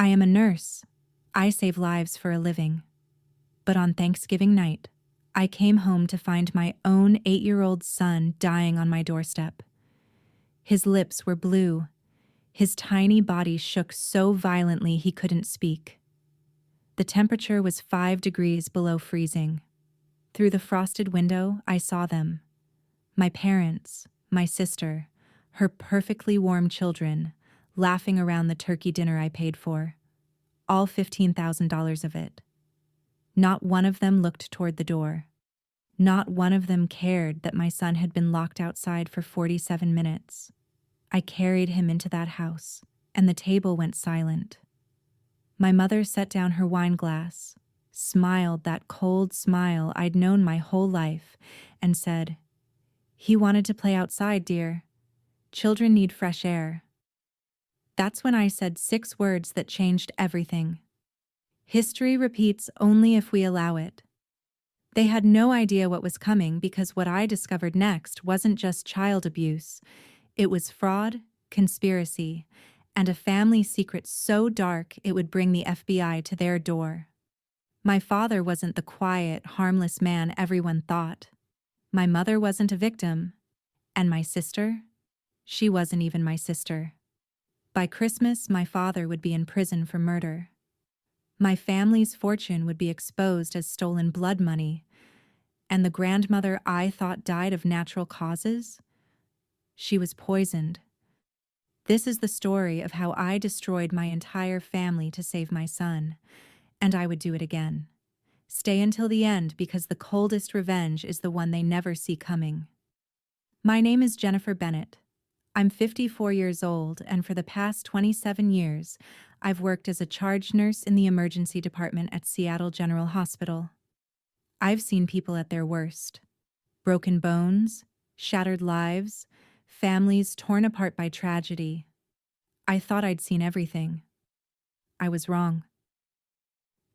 I am a nurse. I save lives for a living. But on Thanksgiving night, I came home to find my own 8-year-old son dying on my doorstep. His lips were blue. His tiny body shook so violently he couldn't speak. The temperature was 5 degrees below freezing. Through the frosted window, I saw them. My parents, my sister, her perfectly warm children, laughing around the turkey dinner I paid for. All $15,000 of it. Not one of them looked toward the door. Not one of them cared that my son had been locked outside for 47 minutes. I carried him into that house, and the table went silent. My mother set down her wine glass, smiled that cold smile I'd known my whole life, and said, "He wanted to play outside, dear. Children need fresh air." That's when I said 6 words that changed everything. History repeats only if we allow it. They had no idea what was coming because what I discovered next wasn't just child abuse. It was fraud, conspiracy, and a family secret so dark it would bring the FBI to their door. My father wasn't the quiet, harmless man everyone thought. My mother wasn't a victim. And my sister? She wasn't even my sister. By Christmas, my father would be in prison for murder. My family's fortune would be exposed as stolen blood money. And the grandmother I thought died of natural causes? She was poisoned. This is the story of how I destroyed my entire family to save my son. And I would do it again. Stay until the end because the coldest revenge is the one they never see coming. My name is Jennifer Bennett. I'm 54 years old, and for the past 27 years, I've worked as a charge nurse in the emergency department at Seattle General Hospital. I've seen people at their worst. Broken bones, shattered lives, families torn apart by tragedy. I thought I'd seen everything. I was wrong.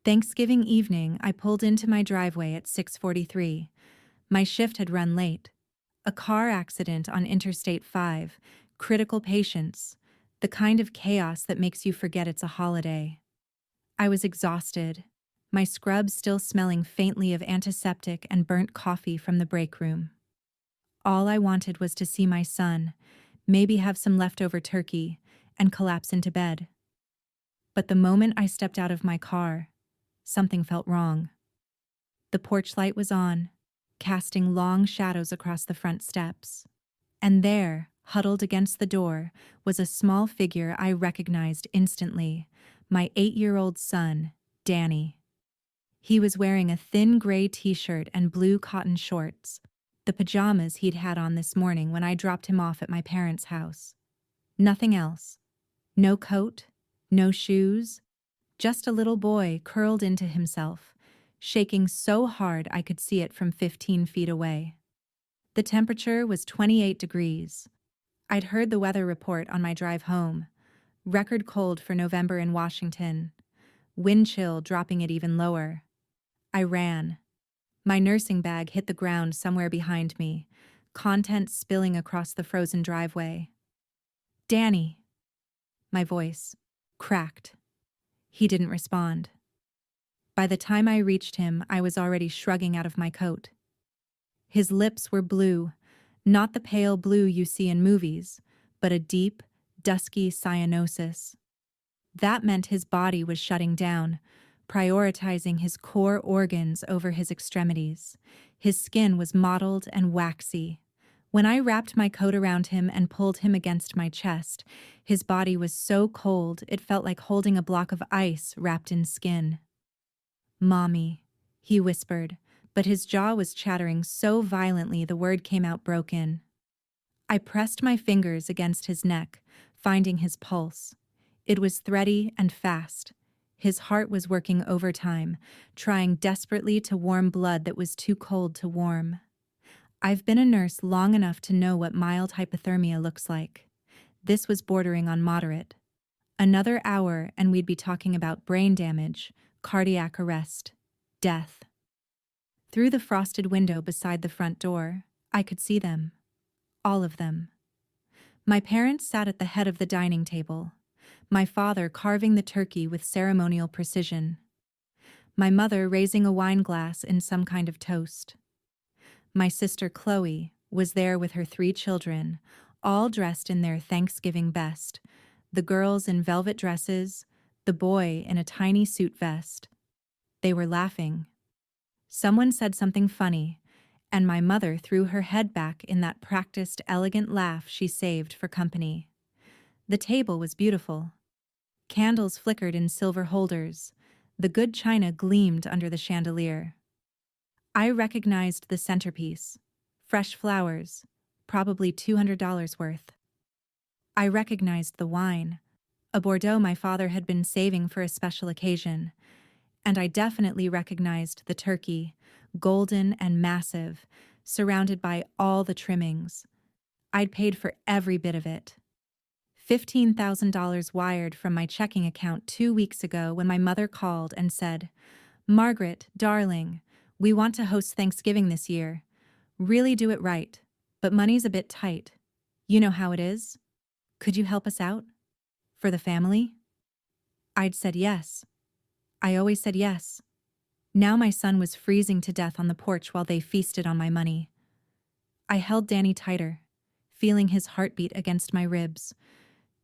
Thanksgiving evening, I pulled into my driveway at 6:43. My shift had run late. A car accident on Interstate 5, critical patients, the kind of chaos that makes you forget it's a holiday. I was exhausted, my scrub still smelling faintly of antiseptic and burnt coffee from the break room. All I wanted was to see my son, maybe have some leftover turkey, and collapse into bed. But the moment I stepped out of my car, something felt wrong. The porch light was on, casting long shadows across the front steps. And there, huddled against the door, was a small figure I recognized instantly, my 8-year-old son, Danny. He was wearing a thin gray t-shirt and blue cotton shorts, the pajamas he'd had on this morning when I dropped him off at my parents' house. Nothing else. No coat, no shoes, just a little boy curled into himself, shaking so hard I could see it from 15 feet away. The temperature was 28 degrees. I'd heard the weather report on my drive home. Record cold for November in Washington. Wind chill dropping it even lower. I ran. My nursing bag hit the ground somewhere behind me, contents spilling across the frozen driveway. "Danny." My voice cracked. He didn't respond. By the time I reached him, I was already shrugging out of my coat. His lips were blue, not the pale blue you see in movies, but a deep, dusky cyanosis. That meant his body was shutting down, prioritizing his core organs over his extremities. His skin was mottled and waxy. When I wrapped my coat around him and pulled him against my chest, his body was so cold it felt like holding a block of ice wrapped in skin. "Mommy," he whispered, but his jaw was chattering so violently the word came out broken. I pressed my fingers against his neck, finding his pulse. It was thready and fast. His heart was working overtime, trying desperately to warm blood that was too cold to warm. I've been a nurse long enough to know what mild hypothermia looks like. This was bordering on moderate. Another hour and we'd be talking about brain damage, cardiac arrest, death. Through the frosted window beside the front door, I could see them. All of them. My parents sat at the head of the dining table. My father carving the turkey with ceremonial precision. My mother raising a wine glass in some kind of toast. My sister Chloe was there with her 3 children, all dressed in their Thanksgiving best, the girls in velvet dresses, the boy in a tiny suit vest. They were laughing. Someone said something funny, and my mother threw her head back in that practiced, elegant laugh she saved for company. The table was beautiful. Candles flickered in silver holders. The good china gleamed under the chandelier. I recognized the centerpiece. Fresh flowers, probably $200 worth. I recognized the wine, a Bordeaux my father had been saving for a special occasion. And I definitely recognized the turkey, golden and massive, surrounded by all the trimmings. I'd paid for every bit of it. $15,000 wired from my checking account 2 weeks ago when my mother called and said, "Margaret, darling, we want to host Thanksgiving this year. Really do it right, but money's a bit tight. You know how it is. Could you help us out? For the family?" I'd said yes. I always said yes. Now my son was freezing to death on the porch while they feasted on my money. I held Danny tighter, feeling his heartbeat against my ribs.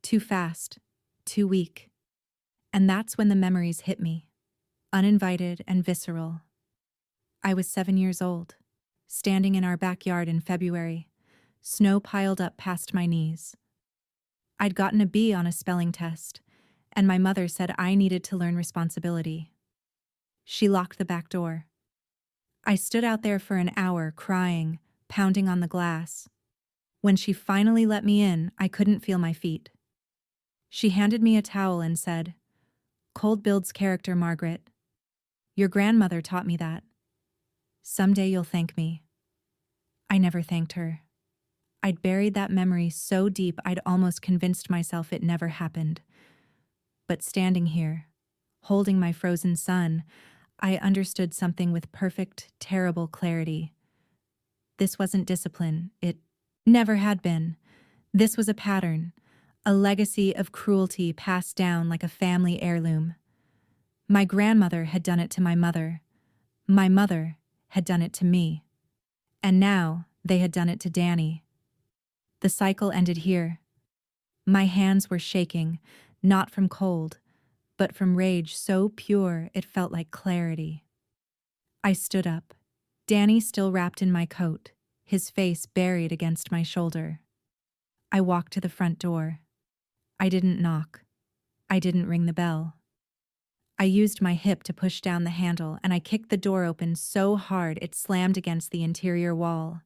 Too fast, too weak. And that's when the memories hit me, uninvited and visceral. I was 7 years old, standing in our backyard in February, snow piled up past my knees. I'd gotten a B on a spelling test, and my mother said I needed to learn responsibility. She locked the back door. I stood out there for an hour, crying, pounding on the glass. When she finally let me in, I couldn't feel my feet. She handed me a towel and said, "Cold builds character, Margaret. Your grandmother taught me that. Someday you'll thank me." I never thanked her. I'd buried that memory so deep I'd almost convinced myself it never happened. But standing here, holding my frozen son, I understood something with perfect, terrible clarity. This wasn't discipline. It never had been. This was a pattern, a legacy of cruelty passed down like a family heirloom. My grandmother had done it to my mother. My mother had done it to me. And now they had done it to Danny. The cycle ended here. My hands were shaking, not from cold, but from rage so pure it felt like clarity. I stood up, Danny still wrapped in my coat, his face buried against my shoulder. I walked to the front door. I didn't knock. I didn't ring the bell. I used my hip to push down the handle, and I kicked the door open so hard it slammed against the interior wall.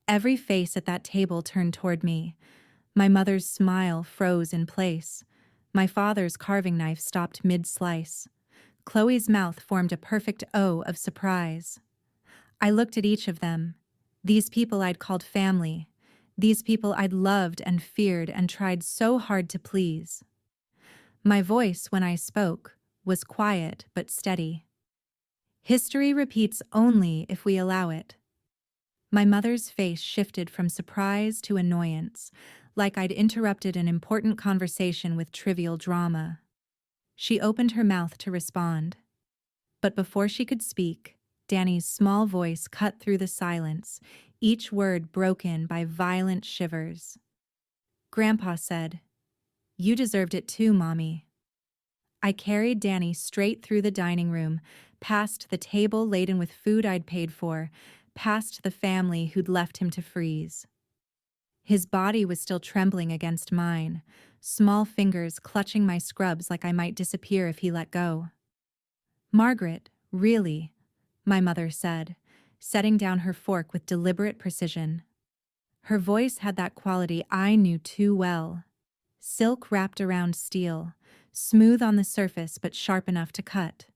Every face at that table turned toward me. My mother's smile froze in place. My father's carving knife stopped mid-slice. Chloe's mouth formed a perfect O of surprise. I looked at each of them. These people I'd called family. These people I'd loved and feared and tried so hard to please. My voice, when I spoke, was quiet but steady. History repeats only if we allow it. My mother's face shifted from surprise to annoyance, like I'd interrupted an important conversation with trivial drama. She opened her mouth to respond. But before she could speak, Danny's small voice cut through the silence, each word broken by violent shivers. Grandpa said, "You deserved it too, Mommy." I carried Danny straight through the dining room, past the table laden with food I'd paid for, past the family who'd left him to freeze. His body was still trembling against mine, small fingers clutching my scrubs like I might disappear if he let go. "Margaret, really," my mother said, setting down her fork with deliberate precision. Her voice had that quality I knew too well. Silk wrapped around steel, smooth on the surface but sharp enough to cut.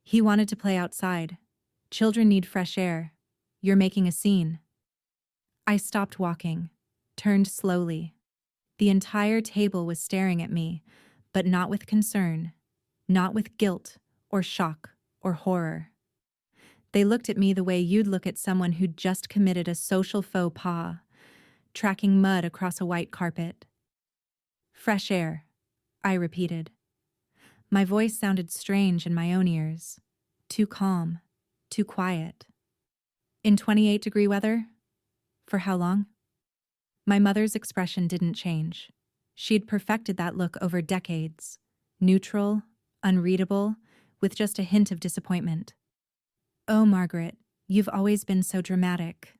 "He wanted to play outside. Children need fresh air. You're making a scene." I stopped walking, turned slowly. The entire table was staring at me, but not with concern, not with guilt or shock or horror. They looked at me the way you'd look at someone who'd just committed a social faux pas, tracking mud across a white carpet. "Fresh air," I repeated. My voice sounded strange in my own ears. Too calm, too quiet. In 28-degree weather? For how long? My mother's expression didn't change. She'd perfected that look over decades. Neutral, unreadable, with just a hint of disappointment. Oh, Margaret, you've always been so dramatic.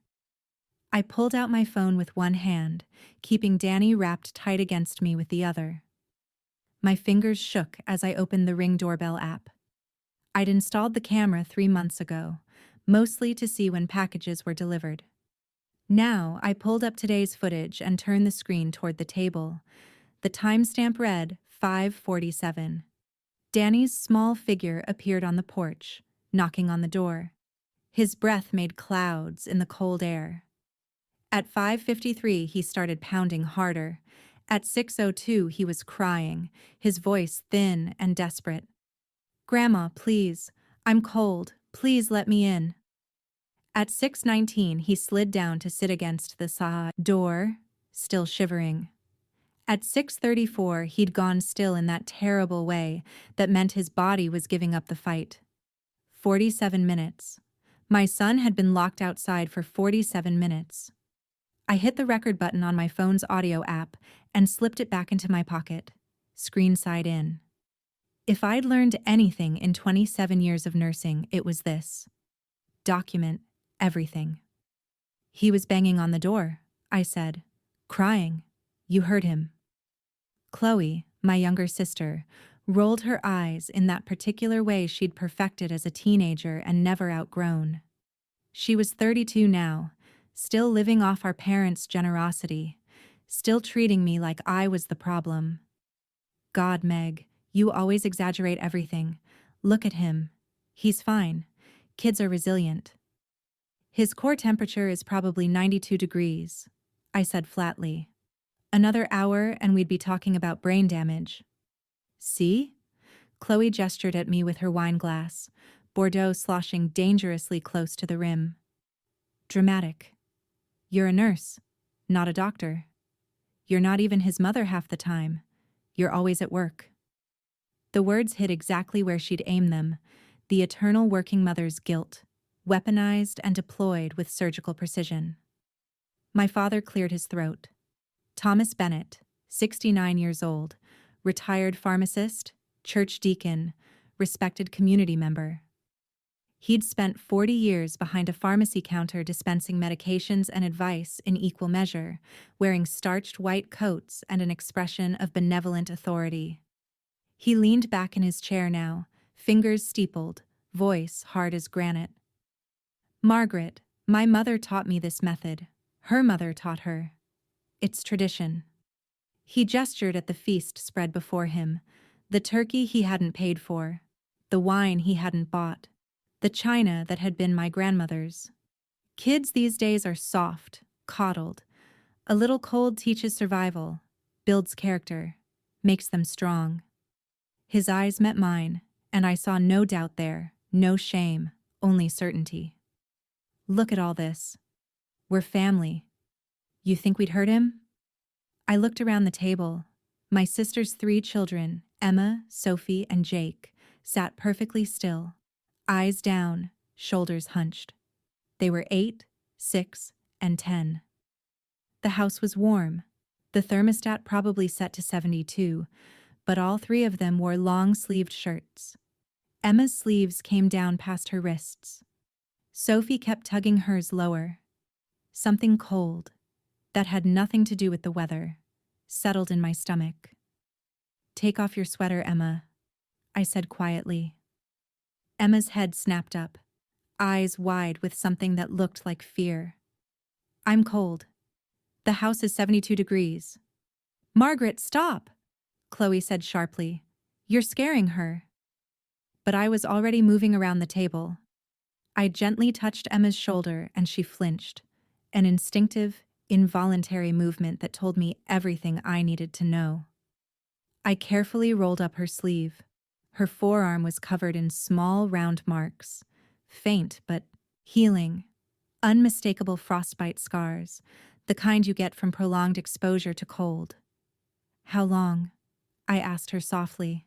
I pulled out my phone with one hand, keeping Danny wrapped tight against me with the other. My fingers shook as I opened the Ring doorbell app. I'd installed the camera 3 months ago, mostly to see when packages were delivered. Now, I pulled up today's footage and turned the screen toward the table. The timestamp read 5:47. Danny's small figure appeared on the porch, knocking on the door. His breath made clouds in the cold air. At 5:53, he started pounding harder. At 6:02, he was crying, his voice thin and desperate. "Grandma, please. I'm cold. Please let me in." At 6:19, he slid down to sit against the side door, still shivering. At 6:34, he'd gone still in that terrible way that meant his body was giving up the fight. 47 minutes. My son had been locked outside for 47 minutes. I hit the record button on my phone's audio app and slipped it back into my pocket, screen side in. If I'd learned anything in 27 years of nursing, it was this: document everything. "He was banging on the door," I said. "Crying. You heard him." Chloe, my younger sister, rolled her eyes in that particular way she'd perfected as a teenager and never outgrown. She was 32 now, still living off our parents' generosity, still treating me like I was the problem. "God, Meg, you always exaggerate everything. Look at him. He's fine. Kids are resilient." "His core temperature is probably 92 degrees, I said flatly. "Another hour and we'd be talking about brain damage." "See?" Chloe gestured at me with her wine glass, Bordeaux sloshing dangerously close to the rim. "Dramatic. You're a nurse, not a doctor. You're not even his mother half the time. You're always at work." The words hit exactly where she'd aimed them, the eternal working mother's guilt, weaponized and deployed with surgical precision. My father cleared his throat. Thomas Bennett, 69 years old, retired pharmacist, church deacon, respected community member. He'd spent 40 years behind a pharmacy counter dispensing medications and advice in equal measure, wearing starched white coats and an expression of benevolent authority. He leaned back in his chair now, fingers steepled, voice hard as granite. "Margaret, my mother taught me this method. Her mother taught her. It's tradition." He gestured at the feast spread before him, the turkey he hadn't paid for, the wine he hadn't bought, the china that had been my grandmother's. "Kids these days are soft, coddled. A little cold teaches survival, builds character, makes them strong." His eyes met mine, and I saw no doubt there, no shame, only certainty. "Look at all this. We're family. You think we'd hurt him?" I looked around the table. My sister's 3 children, Emma, Sophie, and Jake, sat perfectly still, eyes down, shoulders hunched. They were 8, 6, and 10. The house was warm, the thermostat probably set to 72, but all 3 of them wore long-sleeved shirts. Emma's sleeves came down past her wrists. Sophie kept tugging hers lower. Something cold, that had nothing to do with the weather, settled in my stomach. "Take off your sweater, Emma," I said quietly. Emma's head snapped up, eyes wide with something that looked like fear. "I'm cold. The house is 72 degrees. "Margaret, stop!" Chloe said sharply. "You're scaring her." But I was already moving around the table. I gently touched Emma's shoulder and she flinched, an instinctive, involuntary movement that told me everything I needed to know. I carefully rolled up her sleeve. Her forearm was covered in small, round marks, faint but healing, unmistakable frostbite scars, the kind you get from prolonged exposure to cold. "How long?" I asked her softly.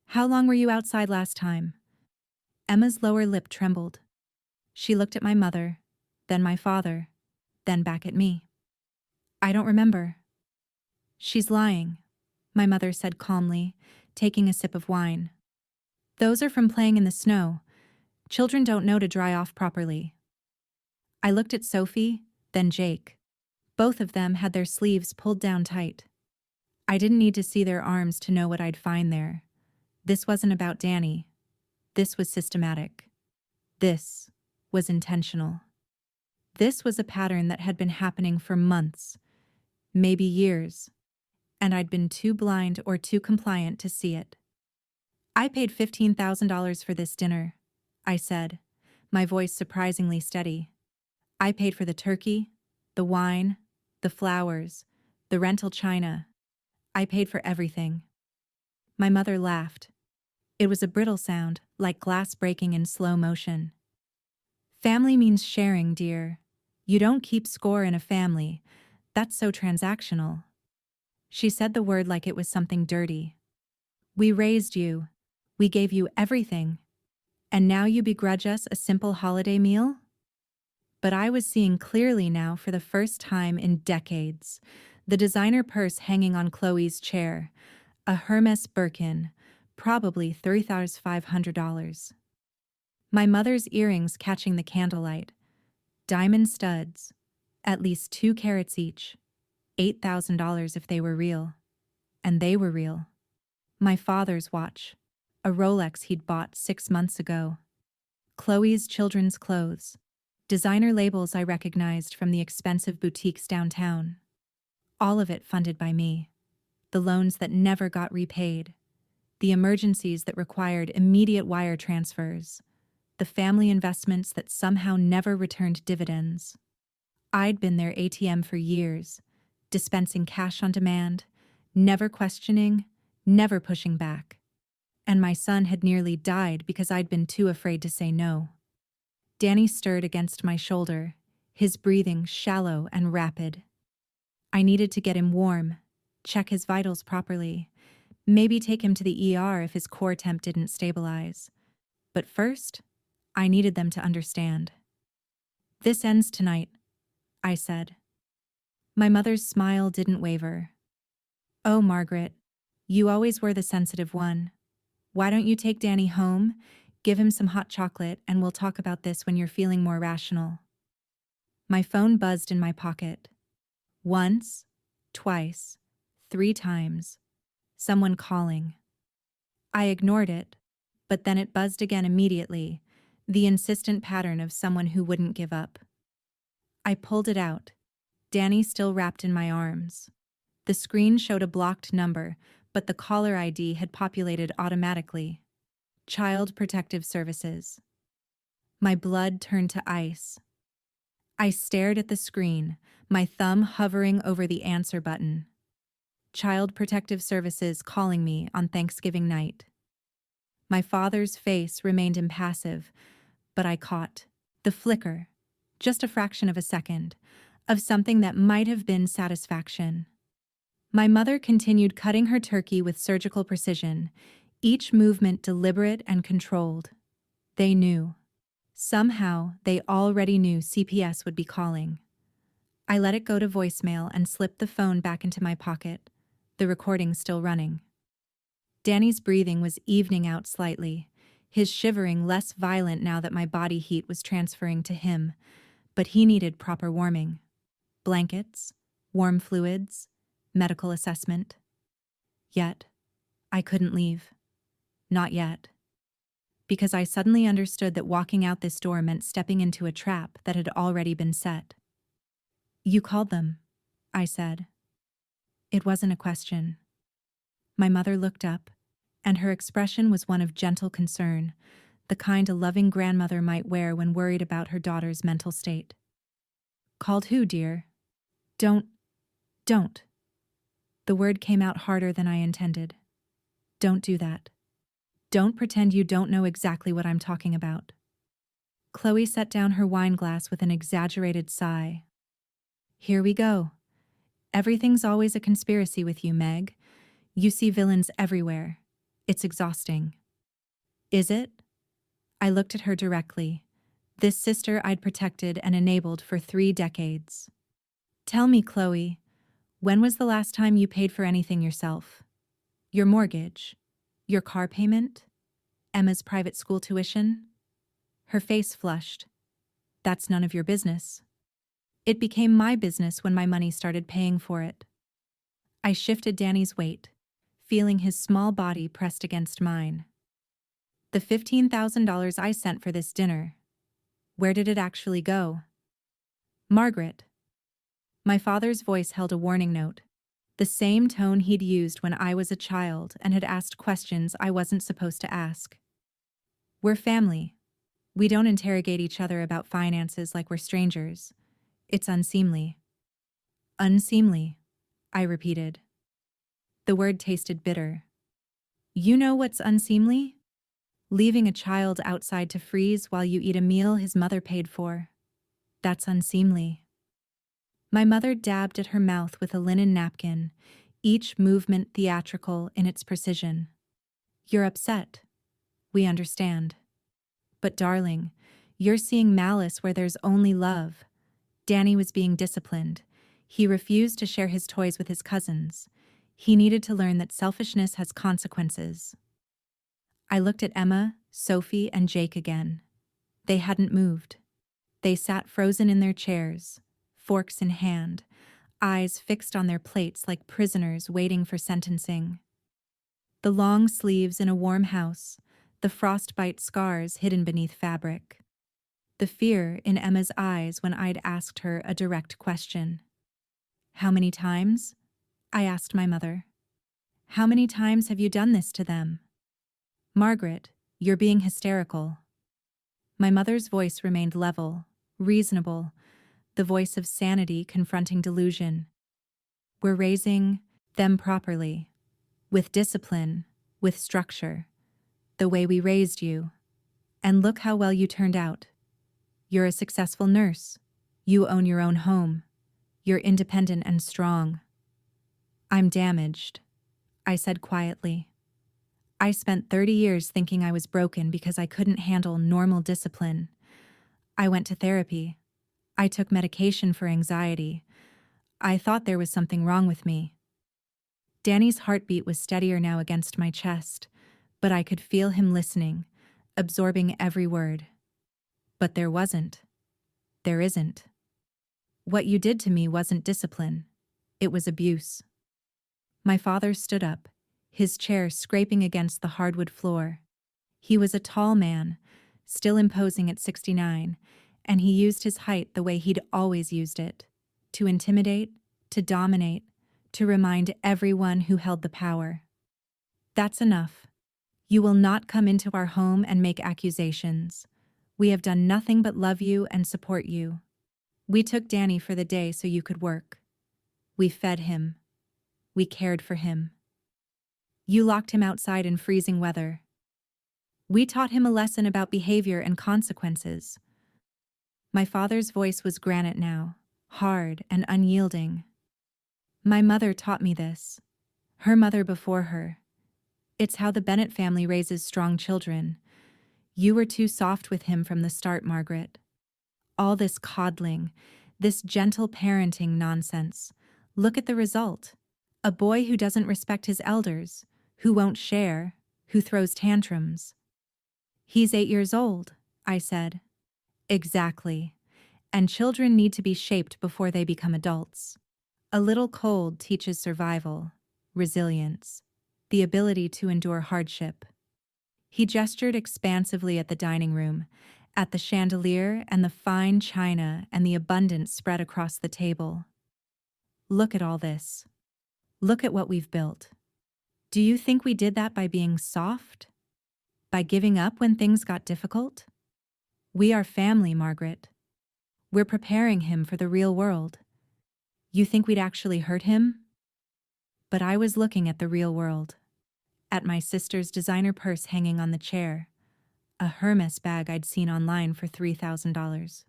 How long were you outside last time? Emma's lower lip trembled. She looked at my mother, then my father, then back at me. I don't remember. She's lying, my mother said calmly, taking a sip of wine. Those are from playing in the snow. Children don't know to dry off properly. I looked at Sophie, then Jake. Both of them had their sleeves pulled down tight. I didn't need to see their arms to know what I'd find there. This wasn't about Danny. This was systematic. This was intentional. This was a pattern that had been happening for months, maybe years, and I'd been too blind or too compliant to see it. I paid $15,000 for this dinner, I said, my voice surprisingly steady. I paid for the turkey, the wine, the flowers, the rental china. I paid for everything. My mother laughed. It was a brittle sound, like glass breaking in slow motion. Family means sharing, dear. You don't keep score in a family. That's so transactional. She said the word like it was something dirty. We raised you. We gave you everything. And now you begrudge us a simple holiday meal? But I was seeing clearly now for the first time in decades. The designer purse hanging on Chloe's chair. A Hermes Birkin, probably $3,500. My mother's earrings catching the candlelight. Diamond studs, at least 2 carats each. $8,000 if they were real. And they were real. My father's watch. A Rolex he'd bought 6 months ago. Chloe's children's clothes. Designer labels I recognized from the expensive boutiques downtown. All of it funded by me. The loans that never got repaid. The emergencies that required immediate wire transfers. The family investments that somehow never returned dividends. I'd been their ATM for years, dispensing cash on demand, never questioning, never pushing back. And my son had nearly died because I'd been too afraid to say no. Danny stirred against my shoulder, his breathing shallow and rapid. I needed to get him warm, check his vitals properly, maybe take him to the ER if his core temp didn't stabilize. But first, I needed them to understand. This ends tonight, I said. My mother's smile didn't waver. Oh, Margaret, you always were the sensitive one. Why don't you take Danny home, give him some hot chocolate, and we'll talk about this when you're feeling more rational. My phone buzzed in my pocket. Once, twice, 3 times. Someone calling. I ignored it, but then it buzzed again immediately, the insistent pattern of someone who wouldn't give up. I pulled it out, Danny still wrapped in my arms. The screen showed a blocked number, but the caller ID had populated automatically. Child Protective Services. My blood turned to ice. I stared at the screen, my thumb hovering over the answer button. Child Protective Services calling me on Thanksgiving night. My father's face remained impassive, but I caught the flicker, just a fraction of a second, of something that might have been satisfaction. My mother continued cutting her turkey with surgical precision, each movement deliberate and controlled. They knew. Somehow, they already knew CPS would be calling. I let it go to voicemail and slipped the phone back into my pocket, the recording still running. Danny's breathing was evening out slightly, his shivering less violent now that my body heat was transferring to him, but he needed proper warming. Blankets, warm fluids, medical assessment. Yet, I couldn't leave. Not yet. Because I suddenly understood that walking out this door meant stepping into a trap that had already been set. You called them, I said. It wasn't a question. My mother looked up, and her expression was one of gentle concern, the kind a loving grandmother might wear when worried about her daughter's mental state. Called who, dear? Don't. The word came out harder than I intended. Don't do that. Don't pretend you don't know exactly what I'm talking about. Chloe set down her wine glass with an exaggerated sigh. Here we go. Everything's always a conspiracy with you, Meg. You see villains everywhere. It's exhausting. Is it? I looked at her directly. This sister I'd protected and enabled for 3 decades. Tell me, Chloe, when was the last time you paid for anything yourself? Your mortgage? Your car payment? Emma's private school tuition? Her face flushed. That's none of your business. It became my business when my money started paying for it. I shifted Danny's weight, feeling his small body pressed against mine. The $15,000 I sent for this dinner, where did it actually go? Margaret. My father's voice held a warning note, the same tone he'd used when I was a child and had asked questions I wasn't supposed to ask. We're family. We don't interrogate each other about finances like we're strangers. It's unseemly. Unseemly, I repeated. The word tasted bitter. You know what's unseemly? Leaving a child outside to freeze while you eat a meal his mother paid for. That's unseemly. My mother dabbed at her mouth with a linen napkin, each movement theatrical in its precision. You're upset. We understand. But darling, you're seeing malice where there's only love. Danny was being disciplined. He refused to share his toys with his cousins. He needed to learn that selfishness has consequences. I looked at Emma, Sophie, and Jake again. They hadn't moved. They sat frozen in their chairs, forks in hand, eyes fixed on their plates like prisoners waiting for sentencing. The long sleeves in a warm house, the frostbite scars hidden beneath fabric. The fear in Emma's eyes when I'd asked her a direct question. How many times? I asked my mother. How many times have you done this to them? Margaret, you're being hysterical. My mother's voice remained level, reasonable, the voice of sanity confronting delusion. We're raising them properly, with discipline, with structure, the way we raised you. And look how well you turned out. You're a successful nurse. You own your own home. You're independent and strong. I'm damaged, I said quietly. I spent 30 years thinking I was broken because I couldn't handle normal discipline. I went to therapy. I took medication for anxiety. I thought there was something wrong with me. Danny's heartbeat was steadier now against my chest, but I could feel him listening, absorbing every word. But there wasn't. There isn't. What you did to me wasn't discipline. It was abuse. My father stood up, his chair scraping against the hardwood floor. He was a tall man, still imposing at 69, and he used his height the way he'd always used it, to intimidate, to dominate, to remind everyone who held the power. That's enough. You will not come into our home and make accusations. We have done nothing but love you and support you. We took Danny for the day so you could work. We fed him. We cared for him. You locked him outside in freezing weather. We taught him a lesson about behavior and consequences. My father's voice was granite now, hard and unyielding. My mother taught me this. Her mother before her. It's how the Bennett family raises strong children. You were too soft with him from the start, Margaret. All this coddling, this gentle parenting nonsense. Look at the result. A boy who doesn't respect his elders, who won't share, who throws tantrums. He's 8 years old, I said. Exactly. And children need to be shaped before they become adults. A little cold teaches survival, resilience, the ability to endure hardship. He gestured expansively at the dining room, at the chandelier and the fine china and the abundance spread across the table. Look at all this. Look at what we've built. Do you think we did that by being soft? By giving up when things got difficult? We are family, Margaret. We're preparing him for the real world. You think we'd actually hurt him? But I was looking at the real world. At my sister's designer purse hanging on the chair, a Hermes bag I'd seen online for $3,000.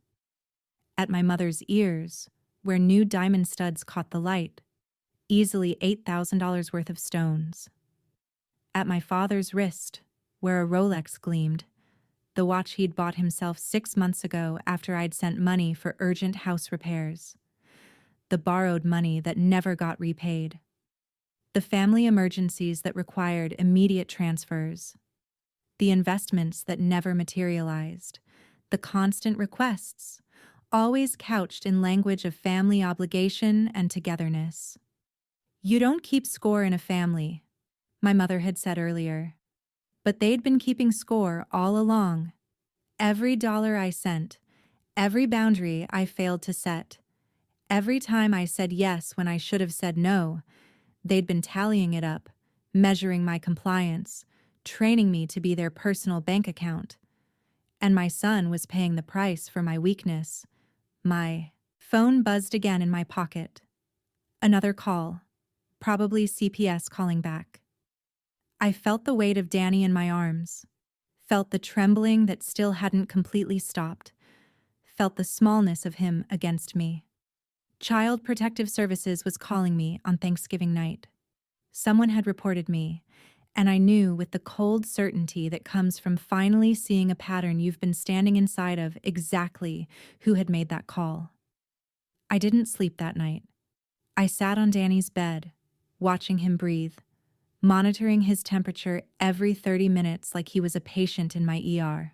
At my mother's ears, where new diamond studs caught the light, easily $8,000 worth of stones. At my father's wrist, where a Rolex gleamed, the watch he'd bought himself 6 months ago after I'd sent money for urgent house repairs. The borrowed money that never got repaid. The family emergencies that required immediate transfers. The investments that never materialized. The constant requests, always couched in language of family obligation and togetherness. "You don't keep score in a family," my mother had said earlier. But they'd been keeping score all along. Every dollar I sent, every boundary I failed to set, every time I said yes when I should have said no, they'd been tallying it up, measuring my compliance, training me to be their personal bank account. And my son was paying the price for my weakness. My phone buzzed again in my pocket. Another call, probably CPS calling back. I felt the weight of Danny in my arms, felt the trembling that still hadn't completely stopped, felt the smallness of him against me. Child Protective Services was calling me on Thanksgiving night. Someone had reported me, and I knew with the cold certainty that comes from finally seeing a pattern you've been standing inside of exactly who had made that call. I didn't sleep that night. I sat on Danny's bed, watching him breathe, monitoring his temperature every 30 minutes like he was a patient in my ER.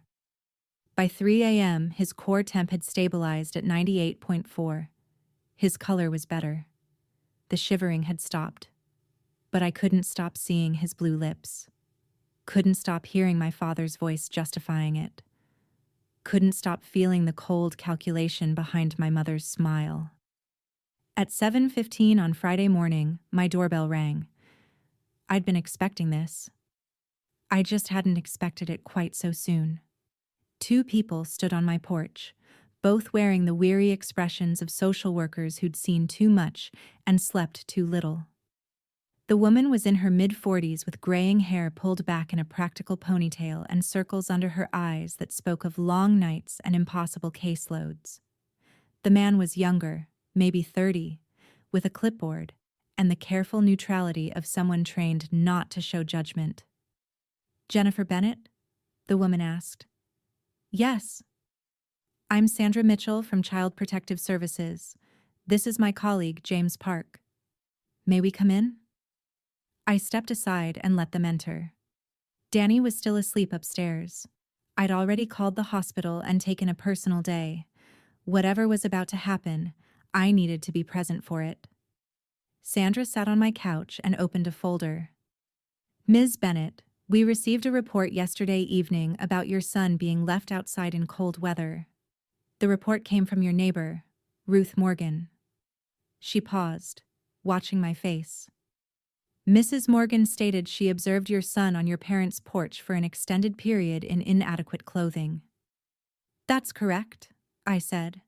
By 3 a.m., his core temp had stabilized at 98.4. His color was better. The shivering had stopped. But I couldn't stop seeing his blue lips. Couldn't stop hearing my father's voice justifying it. Couldn't stop feeling the cold calculation behind my mother's smile. At 7:15 on Friday morning, my doorbell rang. I'd been expecting this. I just hadn't expected it quite so soon. 2 people stood on my porch, both wearing the weary expressions of social workers who'd seen too much and slept too little. The woman was in her mid-40s with graying hair pulled back in a practical ponytail and circles under her eyes that spoke of long nights and impossible caseloads. The man was younger, maybe 30, with a clipboard and the careful neutrality of someone trained not to show judgment. "Jennifer Bennett?" the woman asked. "Yes. I'm Sandra Mitchell from Child Protective Services. This is my colleague, James Park. May we come in?" I stepped aside and let them enter. Danny was still asleep upstairs. I'd already called the hospital and taken a personal day. Whatever was about to happen, I needed to be present for it. Sandra sat on my couch and opened a folder. "Ms. Bennett, we received a report yesterday evening about your son being left outside in cold weather. The report came from your neighbor, Ruth Morgan." She paused, watching my face. "Mrs. Morgan stated she observed your son on your parents' porch for an extended period in inadequate clothing." "That's correct," I said.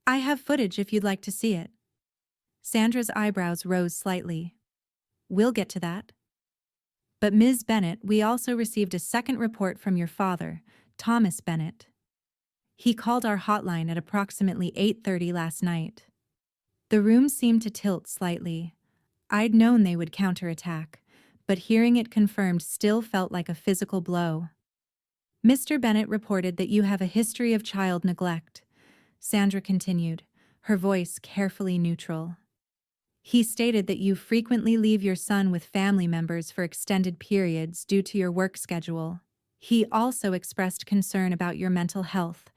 "I have footage if you'd like to see it." Sandra's eyebrows rose slightly. "We'll get to that." "But Ms. Bennett, we also received a second report from your father, Thomas Bennett. He called our hotline at approximately 8:30 last night." The room seemed to tilt slightly. I'd known they would counterattack, but hearing it confirmed still felt like a physical blow. "Mr. Bennett reported that you have a history of child neglect," Sandra continued, her voice carefully neutral. "He stated that you frequently leave your son with family members for extended periods due to your work schedule. He also expressed concern about your mental health,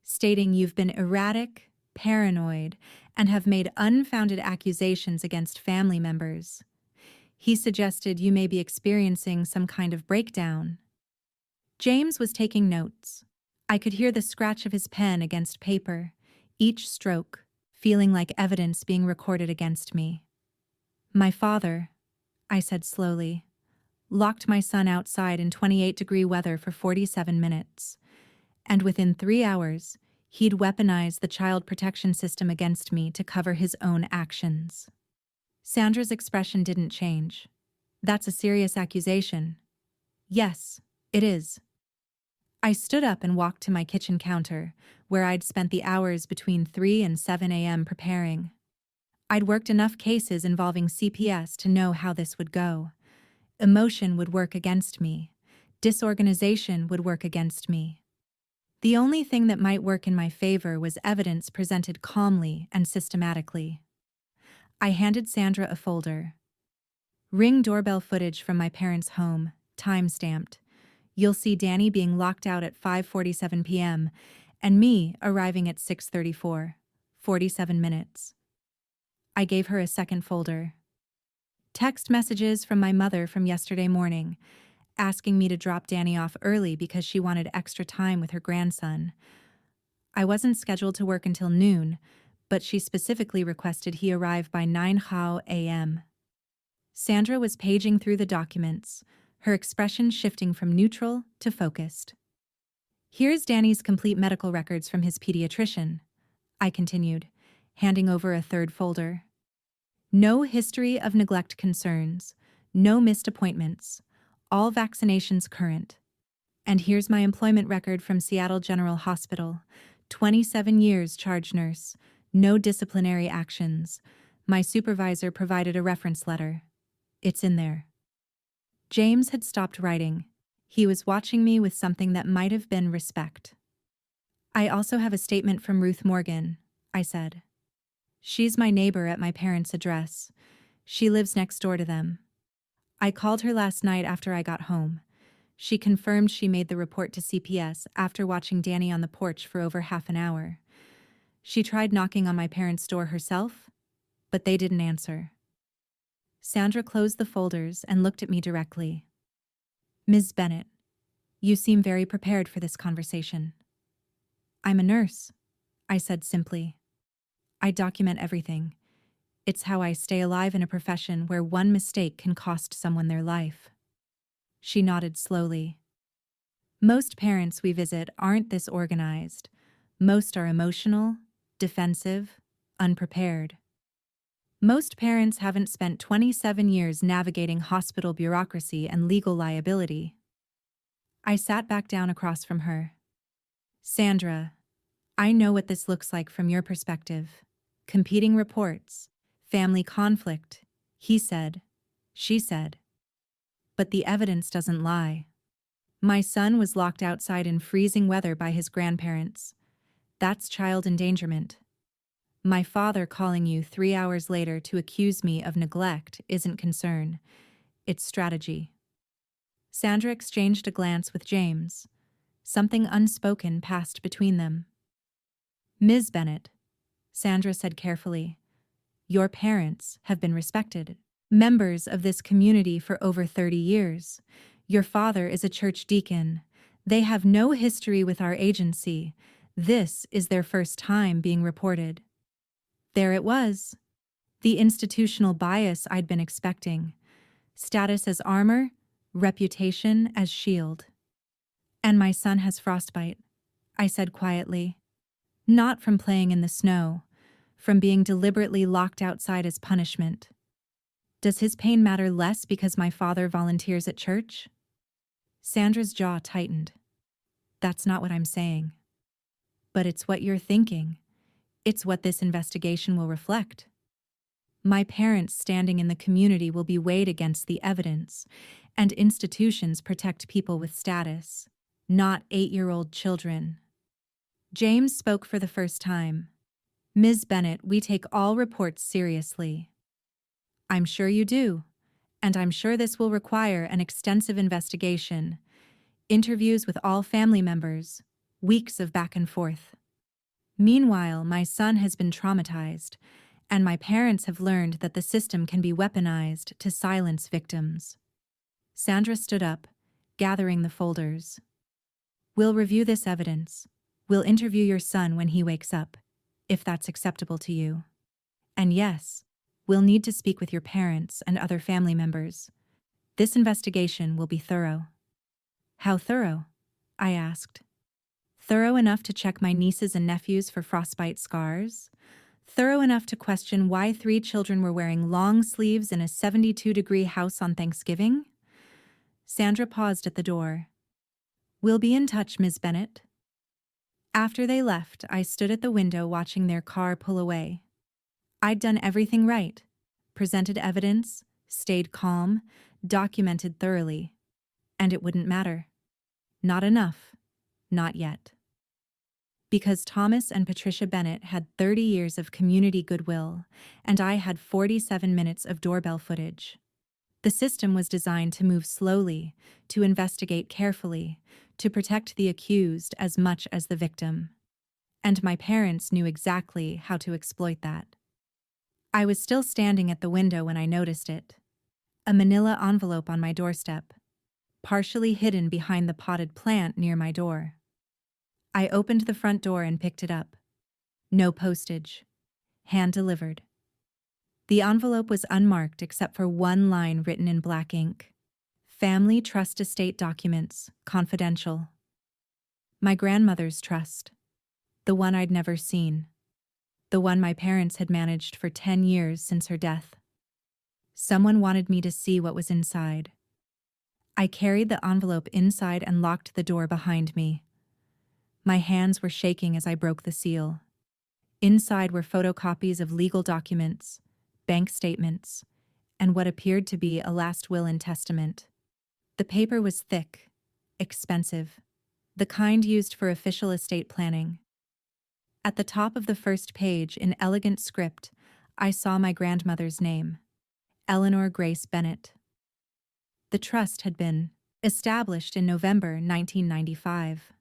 stating you've been erratic, paranoid, and have made unfounded accusations against family members. He suggested you may be experiencing some kind of breakdown." James was taking notes. I could hear the scratch of his pen against paper, each stroke feeling like evidence being recorded against me. "My father," I said slowly, "locked my son outside in 28-degree weather for 47 minutes. And within 3 hours, he'd weaponized the child protection system against me to cover his own actions." Sandra's expression didn't change. "That's a serious accusation." "Yes, it is." I stood up and walked to my kitchen counter, where I'd spent the hours between 3 and 7 a.m. preparing. I'd worked enough cases involving CPS to know how this would go. Emotion would work against me. Disorganization would work against me. The only thing that might work in my favor was evidence presented calmly and systematically. I handed Sandra a folder. Ring doorbell footage from my parents' home, time-stamped. You'll see Danny being locked out at 5:47 p.m. and me arriving at 6:34, 47 minutes. I gave her a second folder. Text messages from my mother from yesterday morning, asking me to drop Danny off early because she wanted extra time with her grandson. I wasn't scheduled to work until noon, but she specifically requested he arrive by 9 a.m. Sandra was paging through the documents, her expression shifting from neutral to focused. Here's Danny's complete medical records from his pediatrician, I continued, handing over a third folder. No history of neglect concerns, no missed appointments, all vaccinations current. And here's my employment record from Seattle General Hospital, 27 years charge nurse, no disciplinary actions. My supervisor provided a reference letter. It's in there. James had stopped writing. He was watching me with something that might have been respect. I also have a statement from Ruth Morgan, I said. She's my neighbor at my parents' address. She lives next door to them. I called her last night after I got home. She confirmed she made the report to CPS after watching Danny on the porch for over half an hour. She tried knocking on my parents' door herself, but they didn't answer. Sandra closed the folders and looked at me directly. Ms. Bennett, you seem very prepared for this conversation. I'm a nurse, I said simply. I document everything. It's how I stay alive in a profession where one mistake can cost someone their life. She nodded slowly. Most parents we visit aren't this organized. Most are emotional, defensive, unprepared. Most parents haven't spent 27 years navigating hospital bureaucracy and legal liability. I sat back down across from her. Sandra, I know what this looks like from your perspective. Competing reports, family conflict, he said, she said. But the evidence doesn't lie. My son was locked outside in freezing weather by his grandparents. That's child endangerment. My father calling you 3 hours later to accuse me of neglect isn't concern. It's strategy. Sandra exchanged a glance with James. Something unspoken passed between them. Ms. Bennett, Sandra said carefully, your parents have been respected members of this community for over 30 years. Your father is a church deacon. They have no history with our agency. This is their first time being reported. There it was. The institutional bias I'd been expecting. Status as armor, reputation as shield. And my son has frostbite, I said quietly. Not from playing in the snow, from being deliberately locked outside as punishment. Does his pain matter less because my father volunteers at church? Sandra's jaw tightened. That's not what I'm saying. But it's what you're thinking. It's what this investigation will reflect. My parents standing in the community will be weighed against the evidence, and institutions protect people with status, not 8-year-old children. James spoke for the first time. Ms. Bennett, we take all reports seriously. I'm sure you do, and I'm sure this will require an extensive investigation, interviews with all family members, weeks of back and forth. Meanwhile, my son has been traumatized, and my parents have learned that the system can be weaponized to silence victims. Sandra stood up, gathering the folders. We'll review this evidence. We'll interview your son when he wakes up, if that's acceptable to you. And yes, we'll need to speak with your parents and other family members. This investigation will be thorough. How thorough? I asked. Thorough enough to check my nieces and nephews for frostbite scars? Thorough enough to question why 3 children were wearing long sleeves in a 72-degree house on Thanksgiving? Sandra paused at the door. We'll be in touch, Ms. Bennett. After they left, I stood at the window watching their car pull away. I'd done everything right, presented evidence, stayed calm, documented thoroughly, and it wouldn't matter. Not enough. Not yet. Because Thomas and Patricia Bennett had 30 years of community goodwill, and I had 47 minutes of doorbell footage. The system was designed to move slowly, to investigate carefully, to protect the accused as much as the victim. And my parents knew exactly how to exploit that. I was still standing at the window when I noticed it. A manila envelope on my doorstep, partially hidden behind the potted plant near my door. I opened the front door and picked it up. No postage. Hand-delivered. The envelope was unmarked except for one line written in black ink. Family Trust Estate Documents, Confidential. My grandmother's trust. The one I'd never seen. The one my parents had managed for 10 years since her death. Someone wanted me to see what was inside. I carried the envelope inside and locked the door behind me. My hands were shaking as I broke the seal. Inside were photocopies of legal documents, bank statements, and what appeared to be a last will and testament. The paper was thick, expensive, the kind used for official estate planning. At the top of the first page, in elegant script, I saw my grandmother's name, Eleanor Grace Bennett. The trust had been established in November 1995.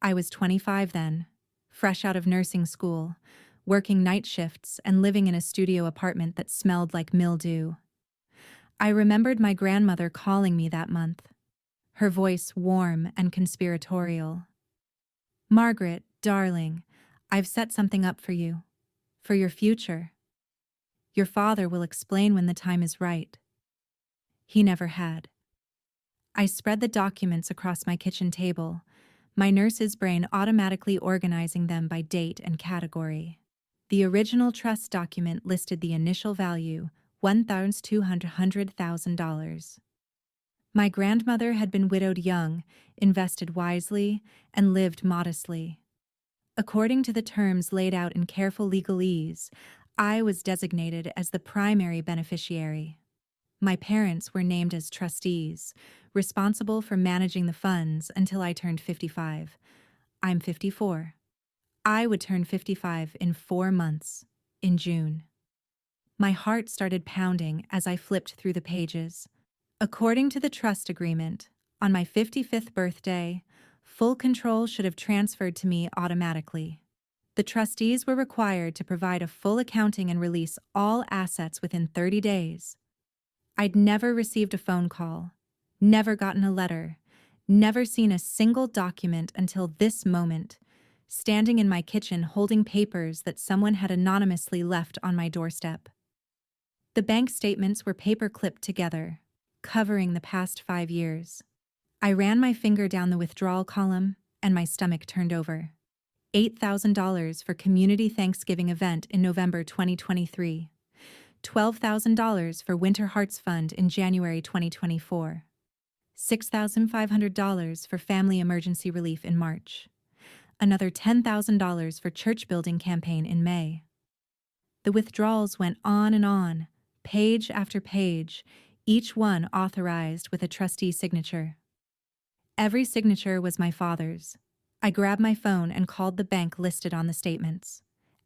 I was 25 then, fresh out of nursing school, working night shifts and living in a studio apartment that smelled like mildew. I remembered my grandmother calling me that month, her voice warm and conspiratorial. "Margaret, darling, I've set something up for you, for your future. Your father will explain when the time is right." He never had. I spread the documents across my kitchen table, my nurse's brain automatically organizing them by date and category. The original trust document listed the initial value, $1,200,000. My grandmother had been widowed young, invested wisely, and lived modestly. According to the terms laid out in careful legalese, I was designated as the primary beneficiary. My parents were named as trustees, responsible for managing the funds until I turned 55. I'm 54. I would turn 55 in 4 months, in June. My heart started pounding as I flipped through the pages. According to the trust agreement, on my 55th birthday, full control should have transferred to me automatically. The trustees were required to provide a full accounting and release all assets within 30 days. I'd never received a phone call, never gotten a letter, never seen a single document until this moment, standing in my kitchen holding papers that someone had anonymously left on my doorstep. The bank statements were paper-clipped together, covering the past 5 years. I ran my finger down the withdrawal column, and my stomach turned over. $8,000 for community Thanksgiving event in November 2023. $12,000 for Winter Hearts Fund in January 2024. $6,500 for family emergency relief in March. Another $10,000 for church building campaign in May. The withdrawals went on, page after page, each one authorized with a trustee signature. Every signature was my father's. I grabbed my phone and called the bank listed on the statements.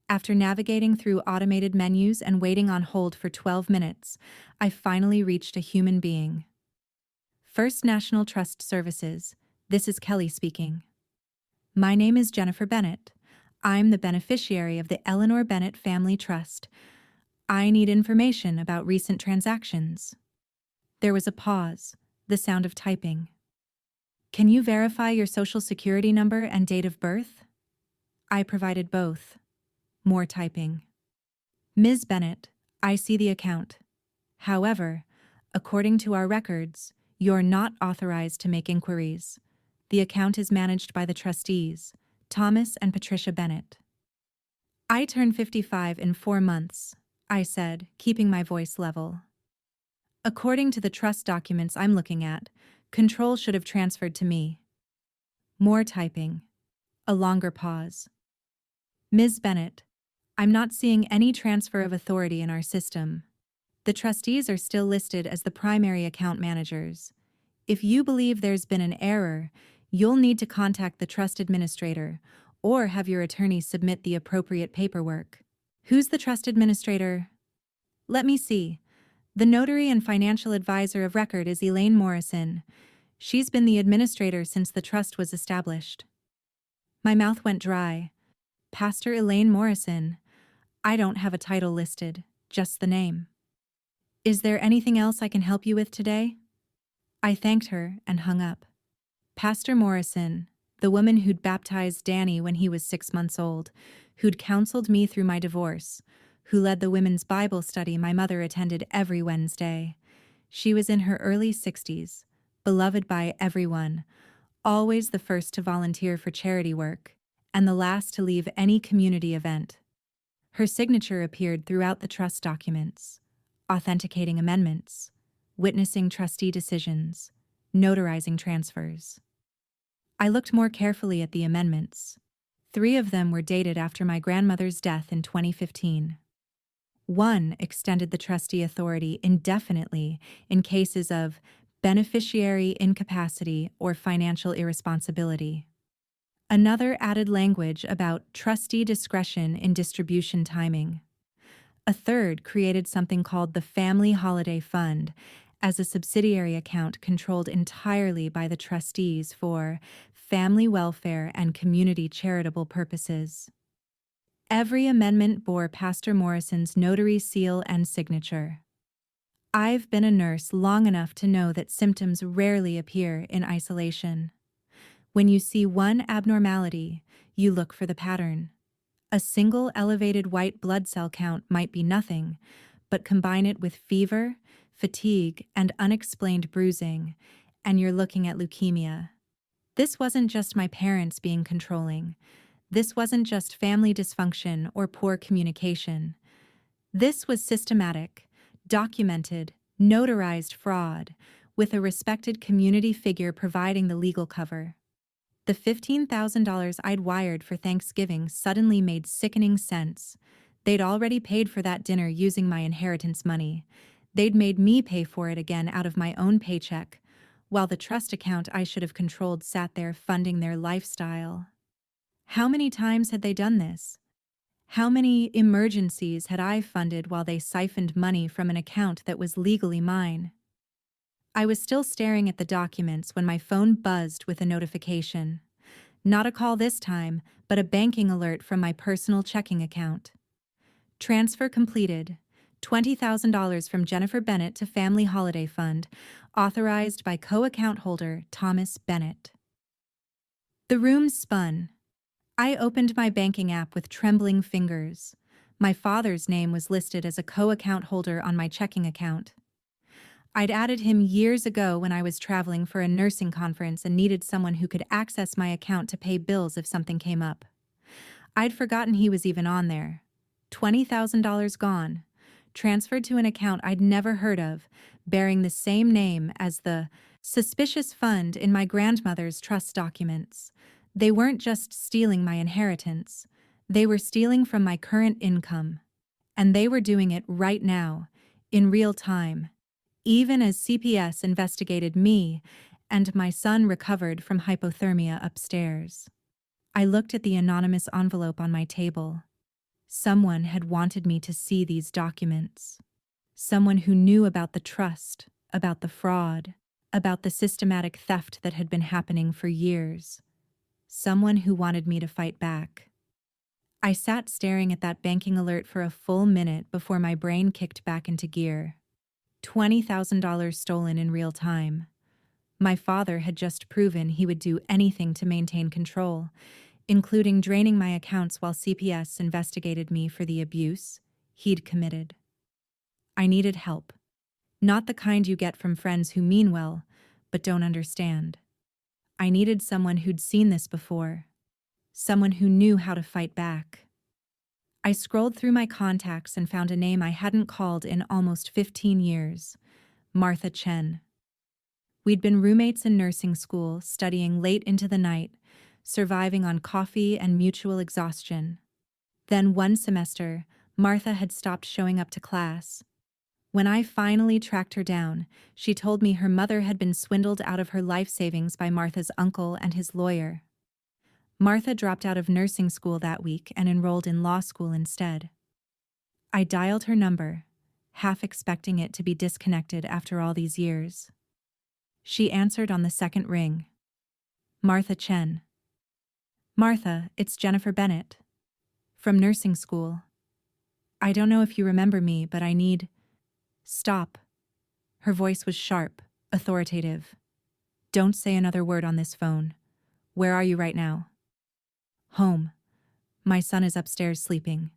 After navigating through automated menus and waiting on hold for 12 minutes, I finally reached a human being. First National Trust Services, this is Kelly speaking. My name is Jennifer Bennett. I'm the beneficiary of the Eleanor Bennett Family Trust. I need information about recent transactions. There was a pause, the sound of typing. Can you verify your social security number and date of birth? I provided both. More typing. Ms. Bennett, I see the account. However, according to our records, you're not authorized to make inquiries. The account is managed by the trustees, Thomas and Patricia Bennett. I turn 55 in 4 months, I said, keeping my voice level. According to the trust documents I'm looking at, control should have transferred to me. More typing. A longer pause. Ms. Bennett, I'm not seeing any transfer of authority in our system. The trustees are still listed as the primary account managers. If you believe there's been an error, you'll need to contact the trust administrator or have your attorney submit the appropriate paperwork. Who's the trust administrator? Let me see. The notary and financial advisor of record is Elaine Morrison. She's been the administrator since the trust was established. My mouth went dry. Pastor Elaine Morrison. I don't have a title listed, just the name. Is there anything else I can help you with today? I thanked her and hung up. Pastor Morrison, the woman who'd baptized Danny when he was 6 months old, who'd counseled me through my divorce, who led the women's Bible study my mother attended every Wednesday. She was in her early 60s, beloved by everyone, always the first to volunteer for charity work, and the last to leave any community event. Her signature appeared throughout the trust documents, authenticating amendments, witnessing trustee decisions, notarizing transfers. I looked more carefully at the amendments. 3 of them were dated after my grandmother's death in 2015. One extended the trustee authority indefinitely in cases of beneficiary incapacity or financial irresponsibility. Another added language about trustee discretion in distribution timing. A third created something called the Family Holiday Fund as a subsidiary account controlled entirely by the trustees for family welfare and community charitable purposes. Every amendment bore Pastor Morrison's notary seal and signature. I've been a nurse long enough to know that symptoms rarely appear in isolation. When you see one abnormality, you look for the pattern. A single elevated white blood cell count might be nothing, but combine it with fever, fatigue, and unexplained bruising, and you're looking at leukemia. This wasn't just my parents being controlling. This wasn't just family dysfunction or poor communication. This was systematic, documented, notarized fraud, with a respected community figure providing the legal cover. The $15,000 I'd wired for Thanksgiving suddenly made sickening sense. They'd already paid for that dinner using my inheritance money. They'd made me pay for it again out of my own paycheck, while the trust account I should have controlled sat there funding their lifestyle. How many times had they done this? How many emergencies had I funded while they siphoned money from an account that was legally mine? I was still staring at the documents when my phone buzzed with a notification. Not a call this time, but a banking alert from my personal checking account. Transfer completed. $20,000 from Jennifer Bennett to Family Holiday Fund, authorized by co-account holder Thomas Bennett. The room spun. I opened my banking app with trembling fingers. My father's name was listed as a co-account holder on my checking account. I'd added him years ago when I was traveling for a nursing conference and needed someone who could access my account to pay bills if something came up. I'd forgotten he was even on there. $20,000 gone, transferred to an account I'd never heard of, bearing the same name as the suspicious fund in my grandmother's trust documents. They weren't just stealing my inheritance. They were stealing from my current income. And they were doing it right now, in real time. Even as CPS investigated me and my son recovered from hypothermia upstairs. I looked at the anonymous envelope on my table. Someone had wanted me to see these documents. Someone who knew about the trust, about the fraud, about the systematic theft that had been happening for years. Someone who wanted me to fight back. I sat staring at that banking alert for a full minute before my brain kicked back into gear. $20,000 stolen in real time. My father had just proven he would do anything to maintain control, including draining my accounts while CPS investigated me for the abuse he'd committed. I needed help. Not the kind you get from friends who mean well, but don't understand. I needed someone who'd seen this before. Someone who knew how to fight back. I scrolled through my contacts and found a name I hadn't called in almost 15 years, Martha Chen. We'd been roommates in nursing school, studying late into the night, surviving on coffee and mutual exhaustion. Then one semester, Martha had stopped showing up to class. When I finally tracked her down, she told me her mother had been swindled out of her life savings by Martha's uncle and his lawyer. Martha dropped out of nursing school that week and enrolled in law school instead. I dialed her number, half expecting it to be disconnected after all these years. She answered on the second ring. Martha Chen. Martha, it's Jennifer Bennett. From nursing school. I don't know if you remember me, but I need... Stop. Her voice was sharp, authoritative. Don't say another word on this phone. Where are you right now? Home. My son is upstairs sleeping.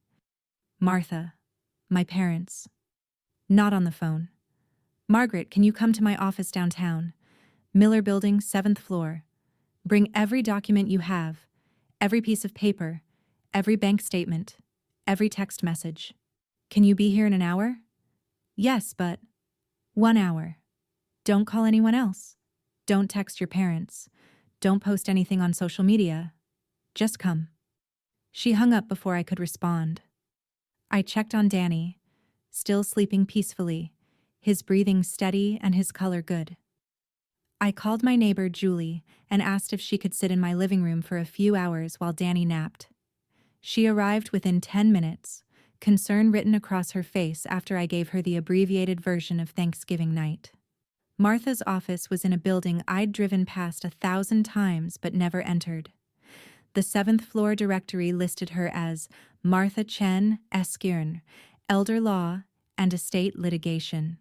Martha. My parents. Not on the phone. Margaret, can you come to my office downtown? Miller Building, 7th floor. Bring every document you have, every piece of paper, every bank statement, every text message. Can you be here in an hour? Yes, but 1 hour. Don't call anyone else. Don't text your parents. Don't post anything on social media. Just come. She hung up before I could respond. I checked on Danny, still sleeping peacefully, his breathing steady and his color good. I called my neighbor, Julie, and asked if she could sit in my living room for a few hours while Danny napped. She arrived within 10 minutes, concern written across her face after I gave her the abbreviated version of Thanksgiving night. Martha's office was in a building I'd driven past 1,000 times but never entered. The 7th floor directory listed her as Martha Chen Eskirn, Elder Law and Estate Litigation.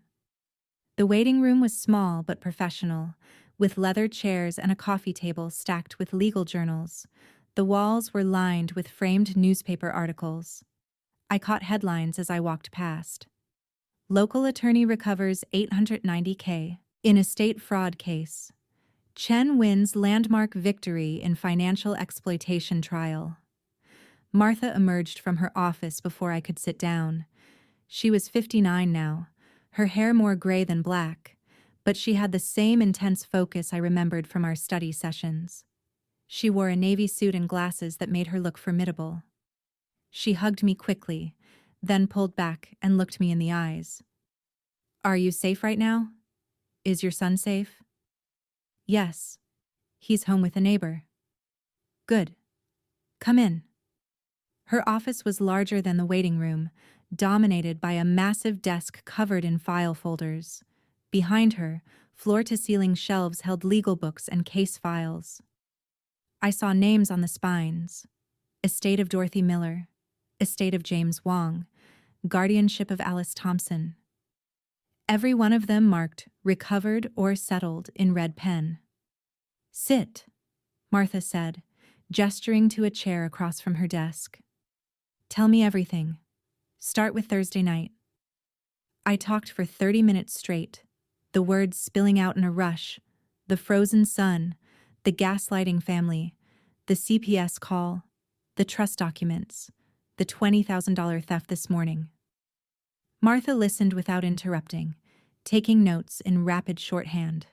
The waiting room was small but professional, with leather chairs and a coffee table stacked with legal journals. The walls were lined with framed newspaper articles. I caught headlines as I walked past. Local attorney recovers $890K in estate fraud case. Chen wins landmark victory in financial exploitation trial. Martha emerged from her office before I could sit down. She was 59 now, her hair more gray than black, but she had the same intense focus I remembered from our study sessions. She wore a navy suit and glasses that made her look formidable. She hugged me quickly, then pulled back and looked me in the eyes. Are you safe right now? Is your son safe? Yes. He's home with a neighbor. Good. Come in. Her office was larger than the waiting room, dominated by a massive desk covered in file folders. Behind her, floor-to-ceiling shelves held legal books and case files. I saw names on the spines. Estate of Dorothy Miller, Estate of James Wong, Guardianship of Alice Thompson. Every one of them marked recovered or settled in red pen. Sit, Martha said, gesturing to a chair across from her desk. Tell me everything. Start with Thursday night. I talked for 30 minutes straight, the words spilling out in a rush, the frozen sun, the gaslighting family, the CPS call, the trust documents, the $20,000 theft this morning. Martha listened without interrupting, taking notes in rapid shorthand.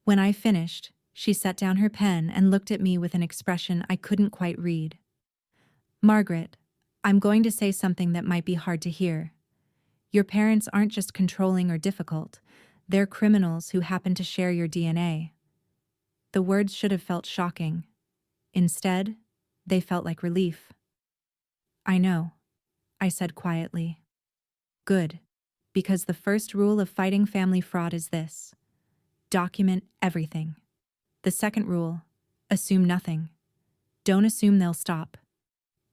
When I finished, she set down her pen and looked at me with an expression I couldn't quite read. Margaret, I'm going to say something that might be hard to hear. Your parents aren't just controlling or difficult, they're criminals who happen to share your DNA. The words should have felt shocking. Instead, they felt like relief. I know, I said quietly. Good, because the first rule of fighting family fraud is this: document everything. The second rule, assume nothing. Don't assume they'll stop.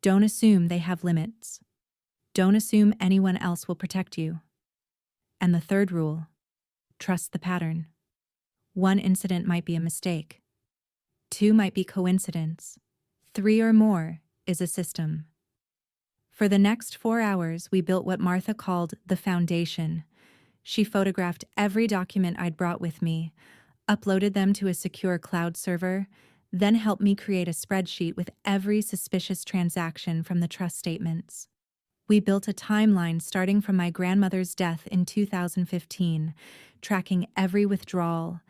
Don't assume they have limits. Don't assume anyone else will protect you. And the third rule, trust the pattern. One incident might be a mistake. 2 might be coincidence. 3 or more is a system. For the next 4 hours, we built what Martha called the foundation. She photographed every document I'd brought with me, uploaded them to a secure cloud server, then helped me create a spreadsheet with every suspicious transaction from the trust statements. We built a timeline starting from my grandmother's death in 2015, tracking every withdrawal,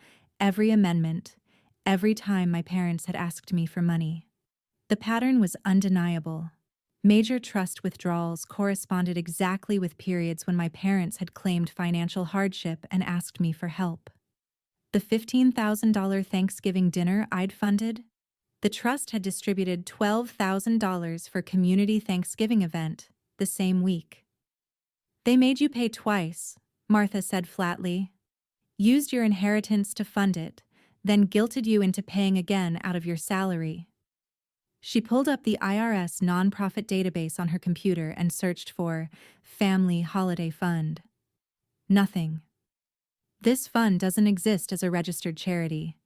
every amendment, every time my parents had asked me for money. The pattern was undeniable. Major trust withdrawals corresponded exactly with periods when my parents had claimed financial hardship and asked me for help. The $15,000 Thanksgiving dinner I'd funded, the trust had distributed $12,000 for community Thanksgiving event the same week. They made you pay twice, Martha said flatly. Used your inheritance to fund it, then guilted you into paying again out of your salary. She pulled up the IRS nonprofit database on her computer and searched for Family Holiday Fund. Nothing. This fund doesn't exist as a registered charity.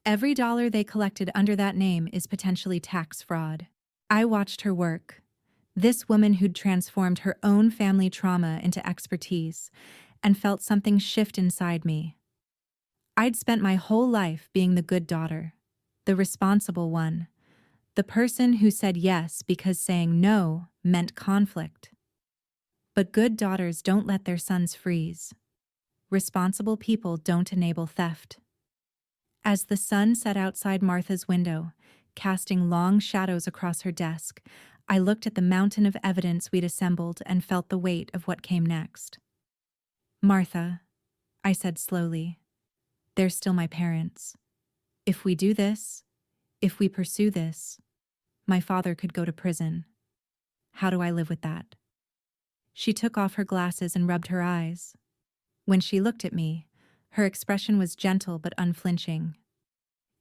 Every dollar they collected under that name is potentially tax fraud. I watched her work. This woman who'd transformed her own family trauma into expertise, and felt something shift inside me. I'd spent my whole life being the good daughter, the responsible one, the person who said yes because saying no meant conflict. But good daughters don't let their sons freeze. Responsible people don't enable theft. As the sun set outside Martha's window, casting long shadows across her desk, I looked at the mountain of evidence we'd assembled and felt the weight of what came next. Martha, I said slowly, they're still my parents. If we do this, if we pursue this, my father could go to prison. How do I live with that? She took off her glasses and rubbed her eyes. When she looked at me, her expression was gentle but unflinching.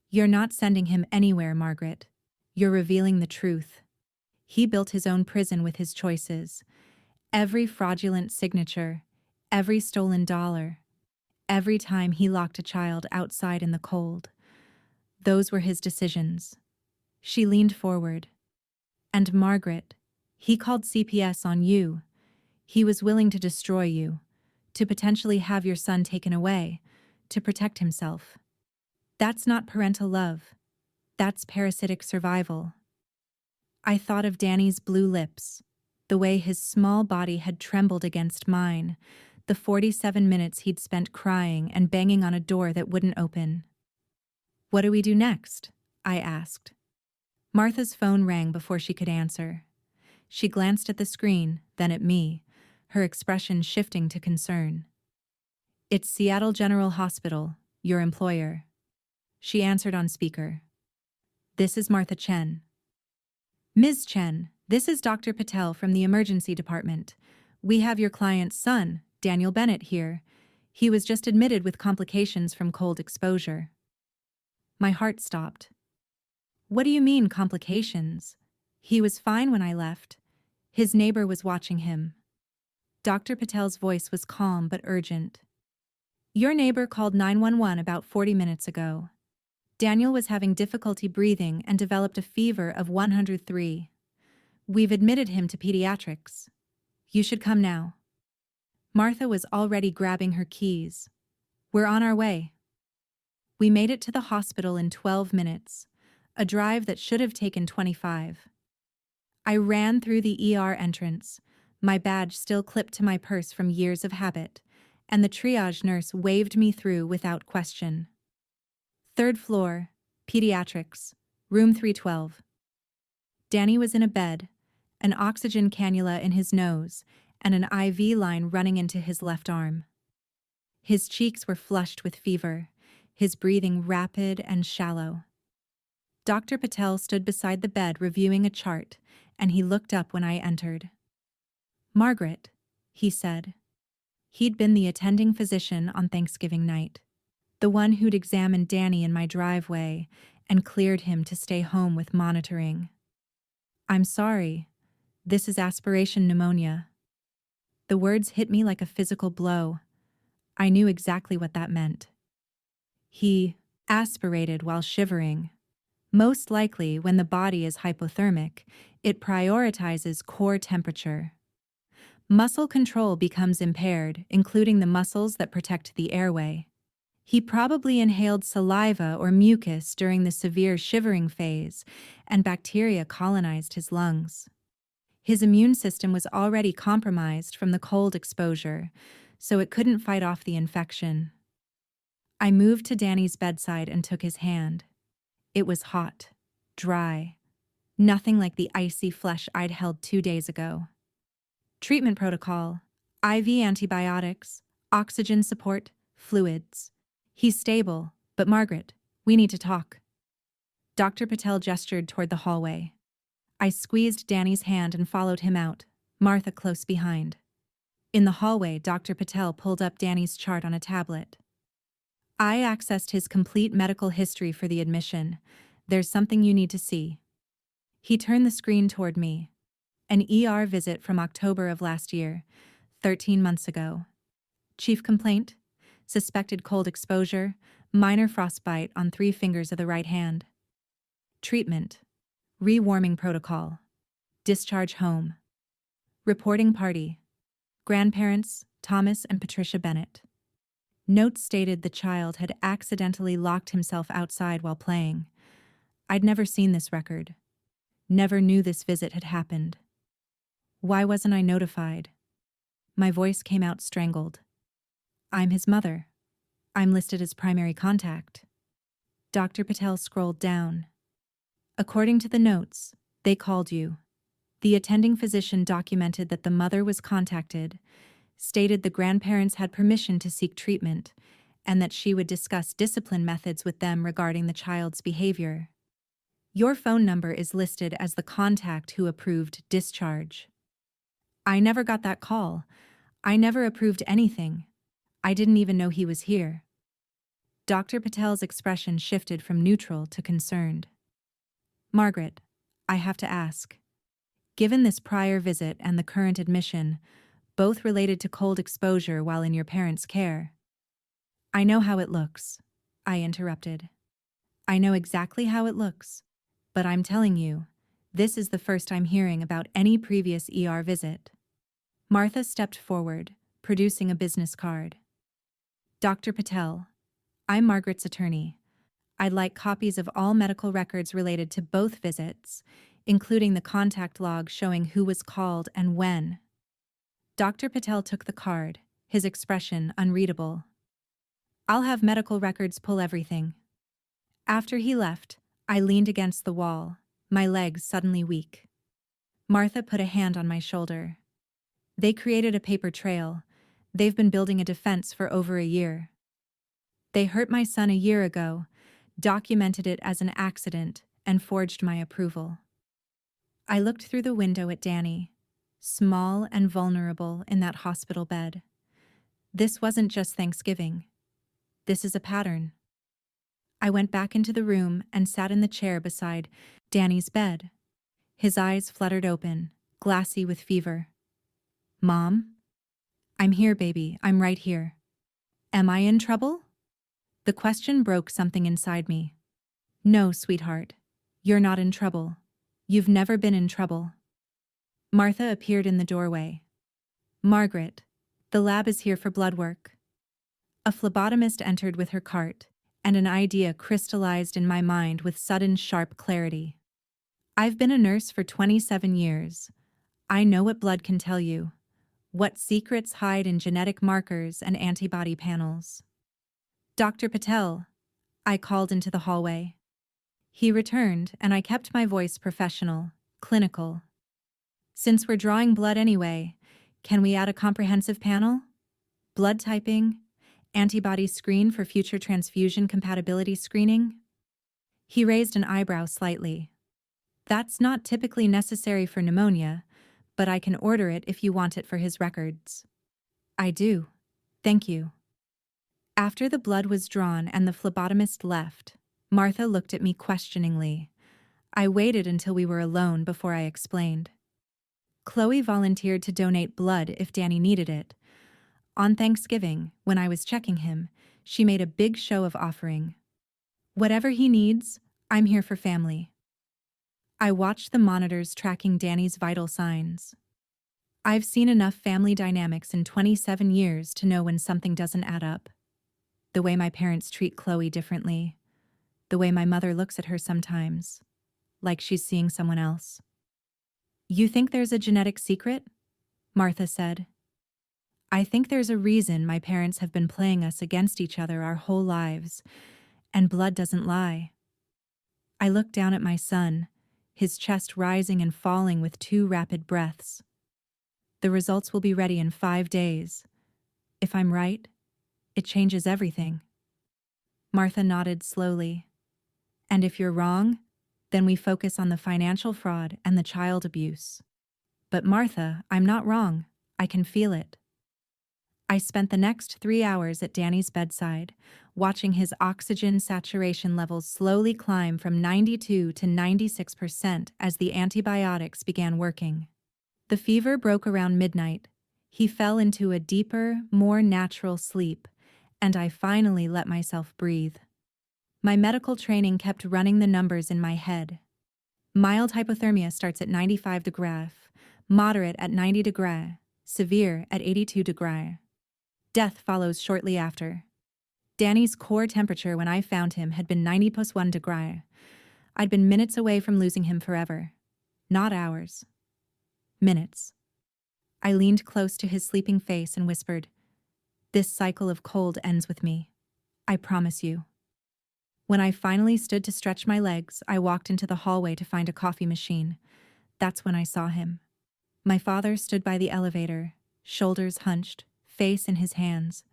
You're not sending him anywhere, Margaret. You're revealing the truth. He built his own prison with his choices. Every fraudulent signature, every stolen dollar, every time he locked a child outside in the cold. Those were his decisions. She leaned forward. And Margaret, he called CPS on you. He was willing to destroy you, to potentially have your son taken away, to protect himself. That's not parental love. That's parasitic survival. I thought of Danny's blue lips, the way his small body had trembled against mine, the 47 minutes he'd spent crying and banging on a door that wouldn't open. What do we do next? I asked. Martha's phone rang before she could answer. She glanced at the screen, then at me, her expression shifting to concern. It's Seattle General Hospital, your employer. She answered on speaker. This is Martha Chen. Ms. Chen, this is Dr. Patel from the emergency department. We have your client's son, Daniel Bennett, here. He was just admitted with complications from cold exposure. My heart stopped. What do you mean, complications? He was fine when I left. His neighbor was watching him. Dr. Patel's voice was calm but urgent. Your neighbor called 911 about 40 minutes ago. Daniel was having difficulty breathing and developed a fever of 103. We've admitted him to pediatrics. You should come now. Martha was already grabbing her keys. We're on our way. We made it to the hospital in 12 minutes, a drive that should have taken 25. I ran through the ER entrance, my badge still clipped to my purse from years of habit, and the triage nurse waved me through without question. Third floor, pediatrics, room 312. Danny was in a bed, an oxygen cannula in his nose, and an IV line running into his left arm. His cheeks were flushed with fever, his breathing rapid and shallow. Dr. Patel stood beside the bed reviewing a chart, and he looked up when I entered. Margaret, he said. He'd been the attending physician on Thanksgiving night, the one who'd examined Danny in my driveway and cleared him to stay home with monitoring. I'm sorry. This is aspiration pneumonia. The words hit me like a physical blow. I knew exactly what that meant. He aspirated while shivering. Most likely, when the body is hypothermic, it prioritizes core temperature. Muscle control becomes impaired, including the muscles that protect the airway. He probably inhaled saliva or mucus during the severe shivering phase, and bacteria colonized his lungs. His immune system was already compromised from the cold exposure, so it couldn't fight off the infection. I moved to Danny's bedside and took his hand. It was hot, dry. Nothing like the icy flesh I'd held 2 days ago. Treatment protocol: IV antibiotics, oxygen support, fluids. He's stable, but Margaret, we need to talk. Dr. Patel gestured toward the hallway. I squeezed Danny's hand and followed him out, Martha close behind. In the hallway, Dr. Patel pulled up Danny's chart on a tablet. I accessed his complete medical history for the admission. There's something you need to see. He turned the screen toward me. An ER visit from October of last year, 13 months ago. Chief complaint: suspected cold exposure, minor frostbite on 3 fingers of the right hand. Treatment: rewarming protocol. Discharge home. Reporting party: grandparents, Thomas and Patricia Bennett. Notes stated the child had accidentally locked himself outside while playing. I'd never seen this record. Never knew this visit had happened. Why wasn't I notified? My voice came out strangled. I'm his mother. I'm listed as primary contact. Dr. Patel scrolled down. According to the notes, they called you. The attending physician documented that the mother was contacted, stated the grandparents had permission to seek treatment, and that she would discuss discipline methods with them regarding the child's behavior. Your phone number is listed as the contact who approved discharge. I never got that call. I never approved anything. I didn't even know he was here. Dr. Patel's expression shifted from neutral to concerned. Margaret, I have to ask. Given this prior visit and the current admission, both related to cold exposure while in your parents' care. I know how it looks, I interrupted. I know exactly how it looks, but I'm telling you, this is the first I'm hearing about any previous ER visit. Martha stepped forward, producing a business card. Dr. Patel, I'm Margaret's attorney. I'd like copies of all medical records related to both visits, including the contact log showing who was called and when. Dr. Patel took the card, his expression unreadable. I'll have medical records pull everything. After he left, I leaned against the wall, my legs suddenly weak. Martha put a hand on my shoulder. They created a paper trail. They've been building a defense for over a year. They hurt my son a year ago, documented it as an accident, and forged my approval. I looked through the window at Danny, small and vulnerable in that hospital bed. This wasn't just Thanksgiving. This is a pattern. I went back into the room and sat in the chair beside Danny's bed. His eyes fluttered open, glassy with fever. Mom? I'm here, baby. I'm right here. Am I in trouble? The question broke something inside me. No, sweetheart. You're not in trouble. You've never been in trouble. Martha appeared in the doorway. Margaret, the lab is here for blood work. A phlebotomist entered with her cart, and an idea crystallized in my mind with sudden sharp clarity. I've been a nurse for 27 years. I know what blood can tell you, what secrets hide in genetic markers and antibody panels. Dr. Patel, I called into the hallway. He returned, and I kept my voice professional, clinical. Since we're drawing blood anyway, can we add a comprehensive panel? Blood typing, antibody screen for future transfusion compatibility screening? He raised an eyebrow slightly. That's not typically necessary for pneumonia, but I can order it if you want it for his records. I do. Thank you. After the blood was drawn and the phlebotomist left, Martha looked at me questioningly. I waited until we were alone before I explained. Chloe volunteered to donate blood if Danny needed it. On Thanksgiving, when I was checking him, she made a big show of offering. Whatever he needs, I'm here for family. I watched the monitors tracking Danny's vital signs. I've seen enough family dynamics in 27 years to know when something doesn't add up. The way my parents treat Chloe differently. The way my mother looks at her sometimes, like she's seeing someone else. You think there's a genetic secret? Martha said. I think there's a reason my parents have been playing us against each other our whole lives, and blood doesn't lie. I looked down at my son, his chest rising and falling with 2 rapid breaths. The results will be ready in 5 days. If I'm right, it changes everything. Martha nodded slowly. And if you're wrong, then we focus on the financial fraud and the child abuse. But Martha, I'm not wrong. I can feel it. I spent the next 3 hours at Danny's bedside, watching his oxygen saturation levels slowly climb from 92 to 96% as the antibiotics began working. The fever broke around midnight. He fell into a deeper, more natural sleep, and I finally let myself breathe. My medical training kept running the numbers in my head. Mild hypothermia starts at 95 degrees, moderate at 90 degrees, severe at 82 degrees. Death follows shortly after. Danny's core temperature when I found him had been 90+1 degrees. I'd been minutes away from losing him forever. Not hours. Minutes. I leaned close to his sleeping face and whispered, "This cycle of cold ends with me. I promise you." When I finally stood to stretch my legs, I walked into the hallway to find a coffee machine. That's when I saw him. My father stood by the elevator, shoulders hunched, face in his hands.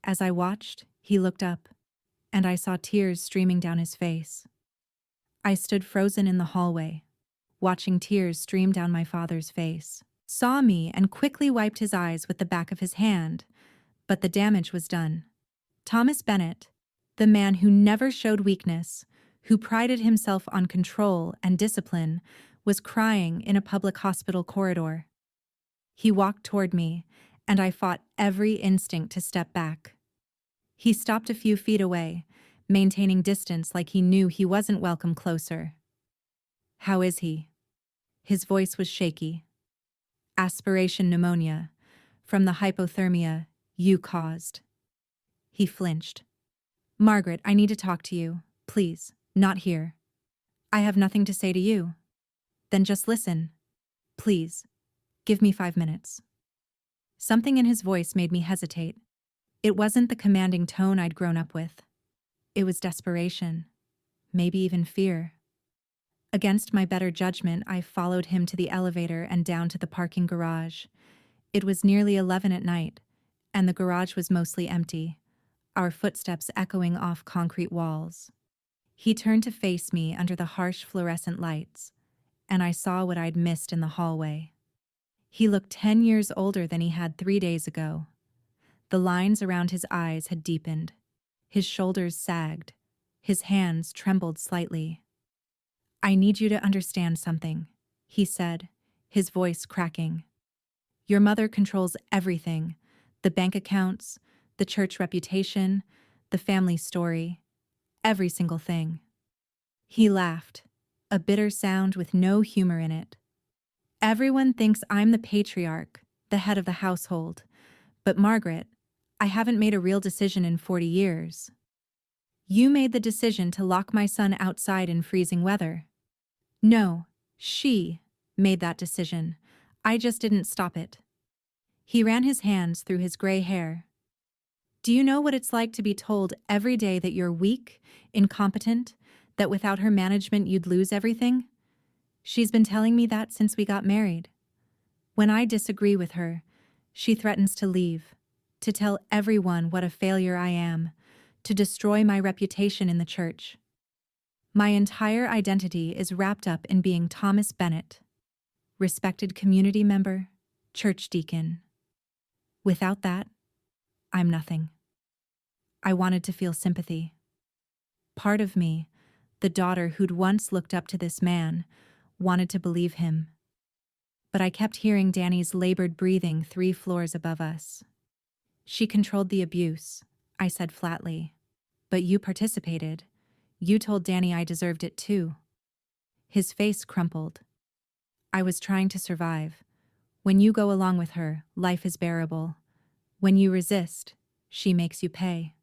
As I watched, he looked up, and I saw tears streaming down his face. I stood frozen in the hallway, watching tears stream down my father's face. Saw me and quickly wiped his eyes with the back of his hand, but the damage was done. Thomas Bennett, the man who never showed weakness, who prided himself on control and discipline, was crying in a public hospital corridor. He walked toward me, and I fought every instinct to step back. He stopped a few feet away, maintaining distance like he knew he wasn't welcome closer. "How is he?" His voice was shaky. "Aspiration pneumonia, from the hypothermia you caused." He flinched. "Margaret, I need to talk to you. Please, not here." "I have nothing to say to you." "Then just listen. Please, give me 5 minutes." Something in his voice made me hesitate. It wasn't the commanding tone I'd grown up with. It was desperation, maybe even fear. Against my better judgment, I followed him to the elevator and down to the parking garage. It was nearly 11 at night, and the garage was mostly empty, our footsteps echoing off concrete walls. He turned to face me under the harsh fluorescent lights, and I saw what I'd missed in the hallway. He looked 10 years older than he had 3 days ago. The lines around his eyes had deepened. His shoulders sagged. His hands trembled slightly. "I need you to understand something," he said, his voice cracking. "Your mother controls everything, the bank accounts, the church reputation, the family story, every single thing." He laughed, a bitter sound with no humor in it. "Everyone thinks I'm the patriarch, the head of the household. But Margaret, I haven't made a real decision in 40 years. You made the decision to lock my son outside in freezing weather." "No, she made that decision. I just didn't stop it." He ran his hands through his gray hair. "Do you know what it's like to be told every day that you're weak, incompetent, that without her management you'd lose everything? She's been telling me that since we got married. When I disagree with her, she threatens to leave, to tell everyone what a failure I am, to destroy my reputation in the church. My entire identity is wrapped up in being Thomas Bennett, respected community member, church deacon. Without that, I'm nothing." I wanted to feel sympathy. Part of me, the daughter who'd once looked up to this man, wanted to believe him. But I kept hearing Danny's labored breathing 3 floors above us. "She controlled the abuse," I said flatly. "But you participated. You told Danny I deserved it too." His face crumpled. "I was trying to survive. When you go along with her, life is bearable. When you resist, she makes you pay.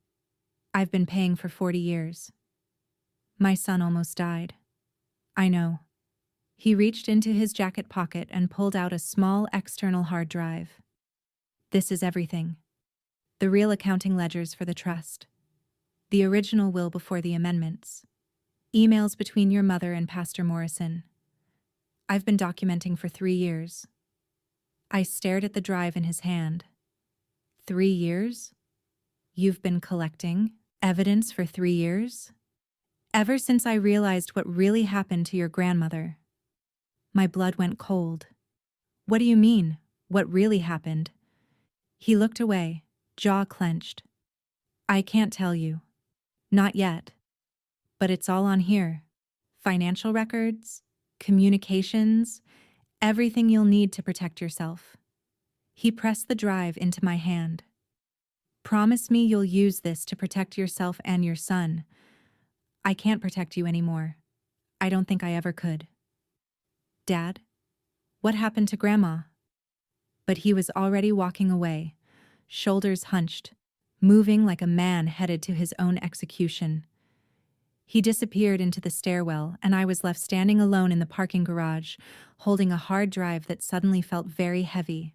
I've been paying for 40 years. My son almost died. I know." He reached into his jacket pocket and pulled out a small external hard drive. "This is everything. The real accounting ledgers for the trust. The original will before the amendments. Emails between your mother and Pastor Morrison. I've been documenting for 3 years. I stared at the drive in his hand. 3 years? You've been collecting evidence for 3 years? Ever since I realized what really happened to your grandmother. My blood went cold. What do you mean, what really happened? He looked away, jaw clenched. I can't tell you. Not yet. But it's all on here. Financial records, communications, everything you'll need to protect yourself. He pressed the drive into my hand. Promise me you'll use this to protect yourself and your son. I can't protect you anymore. I don't think I ever could. Dad, what happened to Grandma? But he was already walking away, shoulders hunched, moving like a man headed to his own execution. He disappeared into the stairwell, and I was left standing alone in the parking garage, holding a hard drive that suddenly felt very heavy.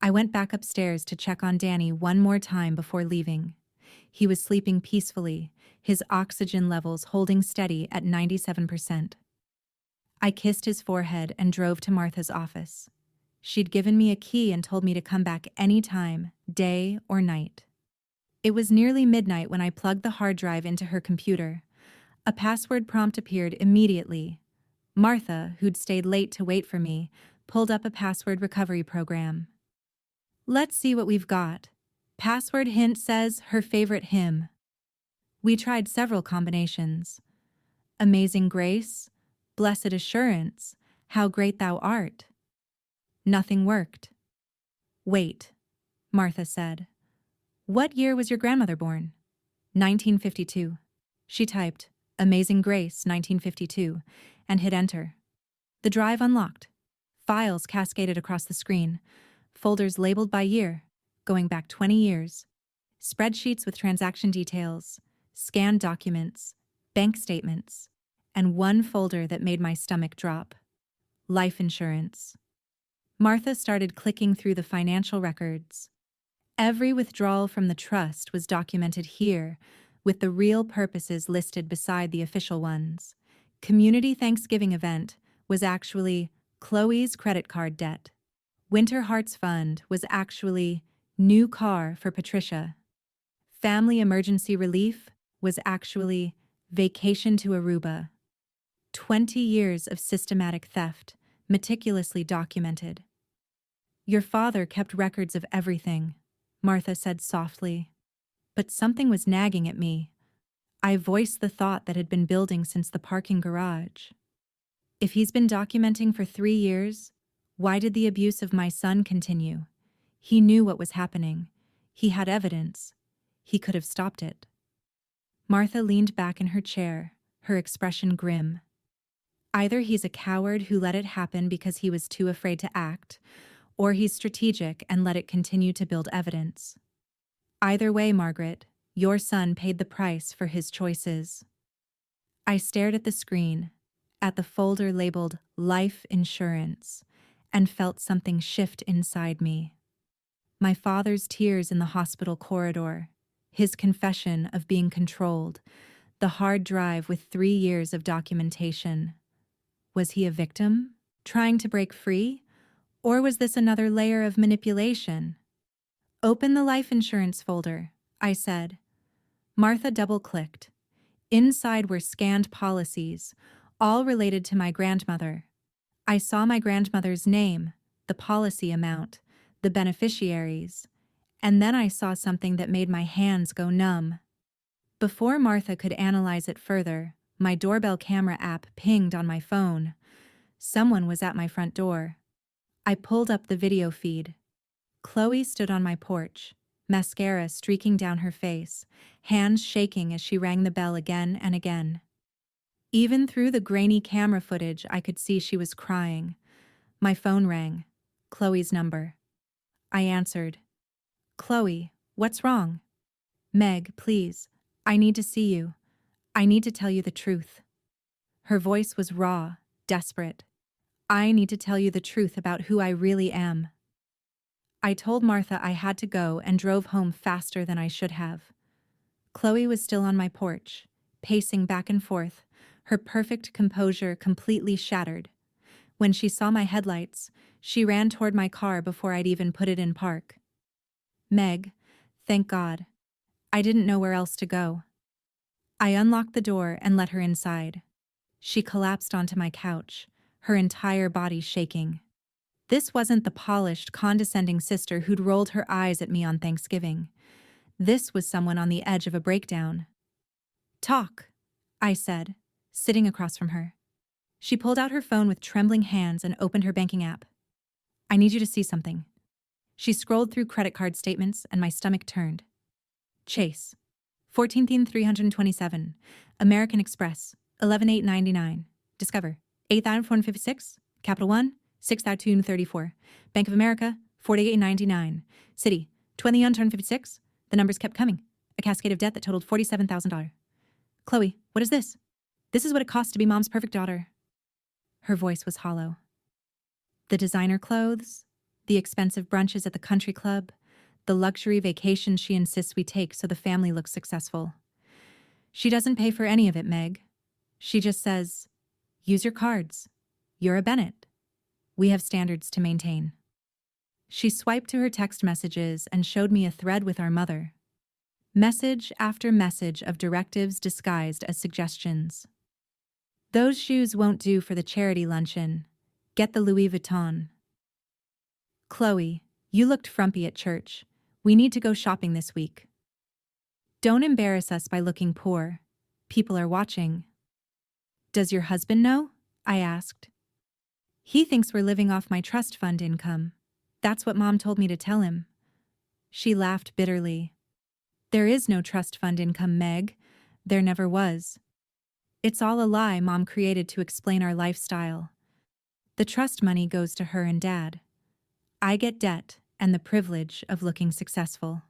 I went back upstairs to check on Danny one more time before leaving. He was sleeping peacefully, his oxygen levels holding steady at 97%. I kissed his forehead and drove to Martha's office. She'd given me a key and told me to come back anytime, day or night. It was nearly midnight when I plugged the hard drive into her computer. A password prompt appeared immediately. Martha, who'd stayed late to wait for me, pulled up a password recovery program. Let's see what we've got. Password hint says her favorite hymn. We tried several combinations. Amazing Grace, Blessed Assurance, How Great Thou Art. Nothing worked. Wait, Martha said. What year was your grandmother born? 1952. She typed, Amazing Grace, 1952, and hit enter. The drive unlocked. Files cascaded across the screen. Folders labeled by year, going back 20 years. Spreadsheets with transaction details, scanned documents, bank statements, and one folder that made my stomach drop. Life insurance. Martha started clicking through the financial records. Every withdrawal from the trust was documented here, with the real purposes listed beside the official ones. Community Thanksgiving event was actually Chloe's credit card debt. Winter Hearts Fund was actually new car for Patricia. Family emergency relief was actually vacation to Aruba. 20 years of systematic theft, meticulously documented. Your father kept records of everything, Martha said softly. But something was nagging at me. I voiced the thought that had been building since the parking garage. If he's been documenting for 3 years, why did the abuse of my son continue? He knew what was happening. He had evidence. He could have stopped it. Martha leaned back in her chair, her expression grim. Either he's a coward who let it happen because he was too afraid to act, or he's strategic and let it continue to build evidence. Either way, Margaret, your son paid the price for his choices. I stared at the screen, at the folder labeled Life Insurance, and felt something shift inside me. My father's tears in the hospital corridor, his confession of being controlled, the hard drive with 3 years of documentation. Was he a victim, trying to break free? Or was this another layer of manipulation? Open the life insurance folder, I said. Martha double-clicked. Inside were scanned policies, all related to my grandmother. I saw my grandmother's name, the policy amount, the beneficiaries, and then I saw something that made my hands go numb. Before Martha could analyze it further, my doorbell camera app pinged on my phone. Someone was at my front door. I pulled up the video feed. Chloe stood on my porch, mascara streaking down her face, hands shaking as she rang the bell again and again. Even through the grainy camera footage, I could see she was crying. My phone rang. Chloe's number. I answered. Chloe, what's wrong? Meg, please. I need to see you. I need to tell you the truth. Her voice was raw, desperate. I need to tell you the truth about who I really am. I told Martha I had to go and drove home faster than I should have. Chloe was still on my porch, pacing back and forth, her perfect composure completely shattered. When she saw my headlights, she ran toward my car before I'd even put it in park. Meg, thank God. I didn't know where else to go. I unlocked the door and let her inside. She collapsed onto my couch, her entire body shaking. This wasn't the polished, condescending sister who'd rolled her eyes at me on Thanksgiving. This was someone on the edge of a breakdown. Talk, I said, sitting across from her. She pulled out her phone with trembling hands and opened her banking app. I need you to see something. She scrolled through credit card statements and my stomach turned. Chase, 14,327. American Express, 11,899. Discover, 8,456. Capital One, 6,234. Bank of America, 48.99. City, 20,156. The numbers kept coming. A cascade of debt that totaled $47,000. Chloe, what is this? This is what it costs to be Mom's perfect daughter. Her voice was hollow. The designer clothes, the expensive brunches at the country club, the luxury vacations she insists we take so the family looks successful. She doesn't pay for any of it, Meg. She just says, use your cards. You're a Bennett. We have standards to maintain. She swiped to her text messages and showed me a thread with our mother. Message after message of directives disguised as suggestions. Those shoes won't do for the charity luncheon. Get the Louis Vuitton. Chloe, you looked frumpy at church. We need to go shopping this week. Don't embarrass us by looking poor. People are watching. Does your husband know? I asked. He thinks we're living off my trust fund income. That's what Mom told me to tell him. She laughed bitterly. There is no trust fund income, Meg. There never was. It's all a lie Mom created to explain our lifestyle. The trust money goes to her and Dad. I get debt and the privilege of looking successful.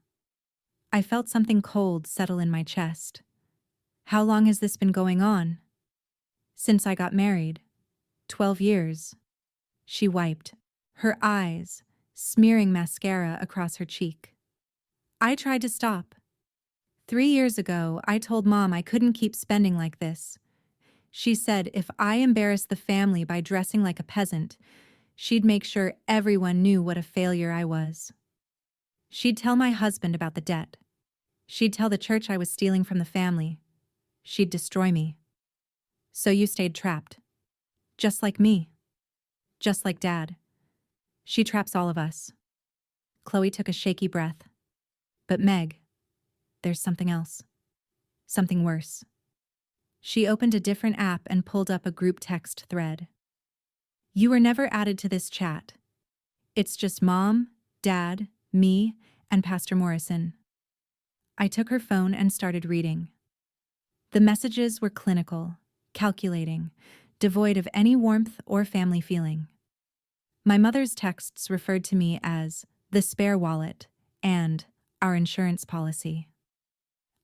I felt something cold settle in my chest. How long has this been going on? Since I got married. 12 years. She wiped, her eyes, smearing mascara across her cheek. I tried to stop. 3 years ago, I told Mom I couldn't keep spending like this. She said if I embarrassed the family by dressing like a peasant, she'd make sure everyone knew what a failure I was. She'd tell my husband about the debt. She'd tell the church I was stealing from the family. She'd destroy me. So you stayed trapped. Just like me. Just like Dad. She traps all of us. Chloe took a shaky breath. But Meg, there's something else. Something worse. She opened a different app and pulled up a group text thread. You were never added to this chat. It's just Mom, Dad, me, and Pastor Morrison. I took her phone and started reading. The messages were clinical, calculating, devoid of any warmth or family feeling. My mother's texts referred to me as the spare wallet and our insurance policy.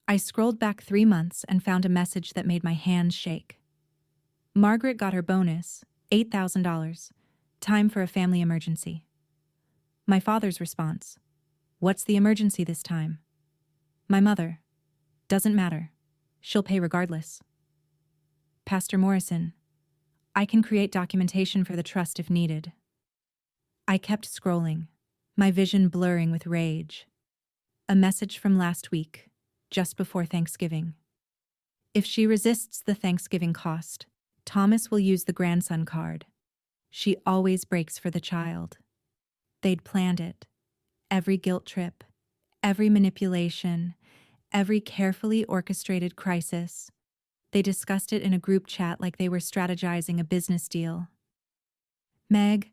I scrolled back 3 months and found a message that made my hands shake. Margaret got her bonus, $8,000. Time for a family emergency. My father's response. What's the emergency this time? My mother. Doesn't matter. She'll pay regardless. Pastor Morrison. I can create documentation for the trust if needed. I kept scrolling, my vision blurring with rage. A message from last week, just before Thanksgiving. If she resists the Thanksgiving cost, Thomas will use the grandson card. She always breaks for the child. They'd planned it. Every guilt trip, every manipulation, every carefully orchestrated crisis. They discussed it in a group chat like they were strategizing a business deal. Meg,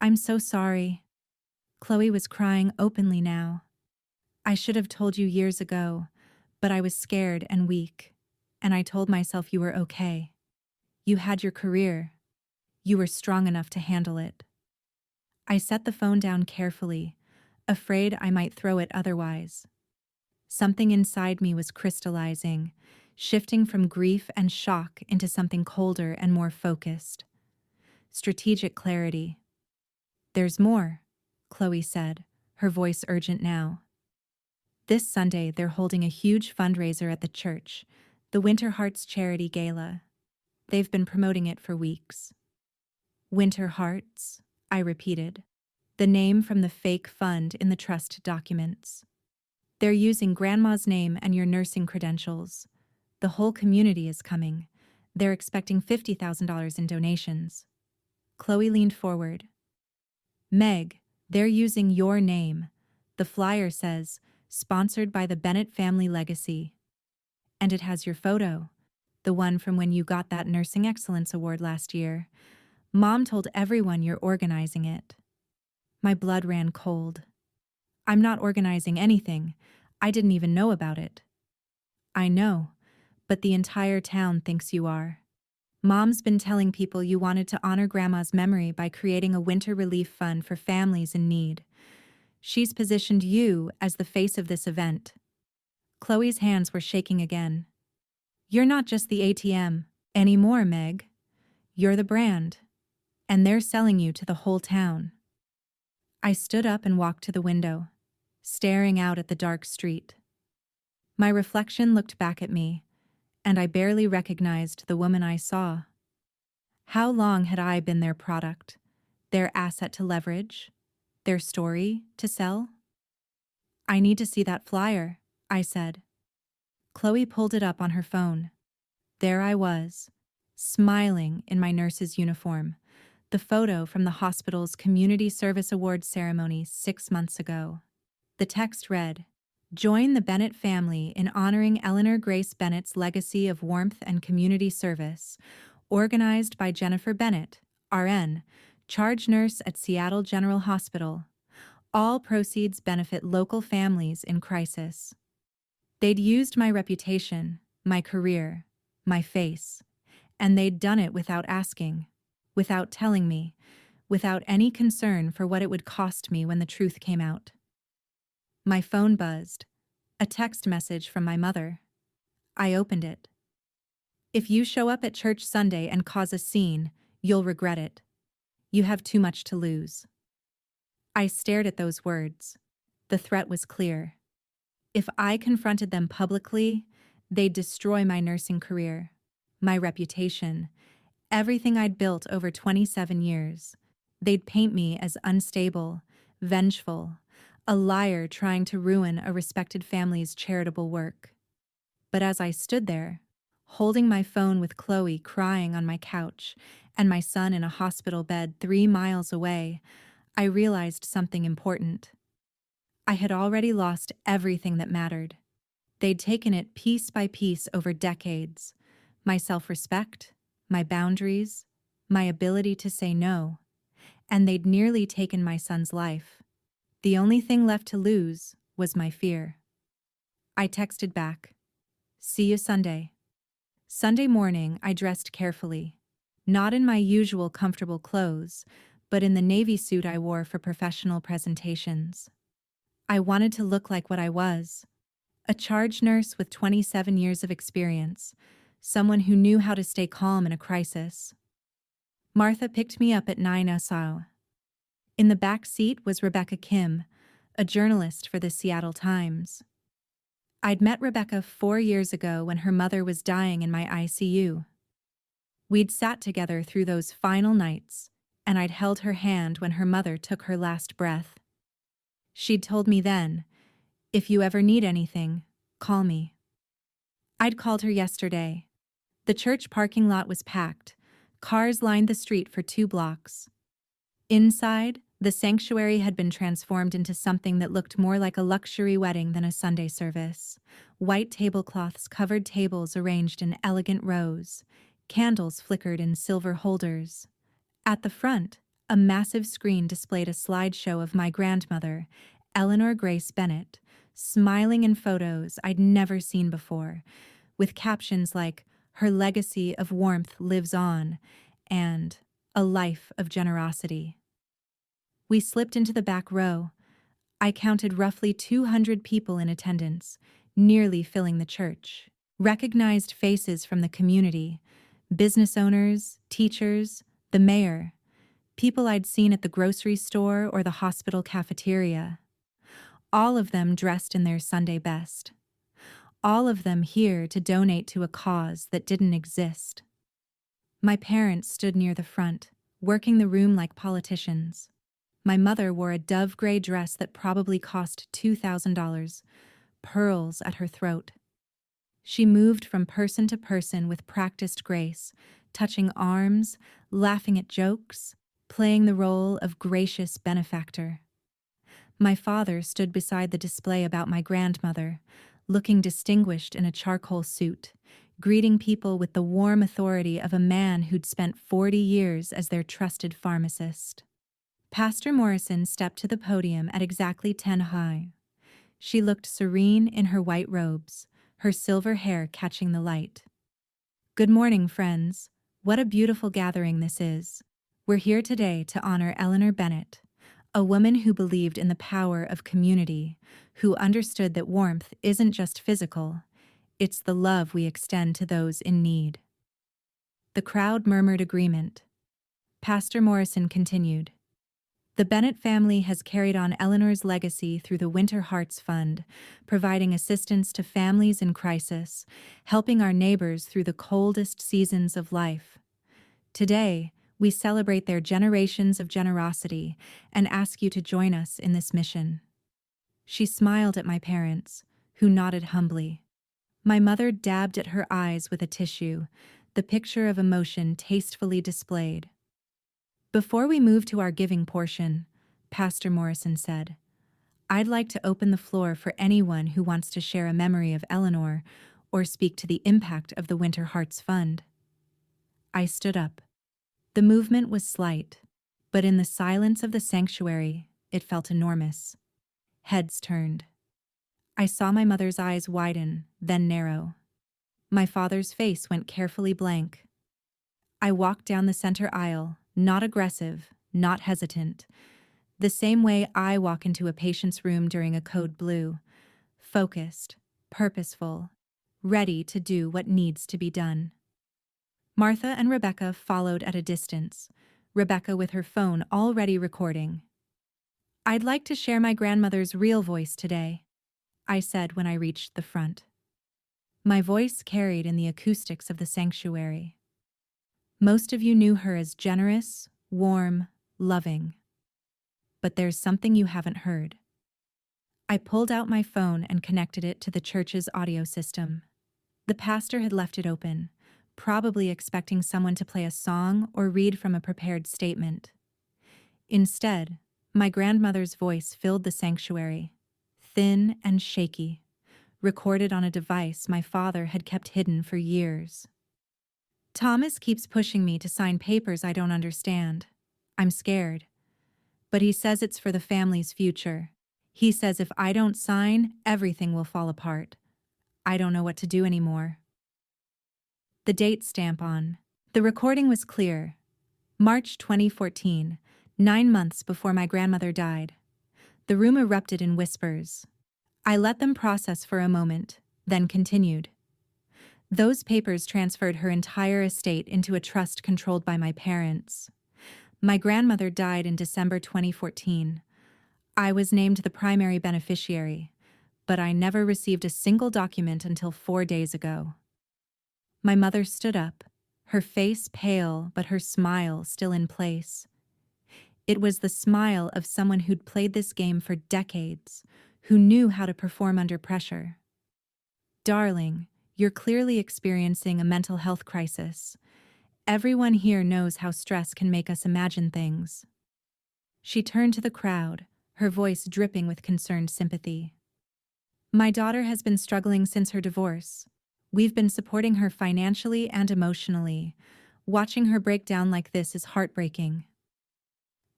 I'm so sorry. Chloe was crying openly now. I should have told you years ago, but I was scared and weak, and I told myself you were okay. You had your career. You were strong enough to handle it. I set the phone down carefully, afraid I might throw it otherwise. Something inside me was crystallizing, shifting from grief and shock into something colder and more focused. Strategic clarity. There's more, Chloe said, her voice urgent now. This Sunday, they're holding a huge fundraiser at the church, the Winter Hearts Charity Gala. They've been promoting it for weeks. Winter Hearts, I repeated. The name from the fake fund in the trust documents. They're using Grandma's name and your nursing credentials. The whole community is coming. They're expecting $50,000 in donations. Chloe leaned forward. Meg, they're using your name. The flyer says, sponsored by the Bennett Family Legacy. And it has your photo, the one from when you got that Nursing Excellence Award last year. Mom told everyone you're organizing it. My blood ran cold. I'm not organizing anything. I didn't even know about it. I know, but the entire town thinks you are. Mom's been telling people you wanted to honor Grandma's memory by creating a winter relief fund for families in need. She's positioned you as the face of this event. Chloe's hands were shaking again. You're not just the ATM anymore, Meg. You're the brand. And they're selling you to the whole town. I stood up and walked to the window, staring out at the dark street. My reflection looked back at me, and I barely recognized the woman I saw. How long had I been their product, their asset to leverage, their story to sell? I need to see that flyer, I said. Chloe pulled it up on her phone. There I was, smiling in my nurse's uniform, the photo from the hospital's Community Service Awards ceremony 6 months ago. The text read, "Join the Bennett family in honoring Eleanor Grace Bennett's legacy of warmth and community service, organized by Jennifer Bennett, RN, charge nurse at Seattle General Hospital. All proceeds benefit local families in crisis." They'd used my reputation, my career, my face, and they'd done it without asking, without telling me, without any concern for what it would cost me when the truth came out. My phone buzzed, a text message from my mother. I opened it. "If you show up at church Sunday and cause a scene, you'll regret it. You have too much to lose." I stared at those words. The threat was clear. If I confronted them publicly, they'd destroy my nursing career, my reputation, everything I'd built over 27 years. They'd paint me as unstable, vengeful, a liar trying to ruin a respected family's charitable work. But as I stood there, holding my phone with Chloe crying on my couch and my son in a hospital bed 3 miles away, I realized something important. I had already lost everything that mattered. They'd taken it piece by piece over decades. My self-respect, my boundaries, my ability to say no. And they'd nearly taken my son's life. The only thing left to lose was my fear. I texted back, "See you Sunday." Sunday morning, I dressed carefully. Not in my usual comfortable clothes, but in the navy suit I wore for professional presentations. I wanted to look like what I was, a charge nurse with 27 years of experience, someone who knew how to stay calm in a crisis. Martha picked me up at 9 SO. In the back seat was Rebecca Kim, a journalist for the Seattle Times. I'd met Rebecca 4 years ago when her mother was dying in my ICU. We'd sat together through those final nights, and I'd held her hand when her mother took her last breath. She'd told me then, "If you ever need anything, call me." I'd called her yesterday. The church parking lot was packed. Cars lined the street for 2 blocks. Inside, the sanctuary had been transformed into something that looked more like a luxury wedding than a Sunday service. White tablecloths covered tables arranged in elegant rows. Candles flickered in silver holders. At the front, a massive screen displayed a slideshow of my grandmother, Eleanor Grace Bennett, smiling in photos I'd never seen before, with captions like, "Her legacy of warmth lives on," and "A life of generosity." We slipped into the back row. I counted roughly 200 people in attendance, nearly filling the church. Recognized faces from the community, business owners, teachers, the mayor, people I'd seen at the grocery store or the hospital cafeteria. All of them dressed in their Sunday best. All of them here to donate to a cause that didn't exist. My parents stood near the front, working the room like politicians. My mother wore a dove gray dress that probably cost $2,000, pearls at her throat. She moved from person to person with practiced grace, touching arms, laughing at jokes, playing the role of gracious benefactor. My father stood beside the display about my grandmother, looking distinguished in a charcoal suit, greeting people with the warm authority of a man who'd spent 40 years as their trusted pharmacist. Pastor Morrison stepped to the podium at exactly 10 high. She looked serene in her white robes, her silver hair catching the light. Good morning, friends. What a beautiful gathering this is. We're here today to honor Eleanor Bennett, a woman who believed in the power of community, who understood that warmth isn't just physical, it's the love we extend to those in need. The crowd murmured agreement. Pastor Morrison continued. The Bennett family has carried on Eleanor's legacy through the Winter Hearts Fund, providing assistance to families in crisis, helping our neighbors through the coldest seasons of life. Today, we celebrate their generations of generosity and ask you to join us in this mission. She smiled at my parents, who nodded humbly. My mother dabbed at her eyes with a tissue, the picture of emotion tastefully displayed. Before we move to our giving portion, Pastor Morrison said, I'd like to open the floor for anyone who wants to share a memory of Eleanor or speak to the impact of the Winter Hearts Fund. I stood up. The movement was slight, but in the silence of the sanctuary, it felt enormous. Heads turned. I saw my mother's eyes widen, then narrow. My father's face went carefully blank. I walked down the center aisle, not aggressive, not hesitant, the same way I walk into a patient's room during a code blue, focused, purposeful, ready to do what needs to be done. Martha and Rebecca followed at a distance, Rebecca with her phone already recording. I'd like to share my grandmother's real voice today, I said when I reached the front. My voice carried in the acoustics of the sanctuary. Most of you knew her as generous, warm, loving. But there's something you haven't heard. I pulled out my phone and connected it to the church's audio system. The pastor had left it open, probably expecting someone to play a song or read from a prepared statement. Instead, my grandmother's voice filled the sanctuary, thin and shaky, recorded on a device my father had kept hidden for years. Thomas keeps pushing me to sign papers I don't understand. I'm scared. But he says it's for the family's future. He says if I don't sign, everything will fall apart. I don't know what to do anymore. The date stamp on. The recording was clear. March 2014, 9 months before my grandmother died. The room erupted in whispers. I let them process for a moment, then continued. Those papers transferred her entire estate into a trust controlled by my parents. My grandmother died in December 2014. I was named the primary beneficiary, but I never received a single document until 4 days ago. My mother stood up, her face pale but her smile still in place. It was the smile of someone who'd played this game for decades, who knew how to perform under pressure. Darling, you're clearly experiencing a mental health crisis. Everyone here knows how stress can make us imagine things. She turned to the crowd, her voice dripping with concerned sympathy. My daughter has been struggling since her divorce. We've been supporting her financially and emotionally. Watching her break down like this is heartbreaking.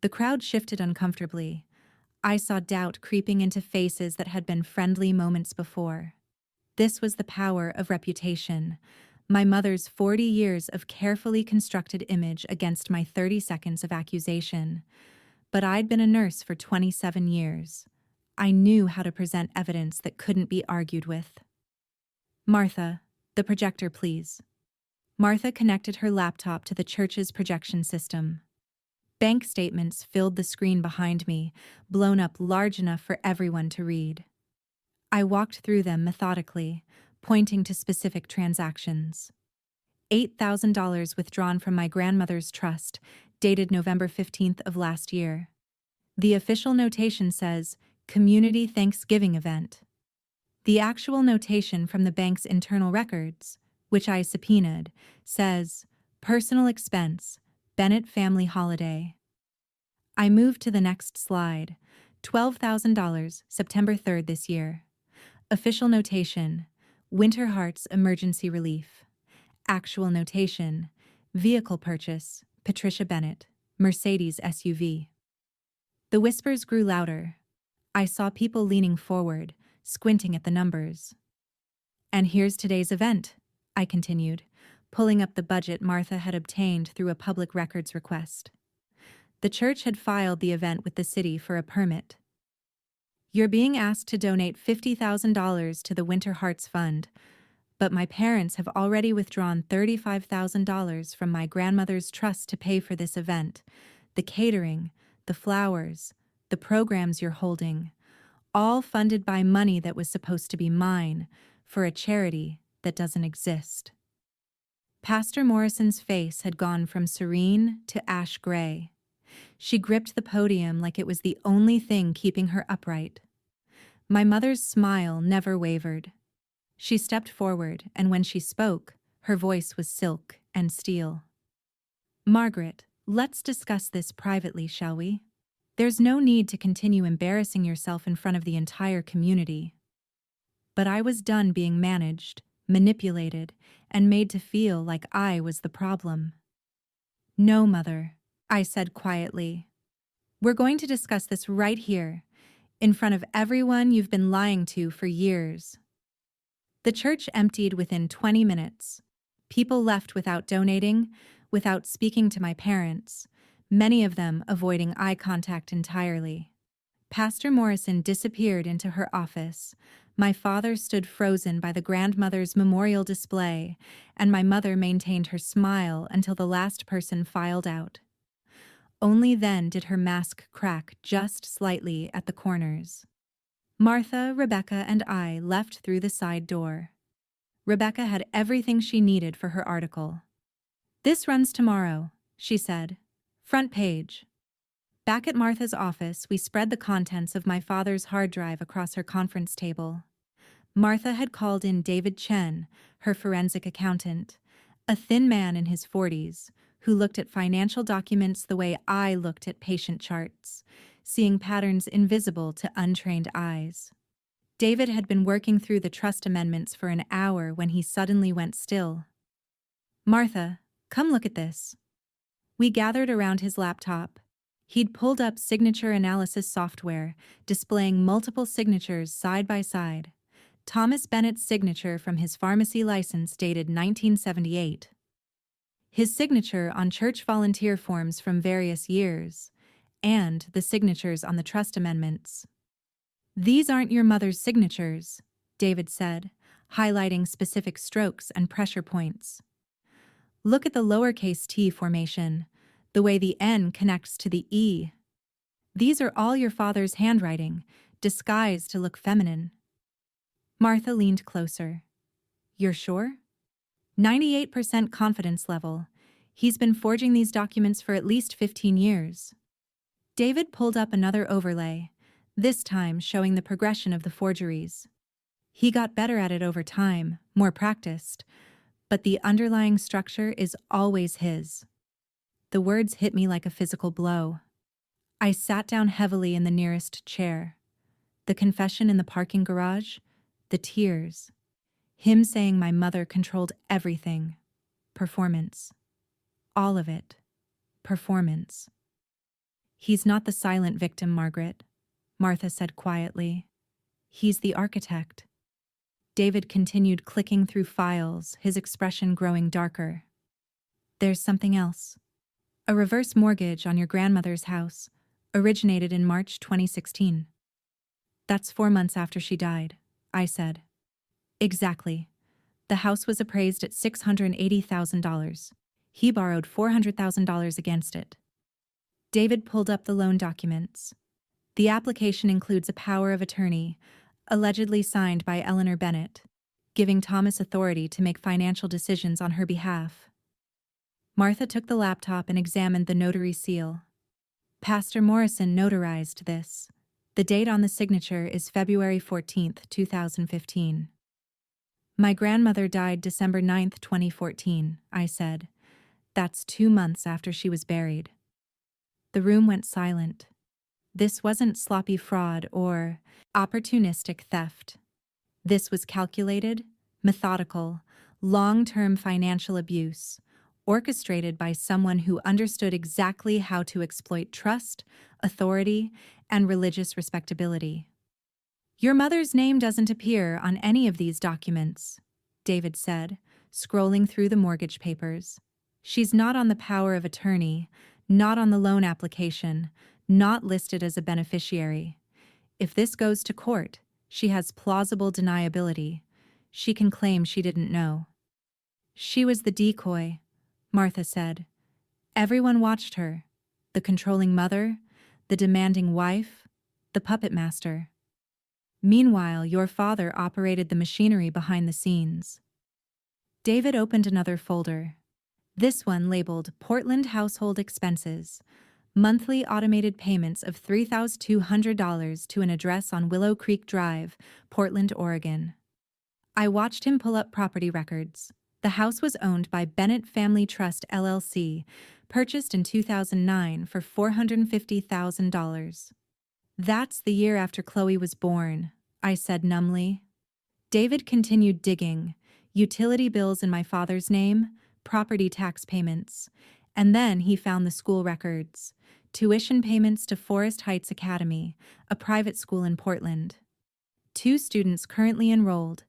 The crowd shifted uncomfortably. I saw doubt creeping into faces that had been friendly moments before. This was the power of reputation. My mother's 40 years of carefully constructed image against my 30 seconds of accusation. But I'd been a nurse for 27 years. I knew how to present evidence that couldn't be argued with. Martha, the projector, please. Martha connected her laptop to the church's projection system. Bank statements filled the screen behind me, blown up large enough for everyone to read. I walked through them methodically, pointing to specific transactions. $8,000 withdrawn from my grandmother's trust, dated November 15th of last year. The official notation says, Community Thanksgiving Event. The actual notation from the bank's internal records, which I subpoenaed, says, Personal Expense, Bennett Family Holiday. I moved to the next slide. $12,000, September 3rd this year. Official notation, Winter Hearts Emergency Relief. Actual notation, Vehicle Purchase, Patricia Bennett, Mercedes SUV. The whispers grew louder. I saw people leaning forward, squinting at the numbers. And here's today's event, I continued, pulling up the budget Martha had obtained through a public records request. The church had filed the event with the city for a permit. You're being asked to donate $50,000 to the Winter Hearts Fund, but my parents have already withdrawn $35,000 from my grandmother's trust to pay for this event, the catering, the flowers, the programs you're holding, all funded by money that was supposed to be mine for a charity that doesn't exist. Pastor Morrison's face had gone from serene to ash gray. She gripped the podium like it was the only thing keeping her upright. My mother's smile never wavered. She stepped forward, and when she spoke, her voice was silk and steel. Margaret, let's discuss this privately, shall we? There's no need to continue embarrassing yourself in front of the entire community. But I was done being managed, manipulated, and made to feel like I was the problem. No, Mother, I said quietly. We're going to discuss this right here, in front of everyone you've been lying to for years. The church emptied within 20 minutes. People left without donating, without speaking to my parents, many of them avoiding eye contact entirely. Pastor Morrison disappeared into her office. My father stood frozen by the grandmother's memorial display, and my mother maintained her smile until the last person filed out. Only then did her mask crack just slightly at the corners. Martha, Rebecca, and I left through the side door. Rebecca had everything she needed for her article. This runs tomorrow, she said. Front page. Back at Martha's office, we spread the contents of my father's hard drive across her conference table. Martha had called in David Chen, her forensic accountant, a thin man in his 40s, who looked at financial documents the way I looked at patient charts, seeing patterns invisible to untrained eyes. David had been working through the trust amendments for an hour when he suddenly went still. Martha, come look at this. We gathered around his laptop. He'd pulled up signature analysis software, displaying multiple signatures side by side. Thomas Bennett's signature from his pharmacy license dated 1978. His signature on church volunteer forms from various years, and the signatures on the trust amendments. These aren't your mother's signatures, David said, highlighting specific strokes and pressure points. Look at the lowercase t formation, the way the N connects to the E. These are all your father's handwriting, disguised to look feminine. Martha leaned closer. You're sure? 98% confidence level. He's been forging these documents for at least 15 years. David pulled up another overlay, this time showing the progression of the forgeries. He got better at it over time, more practiced, but the underlying structure is always his. The words hit me like a physical blow. I sat down heavily in the nearest chair. The confession in the parking garage, the tears. Him saying my mother controlled everything. Performance. All of it. Performance. He's not the silent victim, Margaret, Martha said quietly. He's the architect. David continued clicking through files, his expression growing darker. There's something else. A reverse mortgage on your grandmother's house, originated in March 2016. That's 4 months after she died, I said. Exactly. The house was appraised at $680,000. He borrowed $400,000 against it. David pulled up the loan documents. The application includes a power of attorney, allegedly signed by Eleanor Bennett, giving Thomas authority to make financial decisions on her behalf. Martha took the laptop and examined the notary seal. Pastor Morrison notarized this. The date on the signature is February 14th, 2015. My grandmother died December 9th, 2014, I said. That's 2 months after she was buried. The room went silent. This wasn't sloppy fraud or opportunistic theft. This was calculated, methodical, long-term financial abuse, orchestrated by someone who understood exactly how to exploit trust, authority, and religious respectability. Your mother's name doesn't appear on any of these documents, David said, scrolling through the mortgage papers. She's not on the power of attorney, not on the loan application, not listed as a beneficiary. If this goes to court, she has plausible deniability. She can claim she didn't know. She was the decoy, Martha said. Everyone watched her. The controlling mother, the demanding wife, the puppet master. Meanwhile, your father operated the machinery behind the scenes. David opened another folder. This one labeled Portland Household Expenses, monthly automated payments of $3,200 to an address on Willow Creek Drive, Portland, Oregon. I watched him pull up property records. The house was owned by Bennett Family Trust LLC, purchased in 2009 for $450,000. That's the year after Chloe was born, I said numbly. David continued digging. Utility bills in my father's name, property tax payments, and then he found the school records. Tuition payments to Forest Heights Academy, a private school in Portland. 2 students currently enrolled,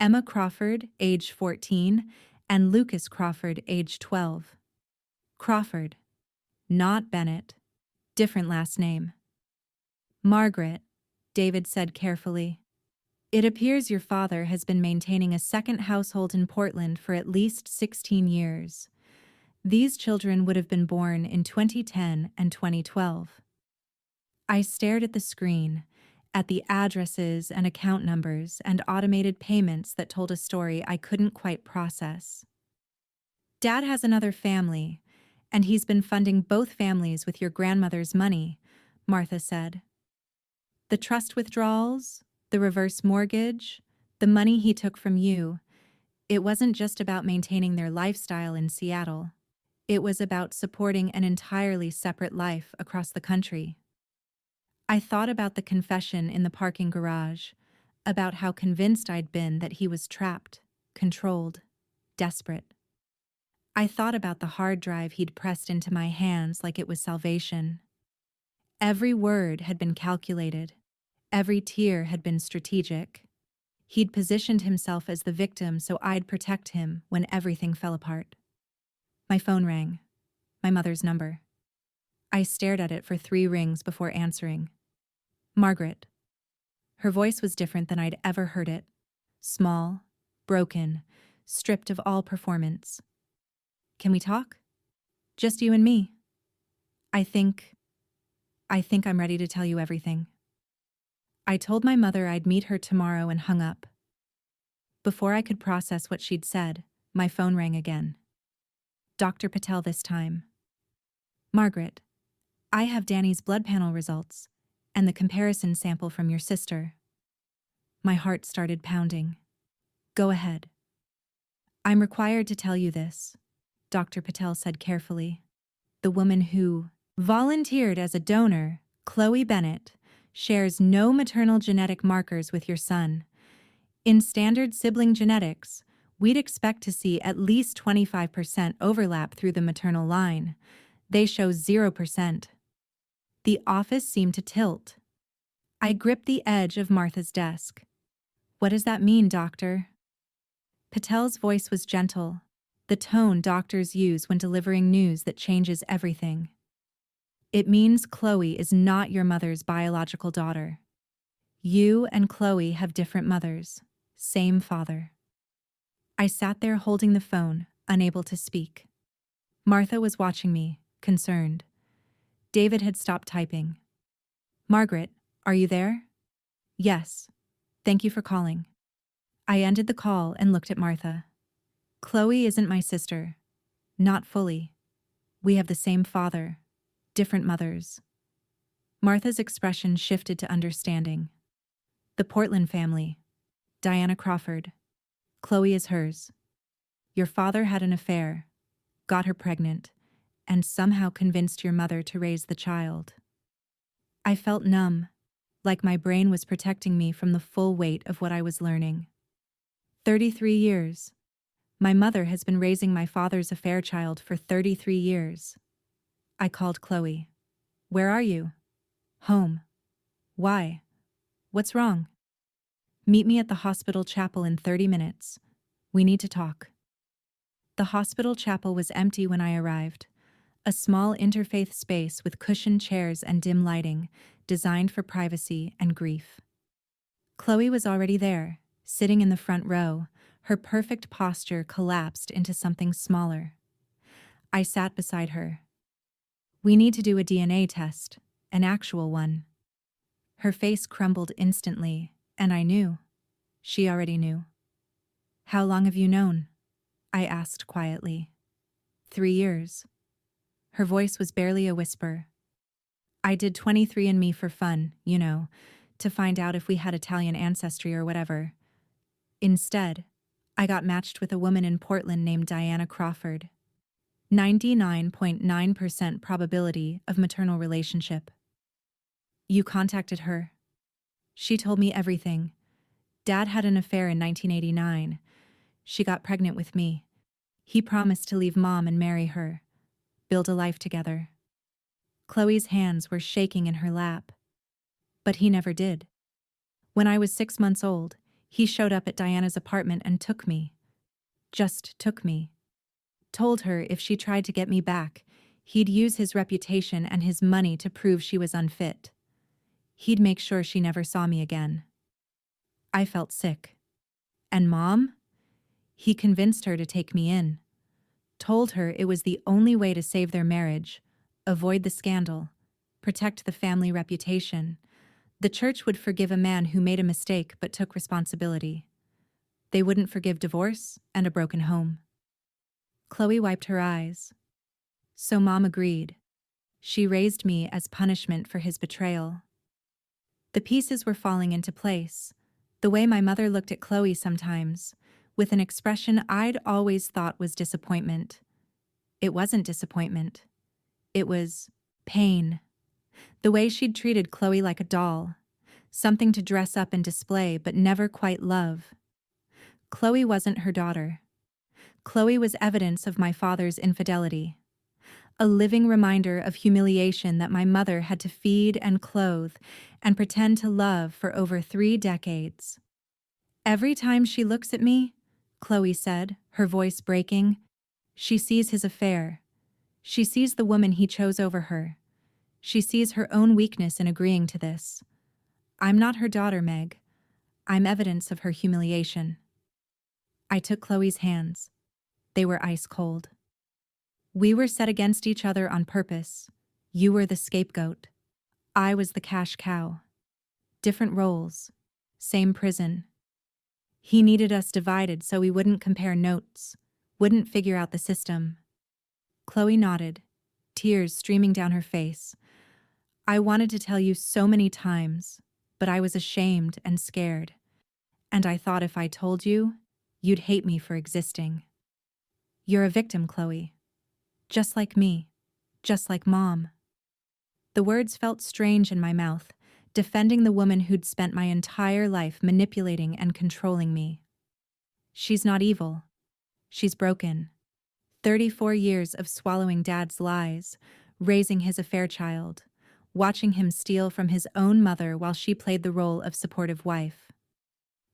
Emma Crawford, age 14, and Lucas Crawford, age 12. Crawford. Not Bennett. Different last name. Margaret, David said carefully. It appears your father has been maintaining a second household in Portland for at least 16 years. These children would have been born in 2010 and 2012. I stared at the screen, at the addresses and account numbers and automated payments that told a story I couldn't quite process. Dad has another family, and he's been funding both families with your grandmother's money, Martha said. The trust withdrawals, the reverse mortgage, the money he took from you, it wasn't just about maintaining their lifestyle in Seattle. It was about supporting an entirely separate life across the country. I thought about the confession in the parking garage, about how convinced I'd been that he was trapped, controlled, desperate. I thought about the hard drive he'd pressed into my hands like it was salvation. Every word had been calculated. Every tear had been strategic. He'd positioned himself as the victim so I'd protect him when everything fell apart. My phone rang. My mother's number. I stared at it for 3 rings before answering. Margaret. Her voice was different than I'd ever heard it. Small, broken, stripped of all performance. Can we talk? Just you and me. I think I'm ready to tell you everything. I told my mother I'd meet her tomorrow and hung up. Before I could process what she'd said, my phone rang again. Dr. Patel this time. Margaret, I have Danny's blood panel results and the comparison sample from your sister. My heart started pounding. Go ahead. I'm required to tell you this, Dr. Patel said carefully. The woman who volunteered as a donor, Chloe Bennett, shares no maternal genetic markers with your son. In standard sibling genetics, we'd expect to see at least 25% overlap through the maternal line. They show 0%. The office seemed to tilt. I gripped the edge of Martha's desk. What does that mean, doctor? Patel's voice was gentle, the tone doctors use when delivering news that changes everything. It means Chloe is not your mother's biological daughter. You and Chloe have different mothers, same father. I sat there holding the phone, unable to speak. Martha was watching me, concerned. David had stopped typing. Margaret, are you there? Yes. Thank you for calling. I ended the call and looked at Martha. Chloe isn't my sister. Not fully. We have the same father, different mothers. Martha's expression shifted to understanding. The Portland family. Diana Crawford. Chloe is hers. Your father had an affair, got her pregnant, and somehow convinced your mother to raise the child. I felt numb, like my brain was protecting me from the full weight of what I was learning. 33 years. My mother has been raising my father's affair child for 33 years. I called Chloe. Where are you? Home. Why? What's wrong? Meet me at the hospital chapel in 30 minutes. We need to talk. The hospital chapel was empty when I arrived. A small interfaith space with cushioned chairs and dim lighting, designed for privacy and grief. Chloe was already there, sitting in the front row, her perfect posture collapsed into something smaller. I sat beside her. We need to do a DNA test, an actual one. Her face crumbled instantly, and I knew. She already knew. How long have you known? I asked quietly. 3 years. Her voice was barely a whisper. I did 23andMe for fun, to find out if we had Italian ancestry or whatever. Instead, I got matched with a woman in Portland named Diana Crawford. 99.9% probability of maternal relationship. You contacted her. She told me everything. Dad had an affair in 1989. She got pregnant with me. He promised to leave Mom and marry her, build a life together. Chloe's hands were shaking in her lap. But he never did. When I was 6 months old, he showed up at Diana's apartment and took me. Just took me. Told her if she tried to get me back, he'd use his reputation and his money to prove she was unfit. He'd make sure she never saw me again. I felt sick. And Mom? He convinced her to take me in. Told her it was the only way to save their marriage, avoid the scandal, protect the family reputation. The church would forgive a man who made a mistake but took responsibility. They wouldn't forgive divorce and a broken home. Chloe wiped her eyes. So Mom agreed. She raised me as punishment for his betrayal. The pieces were falling into place, the way my mother looked at Chloe sometimes, with an expression I'd always thought was disappointment. It wasn't disappointment. It was pain. The way she'd treated Chloe like a doll, something to dress up and display but never quite love. Chloe wasn't her daughter. Chloe was evidence of my father's infidelity. A living reminder of humiliation that my mother had to feed and clothe and pretend to love for over 3 decades. Every time she looks at me, Chloe said, her voice breaking, she sees his affair. She sees the woman he chose over her. She sees her own weakness in agreeing to this. I'm not her daughter, Meg. I'm evidence of her humiliation. I took Chloe's hands. They were ice cold. We were set against each other on purpose. You were the scapegoat. I was the cash cow. Different roles. Same prison. He needed us divided so we wouldn't compare notes, wouldn't figure out the system. Chloe nodded, tears streaming down her face. I wanted to tell you so many times, but I was ashamed and scared. And I thought if I told you, you'd hate me for existing. You're a victim, Chloe. Just like me. Just like Mom. The words felt strange in my mouth, defending the woman who'd spent my entire life manipulating and controlling me. She's not evil. She's broken. 34 years of swallowing Dad's lies, raising his affair child, watching him steal from his own mother while she played the role of supportive wife.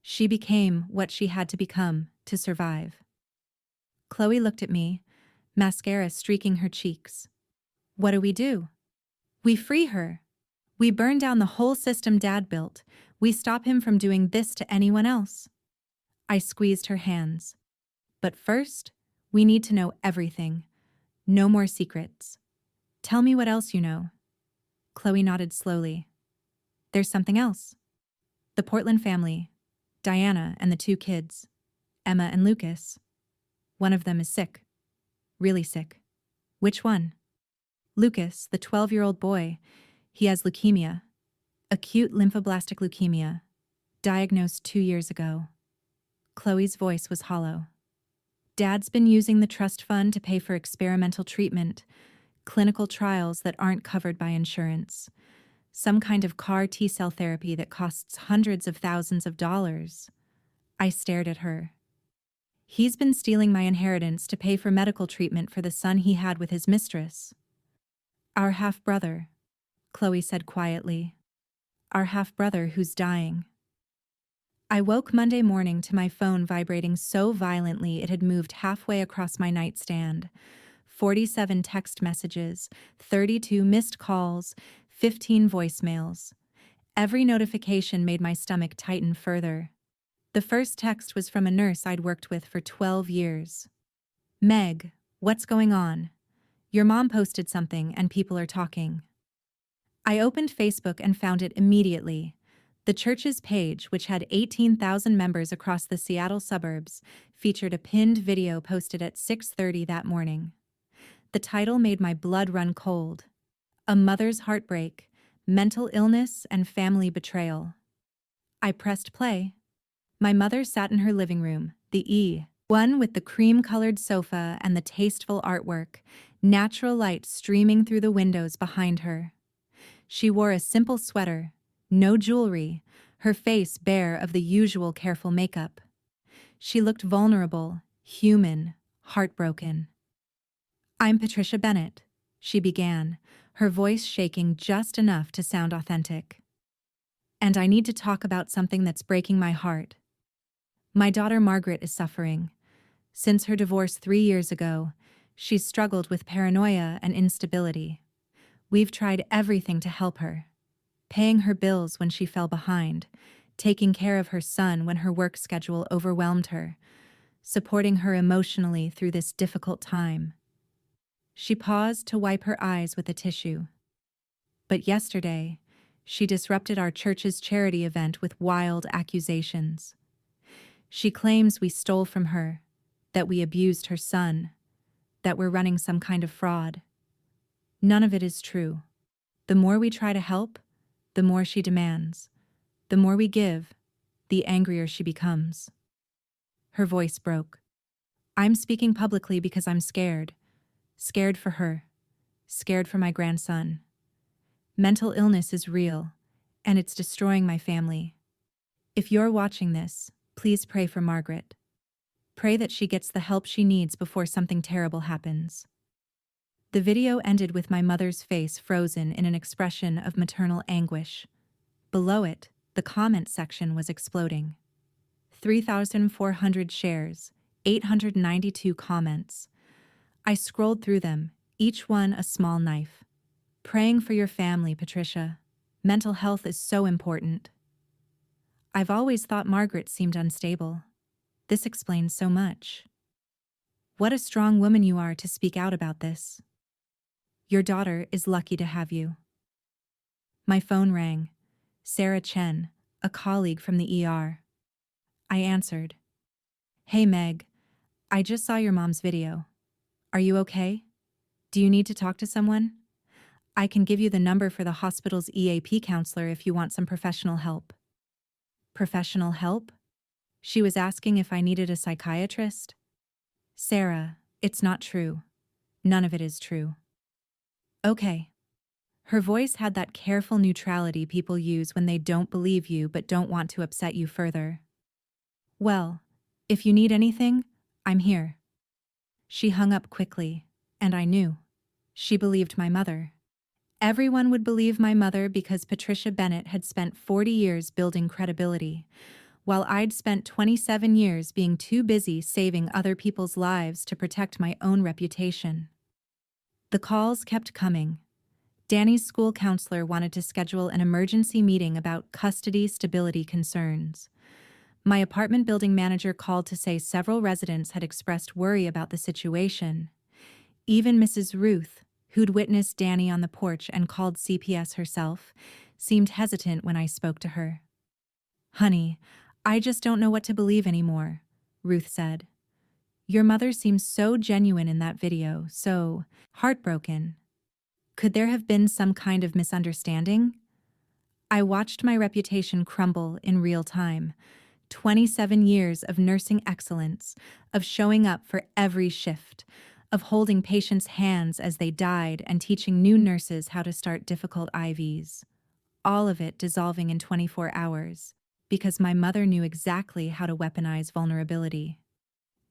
She became what she had to become to survive. Chloe looked at me, mascara streaking her cheeks. What do? We free her. We burn down the whole system Dad built. We stop him from doing this to anyone else. I squeezed her hands. But first, we need to know everything. No more secrets. Tell me what else you know. Chloe nodded slowly. There's something else. The Portland family. Diana and the 2 kids. Emma and Lucas. One of them is sick. Really sick. Which one? Lucas, the 12-year-old boy. He has leukemia. Acute lymphoblastic leukemia. Diagnosed 2 years ago. Chloe's voice was hollow. Dad's been using the trust fund to pay for experimental treatment, clinical trials that aren't covered by insurance, some kind of CAR T-cell therapy that costs hundreds of thousands of dollars. I stared at her. He's been stealing my inheritance to pay for medical treatment for the son he had with his mistress. Our half-brother, Chloe said quietly. Our half-brother who's dying. I woke Monday morning to my phone vibrating so violently it had moved halfway across my nightstand. 47 text messages, 32 missed calls, 15 voicemails. Every notification made my stomach tighten further. The first text was from a nurse I'd worked with for 12 years. Meg, what's going on? Your mom posted something and people are talking. I opened Facebook and found it immediately. The church's page, which had 18,000 members across the Seattle suburbs, featured a pinned video posted at 6:30 that morning. The title made my blood run cold. A mother's heartbreak, mental illness, and family betrayal. I pressed play. My mother sat in her living room, the one with the cream-colored sofa and the tasteful artwork, natural light streaming through the windows behind her. She wore a simple sweater, no jewelry, her face bare of the usual careful makeup. She looked vulnerable, human, heartbroken. I'm Patricia Bennett, she began, her voice shaking just enough to sound authentic. And I need to talk about something that's breaking my heart. My daughter Margaret is suffering. Since her divorce 3 years ago, she's struggled with paranoia and instability. We've tried everything to help her. Paying her bills when she fell behind, taking care of her son when her work schedule overwhelmed her, supporting her emotionally through this difficult time. She paused to wipe her eyes with a tissue. But yesterday, she disrupted our church's charity event with wild accusations. She claims we stole from her, that we abused her son, that we're running some kind of fraud. None of it is true. The more we try to help, the more she demands. The more we give, the angrier she becomes. Her voice broke. I'm speaking publicly because I'm scared. Scared for her. Scared for my grandson. Mental illness is real, and it's destroying my family. If you're watching this, please pray for Margaret. Pray that she gets the help she needs before something terrible happens. The video ended with my mother's face frozen in an expression of maternal anguish. Below it, the comment section was exploding. 3,400 shares, 892 comments. I scrolled through them, each one a small knife. Praying for your family, Patricia. Mental health is so important. I've always thought Margaret seemed unstable. This explains so much. What a strong woman you are to speak out about this. Your daughter is lucky to have you. My phone rang. Sarah Chen, a colleague from the ER. I answered. Hey Meg, I just saw your mom's video. Are you okay? Do you need to talk to someone? I can give you the number for the hospital's EAP counselor if you want some professional help. Professional help? She was asking if I needed a psychiatrist. Sarah, it's not true. None of it is true. Okay. Her voice had that careful neutrality people use when they don't believe you but don't want to upset you further. Well, if you need anything, I'm here. She hung up quickly, and I knew. She believed my mother. Everyone would believe my mother because Patricia Bennett had spent 40 years building credibility, while I'd spent 27 years being too busy saving other people's lives to protect my own reputation. The calls kept coming. Danny's school counselor wanted to schedule an emergency meeting about custody stability concerns. My apartment building manager called to say several residents had expressed worry about the situation. Even Mrs. Ruth, who'd witnessed Danny on the porch and called CPS herself, seemed hesitant when I spoke to her. Honey, I just don't know what to believe anymore, Ruth said. Your mother seems so genuine in that video, so heartbroken. Could there have been some kind of misunderstanding? I watched my reputation crumble in real time. 27 years of nursing excellence, of showing up for every shift, of holding patients' hands as they died and teaching new nurses how to start difficult IVs. All of it dissolving in 24 hours, because my mother knew exactly how to weaponize vulnerability.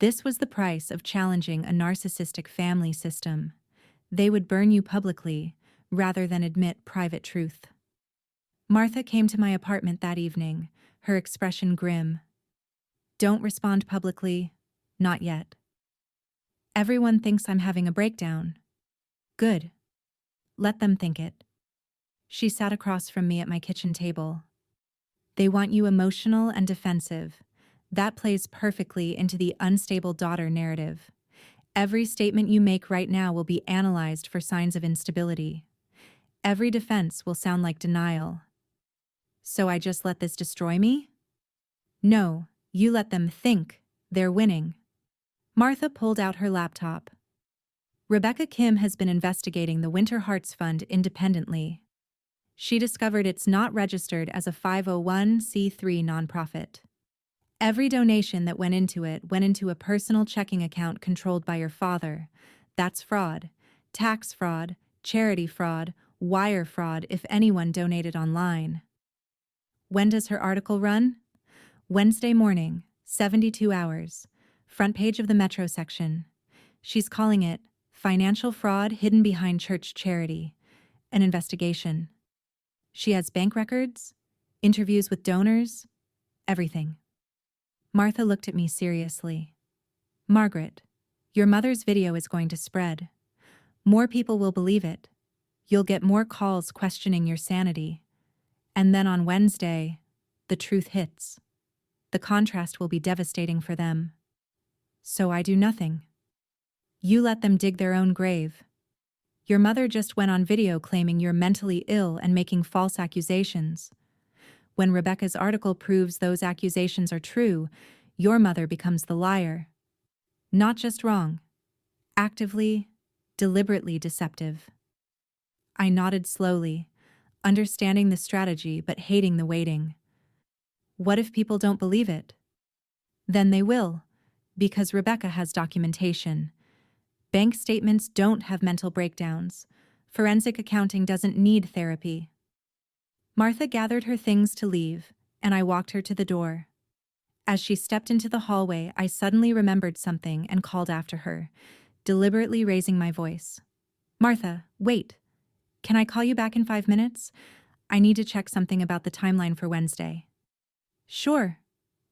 This was the price of challenging a narcissistic family system. They would burn you publicly, rather than admit private truth. Martha came to my apartment that evening, her expression grim. Don't respond publicly. Not yet. Everyone thinks I'm having a breakdown. Good. Let them think it. She sat across from me at my kitchen table. They want you emotional and defensive. That plays perfectly into the unstable daughter narrative. Every statement you make right now will be analyzed for signs of instability. Every defense will sound like denial. So I just let this destroy me? No, you let them think they're winning. Martha pulled out her laptop. Rebecca Kim has been investigating the Winter Hearts Fund independently. She discovered it's not registered as a 501c3 nonprofit. Every donation that went into it went into a personal checking account controlled by your father. That's fraud. Tax fraud, charity fraud, wire fraud if anyone donated online. When does her article run? Wednesday morning, 72 hours. Front page of the Metro section. She's calling it Financial Fraud Hidden Behind Church Charity. An investigation. She has bank records, interviews with donors, everything. Martha looked at me seriously. Margaret, your mother's video is going to spread. More people will believe it. You'll get more calls questioning your sanity. And then on Wednesday, the truth hits. The contrast will be devastating for them. So I do nothing. You let them dig their own grave. Your mother just went on video claiming you're mentally ill and making false accusations. When Rebecca's article proves those accusations are true, your mother becomes the liar. Not just wrong, actively, deliberately deceptive. I nodded slowly, understanding the strategy but hating the waiting. What if people don't believe it? Then they will, because Rebecca has documentation. Bank statements don't have mental breakdowns. Forensic accounting doesn't need therapy. Martha gathered her things to leave, and I walked her to the door. As she stepped into the hallway, I suddenly remembered something and called after her, deliberately raising my voice. Martha, wait. Can I call you back in 5 minutes? I need to check something about the timeline for Wednesday. Sure,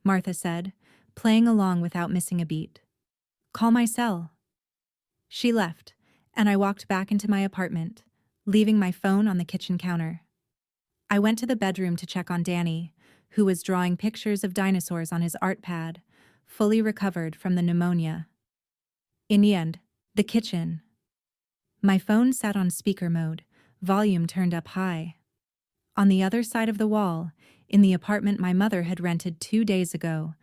Martha said, playing along without missing a beat. Call my cell. She left, and I walked back into my apartment, leaving my phone on the kitchen counter. I went to the bedroom to check on Danny, who was drawing pictures of dinosaurs on his art pad, fully recovered from the pneumonia. In the end, the kitchen. My phone sat on speaker mode, volume turned up high. On the other side of the wall, in the apartment my mother had rented 2 days ago,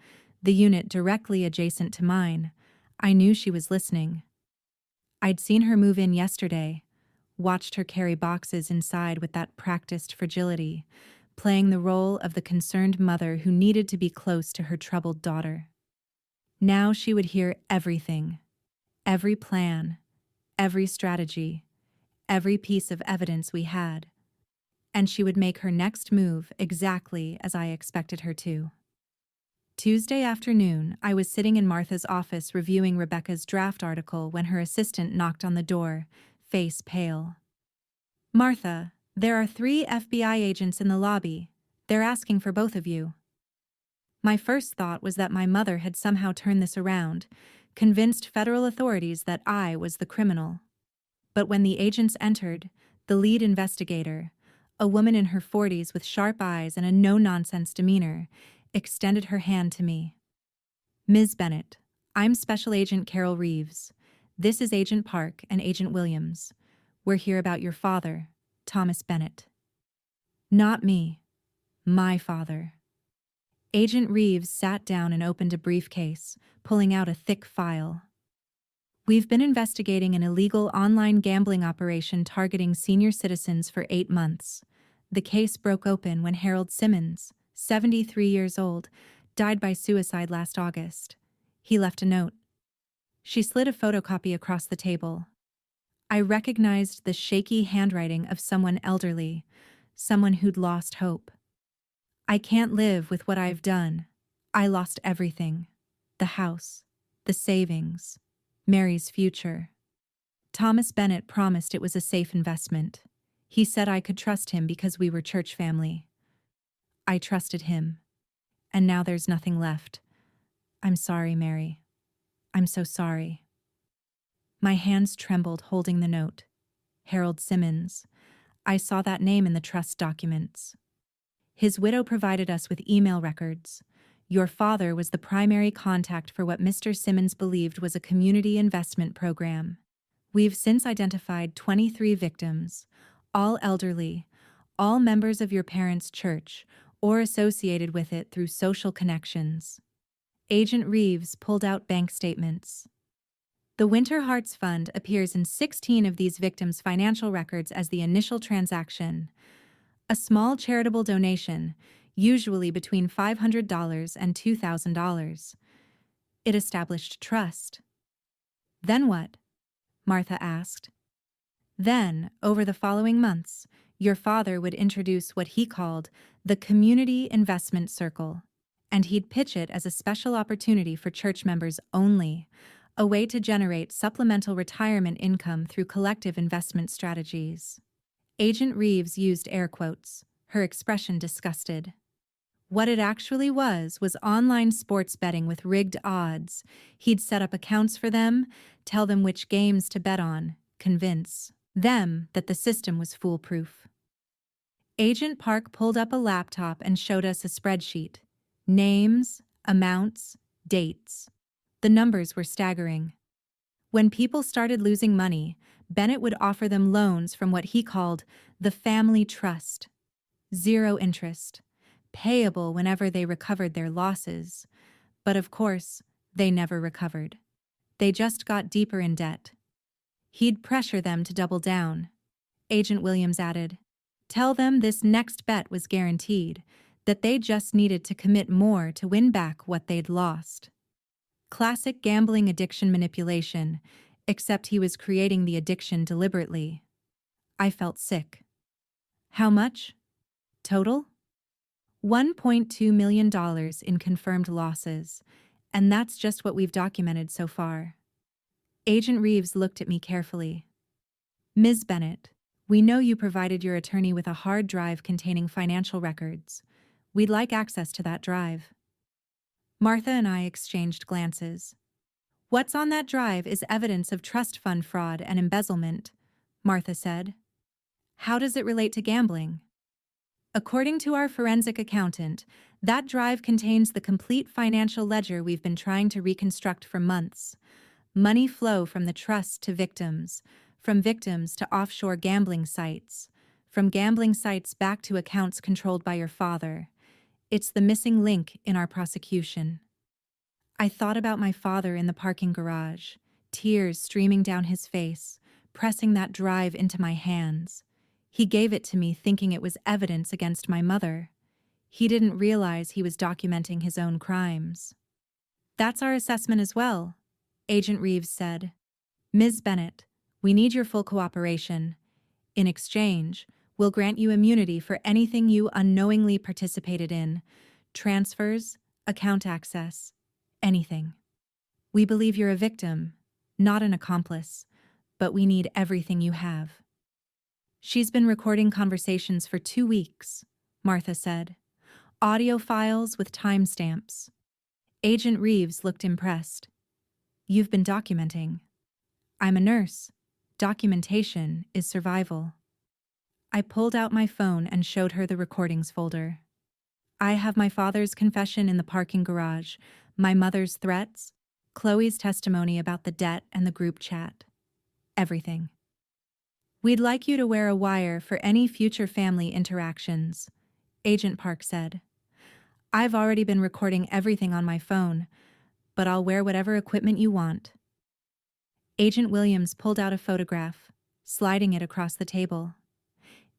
the unit directly adjacent to mine, I knew she was listening. I'd seen her move in yesterday, watched her carry boxes inside with that practiced fragility, playing the role of the concerned mother who needed to be close to her troubled daughter. Now she would hear everything, every plan, every strategy, every piece of evidence we had, and she would make her next move exactly as I expected her to. Tuesday afternoon, I was sitting in Martha's office reviewing Rebecca's draft article when her assistant knocked on the door, face pale. Martha, there are 3 FBI agents in the lobby. They're asking for both of you. My first thought was that my mother had somehow turned this around, convinced federal authorities that I was the criminal. But when the agents entered, the lead investigator, a woman in her 40s with sharp eyes and a no-nonsense demeanor, extended her hand to me. Ms. Bennett, I'm Special Agent Carol Reeves. This is Agent Park and Agent Williams. We're here about your father, Thomas Bennett. Not me. My father. Agent Reeves sat down and opened a briefcase, pulling out a thick file. We've been investigating an illegal online gambling operation targeting senior citizens for 8 months. The case broke open when Harold Simmons, 73 years old, died by suicide last August. He left a note. She slid a photocopy across the table. I recognized the shaky handwriting of someone elderly, someone who'd lost hope. I can't live with what I've done. I lost everything. The house, the savings, Mary's future. Thomas Bennett promised it was a safe investment. He said I could trust him because we were church family. I trusted him. And now there's nothing left. I'm sorry, Mary. I'm so sorry. My hands trembled holding the note. Harold Simmons. I saw that name in the trust documents. His widow provided us with email records. Your father was the primary contact for what Mr. Simmons believed was a community investment program. We've since identified 23 victims, all elderly, all members of your parents' church, or associated with it through social connections. Agent Reeves pulled out bank statements. The Winter Hearts Fund appears in 16 of these victims' financial records as the initial transaction. A small charitable donation, usually between $500 and $2,000. It established trust. Then what? Martha asked. Then, over the following months, your father would introduce what he called the Community Investment Circle, and he'd pitch it as a special opportunity for church members only, a way to generate supplemental retirement income through collective investment strategies. Agent Reeves used air quotes, her expression disgusted. What it actually was online sports betting with rigged odds. He'd set up accounts for them, tell them which games to bet on, convince them that the system was foolproof. Agent Park pulled up a laptop and showed us a spreadsheet. Names, amounts, dates. The numbers were staggering. When people started losing money, Bennett would offer them loans from what he called the family trust. 0 interest, payable whenever they recovered their losses. But of course, they never recovered. They just got deeper in debt. He'd pressure them to double down. Agent Williams added, tell them this next bet was guaranteed, that they just needed to commit more to win back what they'd lost. Classic gambling addiction manipulation, except he was creating the addiction deliberately. I felt sick. How much? Total? $1.2 million in confirmed losses, and that's just what we've documented so far. Agent Reeves looked at me carefully. Ms. Bennett, we know you provided your attorney with a hard drive containing financial records. We'd like access to that drive. Martha and I exchanged glances. What's on that drive is evidence of trust fund fraud and embezzlement, Martha said. How does it relate to gambling? According to our forensic accountant, that drive contains the complete financial ledger we've been trying to reconstruct for months. Money flow from the trust to victims, from victims to offshore gambling sites, from gambling sites back to accounts controlled by your father. It's the missing link in our prosecution. I thought about my father in the parking garage, tears streaming down his face, pressing that drive into my hands. He gave it to me thinking it was evidence against my mother. He didn't realize he was documenting his own crimes. That's our assessment as well, Agent Reeves said. Ms. Bennett, we need your full cooperation. In exchange, we'll grant you immunity for anything you unknowingly participated in, transfers, account access, anything. We believe you're a victim, not an accomplice, but we need everything you have. She's been recording conversations for 2 weeks, Martha said. Audio files with timestamps. Agent Reeves looked impressed. You've been documenting. I'm a nurse. Documentation is survival. I pulled out my phone and showed her the recordings folder. I have my father's confession in the parking garage, my mother's threats, Chloe's testimony about the debt and the group chat. Everything. We'd like you to wear a wire for any future family interactions, Agent Park said. I've already been recording everything on my phone, but I'll wear whatever equipment you want. Agent Williams pulled out a photograph, sliding it across the table.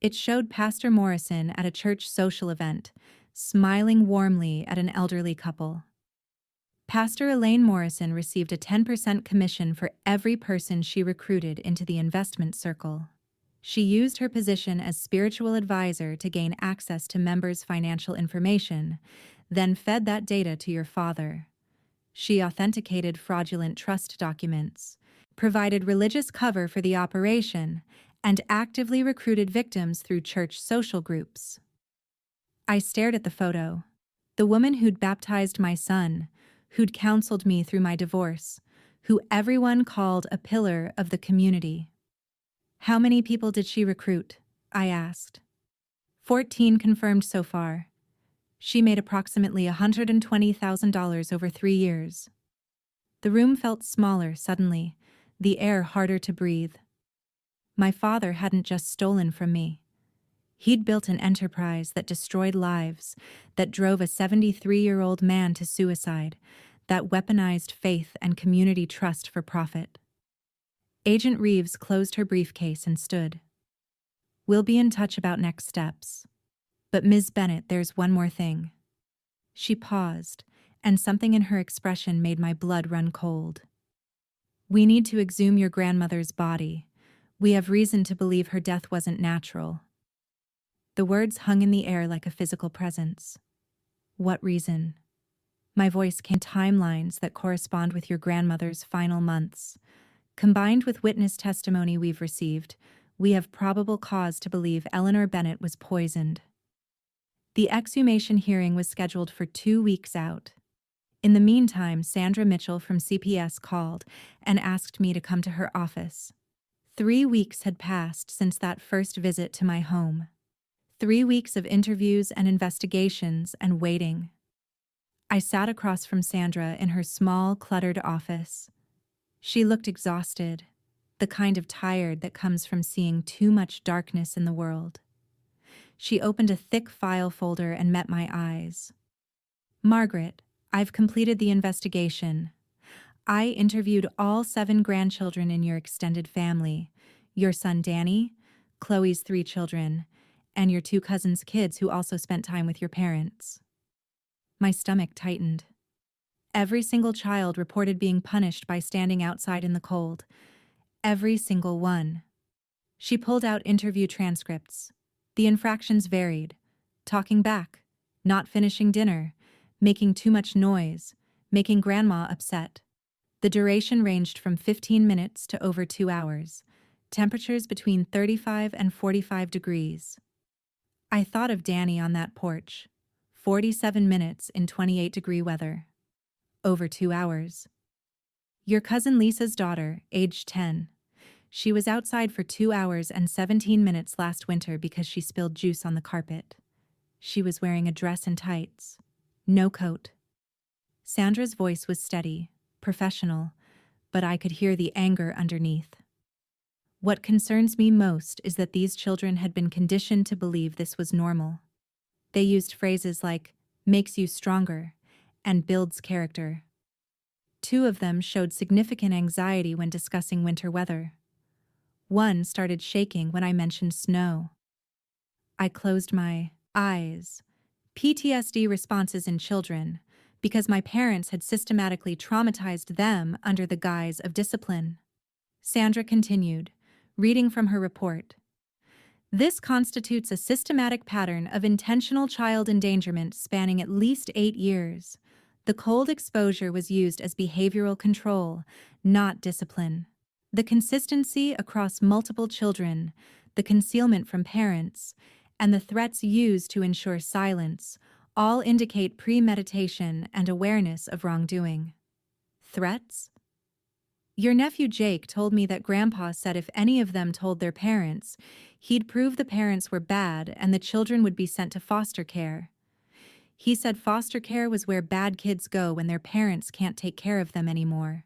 It showed Pastor Morrison at a church social event, smiling warmly at an elderly couple. Pastor Elaine Morrison received a 10% commission for every person she recruited into the investment circle. She used her position as spiritual advisor to gain access to members' financial information, then fed that data to your father. She authenticated fraudulent trust documents, provided religious cover for the operation, and actively recruited victims through church social groups. I stared at the photo. The woman who'd baptized my son, who'd counseled me through my divorce, who everyone called a pillar of the community. How many people did she recruit? I asked. 14 confirmed so far. She made approximately $120,000 over 3 years. The room felt smaller suddenly, the air harder to breathe. My father hadn't just stolen from me. He'd built an enterprise that destroyed lives, that drove a 73-year-old man to suicide, that weaponized faith and community trust for profit. Agent Reeves closed her briefcase and stood. We'll be in touch about next steps. But Ms. Bennett, there's one more thing. She paused, and something in her expression made my blood run cold. We need to exhume your grandmother's body. We have reason to believe her death wasn't natural. The words hung in the air like a physical presence. What reason? My voice came timelines that correspond with your grandmother's final months. Combined with witness testimony we've received, we have probable cause to believe Eleanor Bennett was poisoned. The exhumation hearing was scheduled for 2 weeks out. In the meantime, Sandra Mitchell from CPS called and asked me to come to her office. 3 weeks had passed since that first visit to my home. 3 weeks of interviews and investigations and waiting. I sat across from Sandra in her small, cluttered office. She looked exhausted, the kind of tired that comes from seeing too much darkness in the world. She opened a thick file folder and met my eyes. Margaret, I've completed the investigation. I interviewed all 7 grandchildren in your extended family, your son Danny, Chloe's 3 children, and your 2 cousins' kids who also spent time with your parents. My stomach tightened. Every single child reported being punished by standing outside in the cold. Every single one. She pulled out interview transcripts. The infractions varied. Talking back, not finishing dinner, making too much noise, making grandma upset. The duration ranged from 15 minutes to over 2 hours. Temperatures between 35 and 45 degrees. I thought of Danny on that porch. 47 minutes in 28-degree weather. Over 2 hours. Your cousin Lisa's daughter, aged 10. She was outside for 2 hours and 17 minutes last winter because she spilled juice on the carpet. She was wearing a dress and tights. No coat. Sandra's voice was steady, professional, but I could hear the anger underneath. What concerns me most is that these children had been conditioned to believe this was normal. They used phrases like, makes you stronger, and builds character. 2 of them showed significant anxiety when discussing winter weather. One started shaking when I mentioned snow. I closed my eyes. PTSD responses in children, because my parents had systematically traumatized them under the guise of discipline. Sandra continued, reading from her report. This constitutes a systematic pattern of intentional child endangerment spanning at least 8 years. The cold exposure was used as behavioral control, not discipline. The consistency across multiple children, the concealment from parents, and the threats used to ensure silence all indicate premeditation and awareness of wrongdoing. Threats? Your nephew Jake told me that Grandpa said if any of them told their parents, he'd prove the parents were bad and the children would be sent to foster care. He said foster care was where bad kids go when their parents can't take care of them anymore.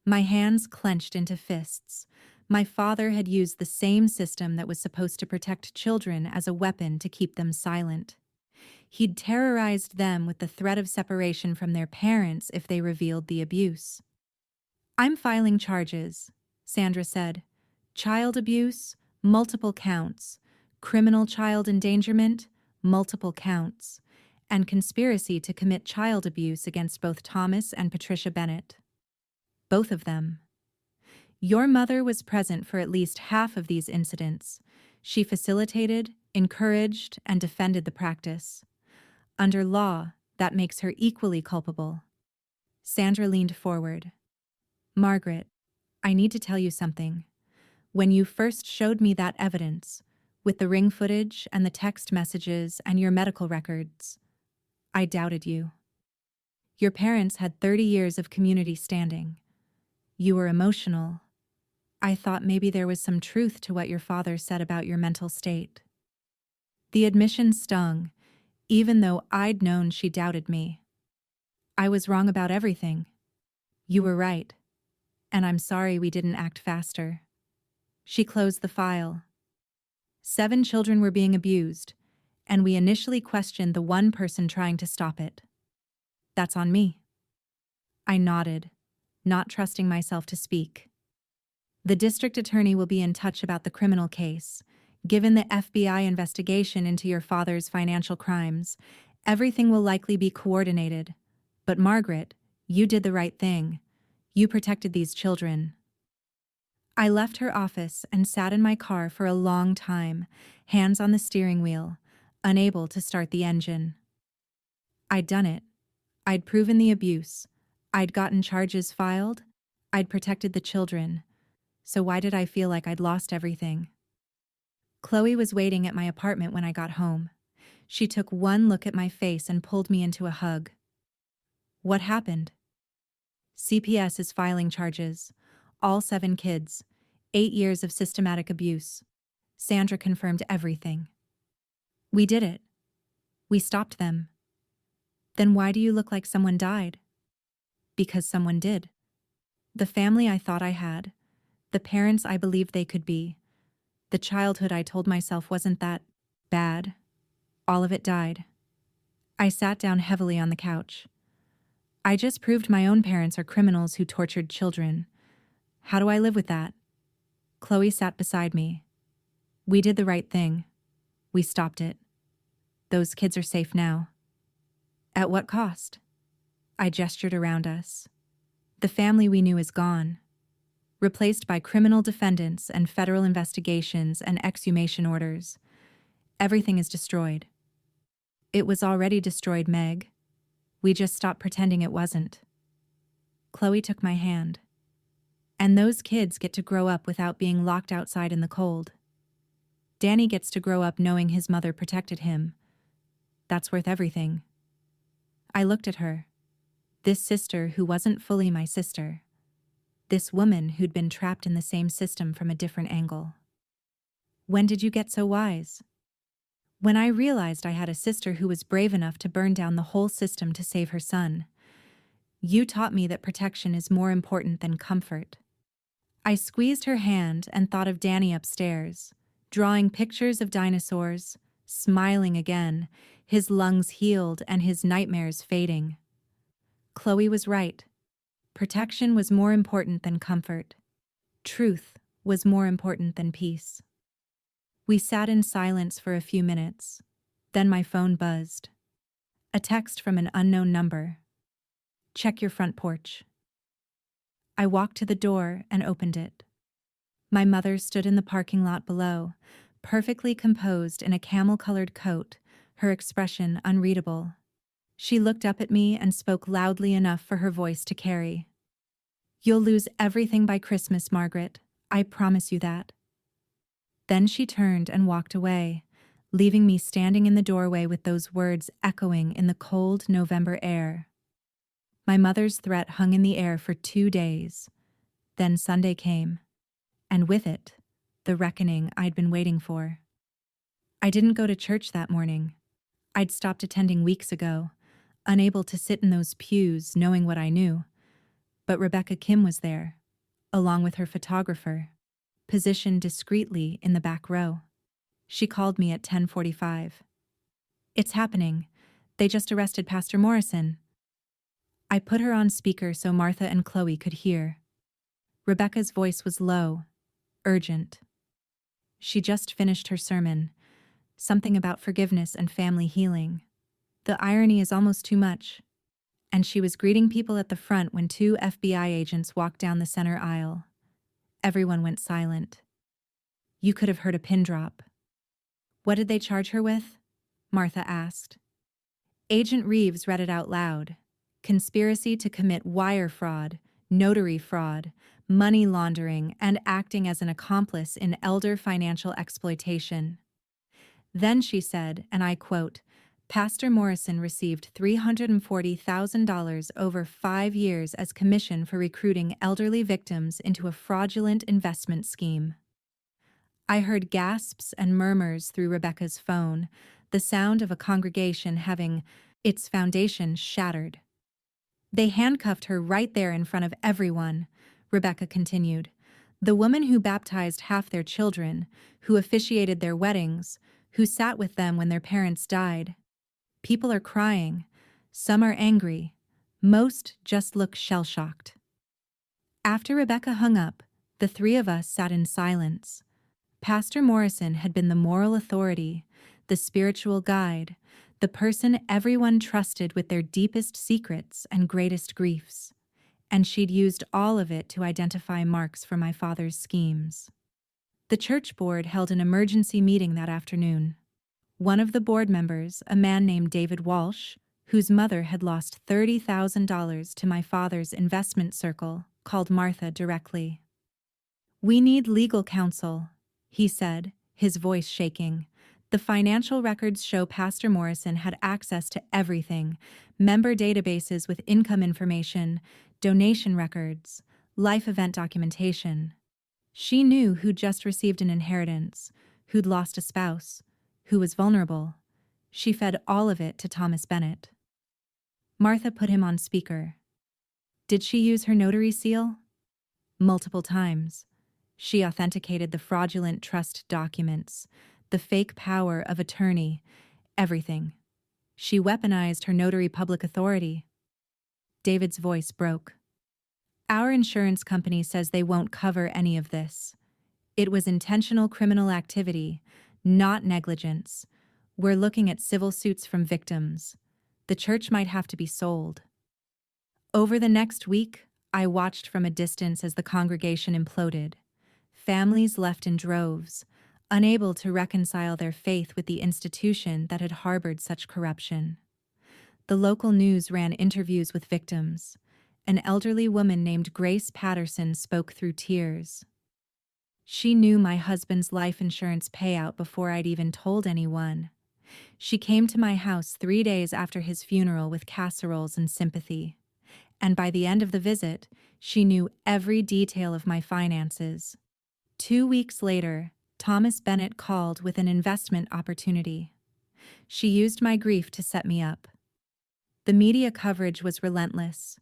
My hands clenched into fists. My father had used the same system that was supposed to protect children as a weapon to keep them silent. He'd terrorized them with the threat of separation from their parents if they revealed the abuse. "I'm filing charges," Sandra said. "Child abuse, multiple counts. Criminal child endangerment, multiple counts. And conspiracy to commit child abuse against both Thomas and Patricia Bennett. Both of them. Your mother was present for at least half of these incidents. She facilitated, encouraged, and defended the practice. Under law, that makes her equally culpable." Sandra leaned forward. "Margaret, I need to tell you something. When you first showed me that evidence, with the ring footage and the text messages and your medical records, I doubted you. Your parents had 30 years of community standing. You were emotional. I thought maybe there was some truth to what your father said about your mental state." The admission stung, even though I'd known she doubted me. "I was wrong about everything. You were right. And I'm sorry we didn't act faster." She closed the file. 7 children were being abused, and we initially questioned the one person trying to stop it. That's on me. I nodded, not trusting myself to speak. "The district attorney will be in touch about the criminal case. Given the FBI investigation into your father's financial crimes, everything will likely be coordinated. But Margaret, you did the right thing. You protected these children." I left her office and sat in my car for a long time, hands on the steering wheel, unable to start the engine. I'd done it. I'd proven the abuse. I'd gotten charges filed. I'd protected the children. So why did I feel like I'd lost everything? Chloe was waiting at my apartment when I got home. She took one look at my face and pulled me into a hug. "What happened?" "CPS is filing charges. All 7 kids. 8 years of systematic abuse." Sandra confirmed everything. "We did it. We stopped them." "Then why do you look like someone died?" "Because someone did. The family I thought I had. The parents I believed they could be. The childhood I told myself wasn't that bad. All of it died." I sat down heavily on the couch. "I just proved my own parents are criminals who tortured children. How do I live with that?" Chloe sat beside me. "We did the right thing. We stopped it. Those kids are safe now." "At what cost?" I gestured around us. "The family we knew is gone. Replaced by criminal defendants and federal investigations and exhumation orders. Everything is destroyed." "It was already destroyed, Meg. We just stopped pretending it wasn't." Chloe took my hand. "And those kids get to grow up without being locked outside in the cold. Danny gets to grow up knowing his mother protected him. That's worth everything." I looked at her. This sister who wasn't fully my sister. This woman who'd been trapped in the same system from a different angle. "When did you get so wise?" "When I realized I had a sister who was brave enough to burn down the whole system to save her son. You taught me that protection is more important than comfort." I squeezed her hand and thought of Danny upstairs, drawing pictures of dinosaurs, smiling again, his lungs healed and his nightmares fading. Chloe was right. Protection was more important than comfort. Truth was more important than peace. We sat in silence for a few minutes. Then my phone buzzed. A text from an unknown number. "Check your front porch." I walked to the door and opened it. My mother stood in the parking lot below, perfectly composed in a camel-colored coat, her expression unreadable. She looked up at me and spoke loudly enough for her voice to carry. "You'll lose everything by Christmas, Margaret. I promise you that." Then she turned and walked away, leaving me standing in the doorway with those words echoing in the cold November air. My mother's threat hung in the air for 2 days. Then Sunday came, and with it, the reckoning I'd been waiting for. I didn't go to church that morning. I'd stopped attending weeks ago, unable to sit in those pews knowing what I knew. But Rebecca Kim was there, along with her photographer, positioned discreetly in the back row. She called me at 10:45. It's happening. They just arrested Pastor Morrison. I put her on speaker so Martha and Chloe could hear. Rebecca's voice was low, urgent. She just finished her sermon, something about forgiveness and family healing. The irony is almost too much. And she was greeting people at the front when 2 FBI agents walked down the center aisle. Everyone went silent. You could have heard a pin drop. What did they charge her with? Martha asked. Agent Reeves read it out loud. Conspiracy to commit wire fraud, notary fraud, money laundering, and acting as an accomplice in elder financial exploitation. Then she said, and I quote, Pastor Morrison received $340,000 over 5 years as commission for recruiting elderly victims into a fraudulent investment scheme. I heard gasps and murmurs through Rebecca's phone, the sound of a congregation having its foundation shattered. They handcuffed her right there in front of everyone, Rebecca continued. The woman who baptized half their children, who officiated their weddings, who sat with them when their parents died. People are crying. Some are angry. Most just look shell-shocked. After Rebecca hung up, the 3 of us sat in silence. Pastor Morrison had been the moral authority, the spiritual guide, the person everyone trusted with their deepest secrets and greatest griefs. And she'd used all of it to identify marks for my father's schemes. The church board held an emergency meeting that afternoon. One of the board members, a man named David Walsh, whose mother had lost $30,000 to my father's investment circle, called Martha directly. We need legal counsel, he said, his voice shaking. The financial records show Pastor Morrison had access to everything: member databases with income information, donation records, life event documentation. She knew who'd just received an inheritance, who'd lost a spouse, who was vulnerable. She fed all of it to Thomas Bennett. Martha put him on speaker. Did she use her notary seal? Multiple times. She authenticated the fraudulent trust documents, the fake power of attorney, everything. She weaponized her notary public authority. David's voice broke. Our insurance company says they won't cover any of this. It was intentional criminal activity, not negligence. We're looking at civil suits from victims. The church might have to be sold. Over the next week, I watched from a distance as the congregation imploded. Families left in droves, unable to reconcile their faith with the institution that had harbored such corruption. The local news ran interviews with victims. An elderly woman named Grace Patterson spoke through tears. She knew my husband's life insurance payout before I'd even told anyone. She came to my house 3 days after his funeral with casseroles and sympathy. And by the end of the visit, she knew every detail of my finances. 2 weeks later, Thomas Bennett called with an investment opportunity. She used my grief to set me up. The media coverage was relentless.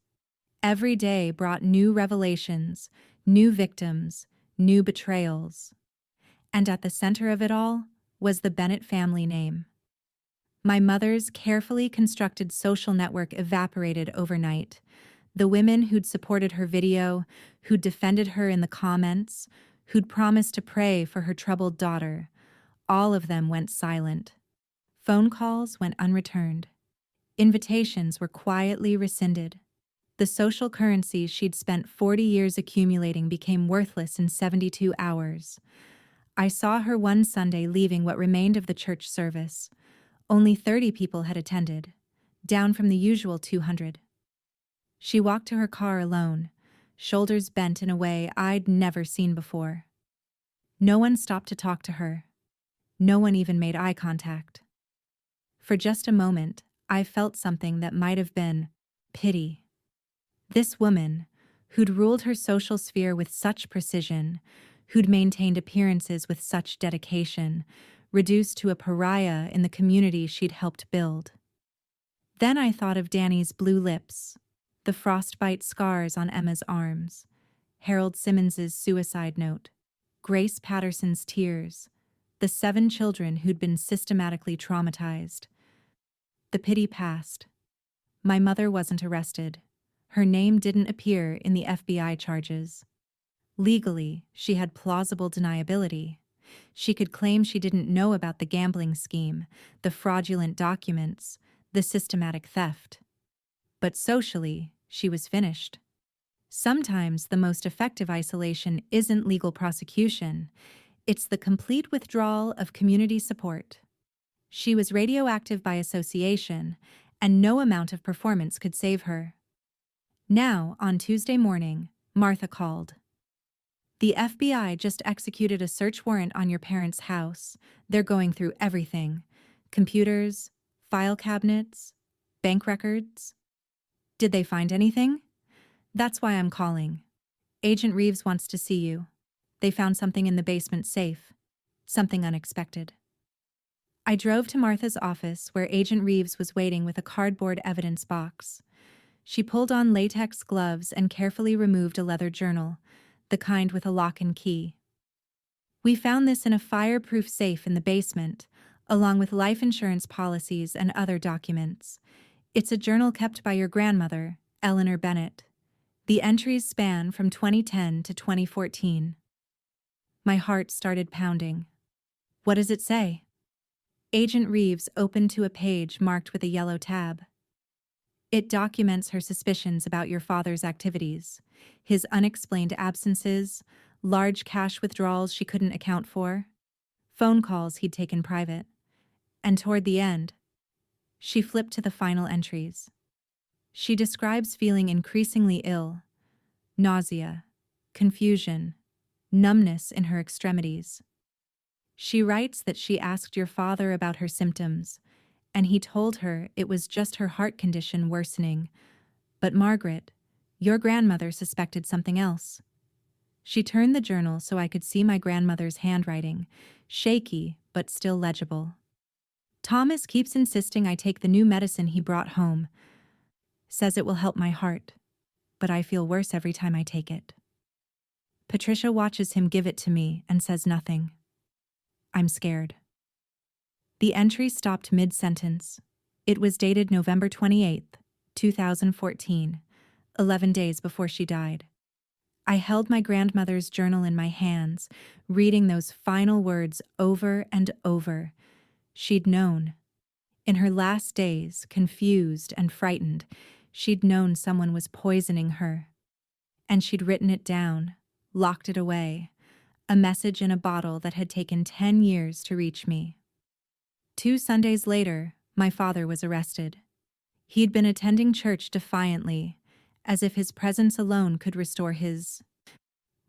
Every day brought new revelations, new victims, new betrayals. And at the center of it all was the Bennett family name. My mother's carefully constructed social network evaporated overnight. The women who'd supported her video, who'd defended her in the comments, who'd promised to pray for her troubled daughter, all of them went silent. Phone calls went unreturned. Invitations were quietly rescinded. The social currency she'd spent 40 years accumulating became worthless in 72 hours. I saw her one Sunday leaving what remained of the church service. Only 30 people had attended, down from the usual 200. She walked to her car alone, shoulders bent in a way I'd never seen before. No one stopped to talk to her. No one even made eye contact. For just a moment, I felt something that might have been pity. This woman, who'd ruled her social sphere with such precision, who'd maintained appearances with such dedication, reduced to a pariah in the community she'd helped build. Then I thought of Danny's blue lips, the frostbite scars on Emma's arms, Harold Simmons's suicide note, Grace Patterson's tears, the 7 children who'd been systematically traumatized, The pity passed. My mother wasn't arrested. Her name didn't appear in the FBI charges. Legally, she had plausible deniability. She could claim she didn't know about the gambling scheme, the fraudulent documents, the systematic theft. But socially, she was finished. Sometimes the most effective isolation isn't legal prosecution, it's the complete withdrawal of community support. She was radioactive by association, and no amount of performance could save her. Now, on Tuesday morning, Martha called. The FBI just executed a search warrant on your parents' house. They're going through everything: computers, file cabinets, bank records. Did they find anything? That's why I'm calling. Agent Reeves wants to see you. They found something in the basement safe. Something unexpected. I drove to Martha's office where Agent Reeves was waiting with a cardboard evidence box. She pulled on latex gloves and carefully removed a leather journal, the kind with a lock and key. We found this in a fireproof safe in the basement, along with life insurance policies and other documents. It's a journal kept by your grandmother, Eleanor Bennett. The entries span from 2010 to 2014. My heart started pounding. What does it say? Agent Reeves opened to a page marked with a yellow tab. It documents her suspicions about your father's activities, his unexplained absences, large cash withdrawals she couldn't account for, phone calls he'd taken private. And toward the end, she flipped to the final entries. She describes feeling increasingly ill, nausea, confusion, numbness in her extremities. She writes that she asked your father about her symptoms, and he told her it was just her heart condition worsening. But Margaret, your grandmother, suspected something else. She turned the journal so I could see my grandmother's handwriting, shaky but still legible. Thomas keeps insisting I take the new medicine he brought home. Says it will help my heart, but I feel worse every time I take it. Patricia watches him give it to me and says nothing. I'm scared. The entry stopped mid-sentence. It was dated November 28th, 2014, 11 days before she died. I held my grandmother's journal in my hands, reading those final words over and over. She'd known. In her last days, confused and frightened, she'd known someone was poisoning her. And she'd written it down, locked it away, a message in a bottle that had taken 10 years to reach me. 2 Sundays later, my father was arrested. He'd been attending church defiantly, as if his presence alone could restore his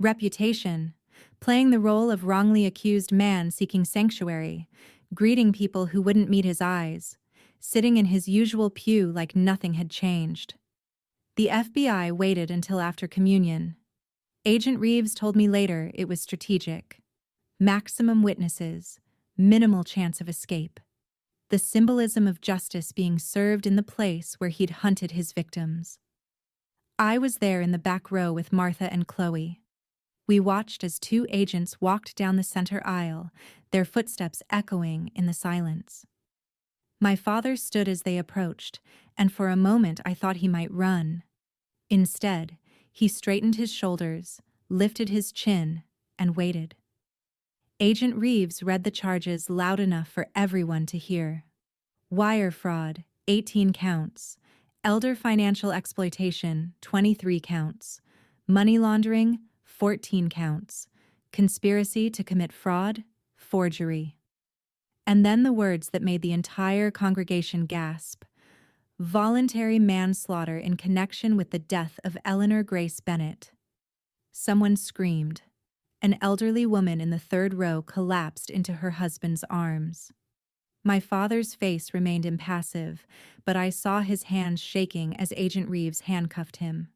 reputation, playing the role of wrongly accused man seeking sanctuary, greeting people who wouldn't meet his eyes, sitting in his usual pew like nothing had changed. The FBI waited until after communion. Agent Reeves told me later it was strategic. Maximum witnesses, minimal chance of escape. The symbolism of justice being served in the place where he'd hunted his victims. I was there in the back row with Martha and Chloe. We watched as 2 agents walked down the center aisle, their footsteps echoing in the silence. My father stood as they approached, and for a moment I thought he might run. Instead, he straightened his shoulders, lifted his chin, and waited. Agent Reeves read the charges loud enough for everyone to hear. Wire fraud, 18 counts. Elder financial exploitation, 23 counts. Money laundering, 14 counts. Conspiracy to commit fraud, forgery. And then the words that made the entire congregation gasp. Voluntary manslaughter in connection with the death of Eleanor Grace Bennett. Someone screamed. An elderly woman in the 3rd row collapsed into her husband's arms. My father's face remained impassive, but I saw his hands shaking as Agent Reeves handcuffed him.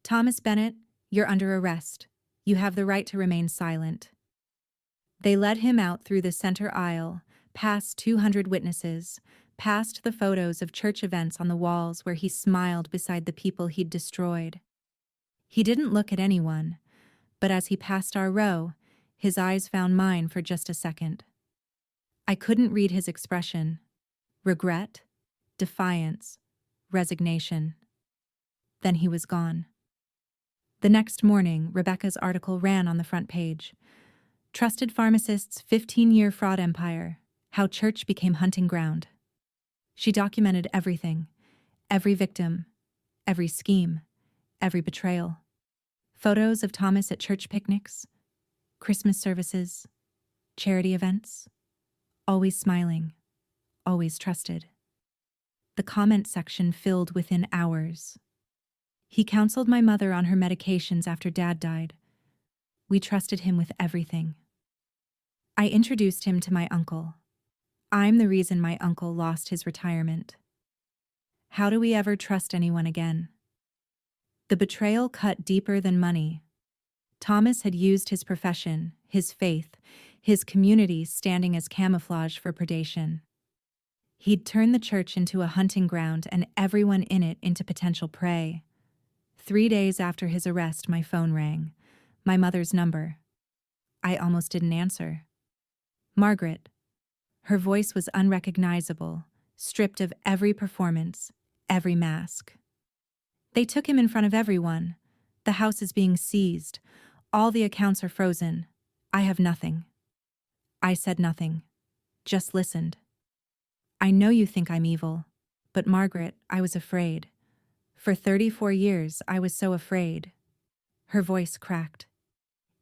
Thomas Bennett, you're under arrest. You have the right to remain silent. They led him out through the center aisle, past 200 witnesses, past the photos of church events on the walls where he smiled beside the people he'd destroyed. He didn't look at anyone, but as he passed our row, his eyes found mine for just a second. I couldn't read his expression. Regret? defiance, resignation. Then he was gone. The next morning, Rebecca's article ran on the front page. Trusted Pharmacist's 15-year fraud empire, how church became hunting ground. She documented everything, every victim, every scheme, every betrayal. Photos of Thomas at church picnics, Christmas services, charity events. Always smiling, always trusted. The comment section filled within hours. He counseled my mother on her medications after Dad died. We trusted him with everything. I introduced him to my uncle. I'm the reason my uncle lost his retirement. How do we ever trust anyone again? The betrayal cut deeper than money. Thomas had used his profession, his faith, his community standing as camouflage for predation. He'd turned the church into a hunting ground and everyone in it into potential prey. 3 days after his arrest, my phone rang. My mother's number. I almost didn't answer. Margaret. Her voice was unrecognizable, stripped of every performance, every mask. They took him in front of everyone. The house is being seized. All the accounts are frozen. I have nothing. I said nothing. Just listened. I know you think I'm evil, but Margaret, I was afraid. For 34 years, I was so afraid. Her voice cracked.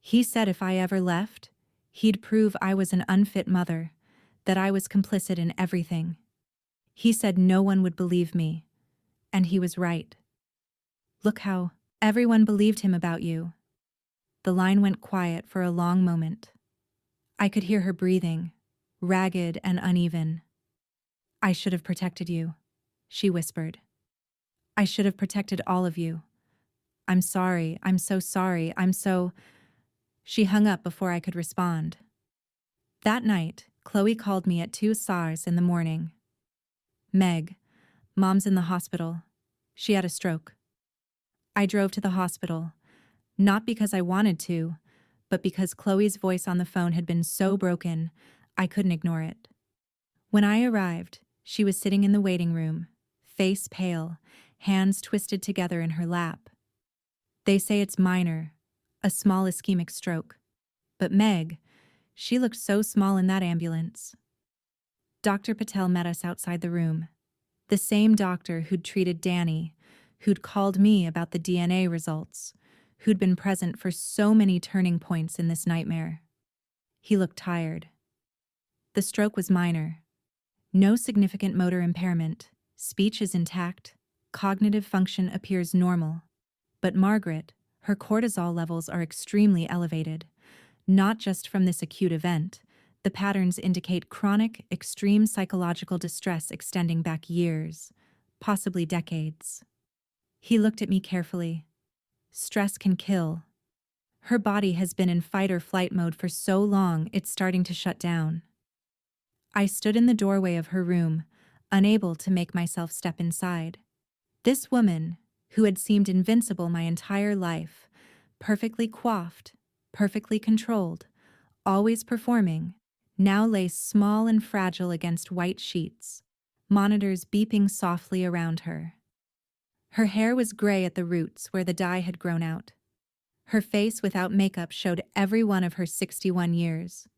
He said if I ever left, he'd prove I was an unfit mother, that I was complicit in everything. He said no one would believe me, and he was right. Look how everyone believed him about you. The line went quiet for a long moment. I could hear her breathing, ragged and uneven. I should have protected you, she whispered. I should have protected all of you. I'm sorry, I'm so sorry, She hung up before I could respond. That night, Chloe called me at 2 SARS in the morning. Meg, Mom's in the hospital. She had a stroke. I drove to the hospital, not because I wanted to, but because Chloe's voice on the phone had been so broken, I couldn't ignore it. When I arrived, she was sitting in the waiting room, face pale, hands twisted together in her lap. They say it's minor, a small ischemic stroke. But Meg, she looked so small in that ambulance. Dr. Patel met us outside the room. The same doctor who'd treated Danny, who'd called me about the DNA results, who'd been present for so many turning points in this nightmare. He looked tired. The stroke was minor. No significant motor impairment. Speech is intact. Cognitive function appears normal. But Margaret, her cortisol levels are extremely elevated. Not just from this acute event, the patterns indicate chronic, extreme psychological distress extending back years, possibly decades. He looked at me carefully. Stress can kill. Her body has been in fight or flight mode for so long it's starting to shut down. I stood in the doorway of her room, unable to make myself step inside. This woman, who had seemed invincible my entire life, perfectly coiffed, perfectly controlled, always performing, now lay small and fragile against white sheets, monitors beeping softly around her. Her hair was gray at the roots where the dye had grown out. Her face without makeup showed every one of her 61 years.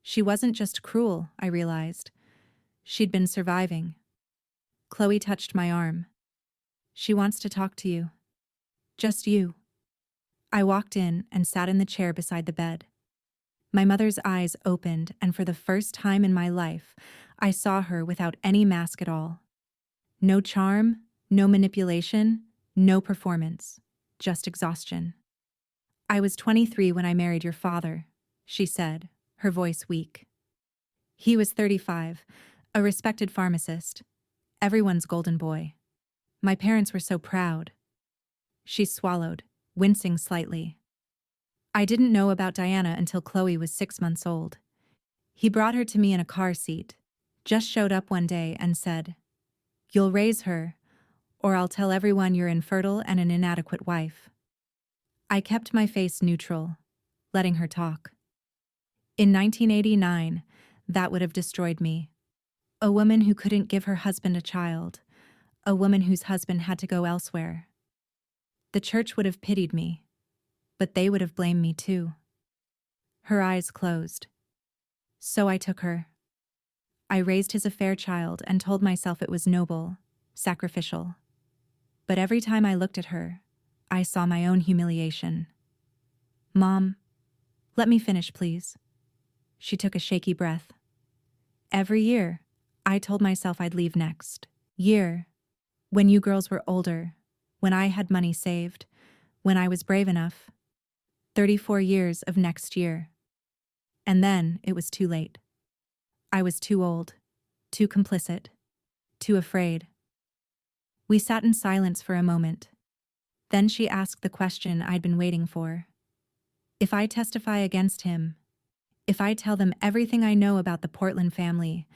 She wasn't just cruel, I realized. She'd been surviving. Chloe touched my arm. She wants to talk to you. Just you. I walked in and sat in the chair beside the bed. My mother's eyes opened, and for the first time in my life, I saw her without any mask at all. No charm, no manipulation, no performance, just exhaustion. I was 23 when I married your father, she said, her voice weak. He was 35, a respected pharmacist, everyone's golden boy. My parents were so proud. She swallowed, wincing slightly. I didn't know about Diana until Chloe was 6 months old. He brought her to me in a car seat, just showed up one day and said, "You'll raise her, or I'll tell everyone you're infertile and an inadequate wife." I kept my face neutral, letting her talk. In 1989, that would have destroyed me. A woman who couldn't give her husband a child. A woman whose husband had to go elsewhere. The church would have pitied me, but they would have blamed me too. Her eyes closed. So I took her. I raised his affair child and told myself it was noble, sacrificial. But every time I looked at her, I saw my own humiliation. Mom, let me finish, please. She took a shaky breath. Every year, I told myself I'd leave next year, when you girls were older, when I had money saved, when I was brave enough. 34 years of next year. And then it was too late. I was too old, too complicit, too afraid. We sat in silence for a moment. Then she asked the question I'd been waiting for. If I testify against him, if I tell them everything I know about the Portland family,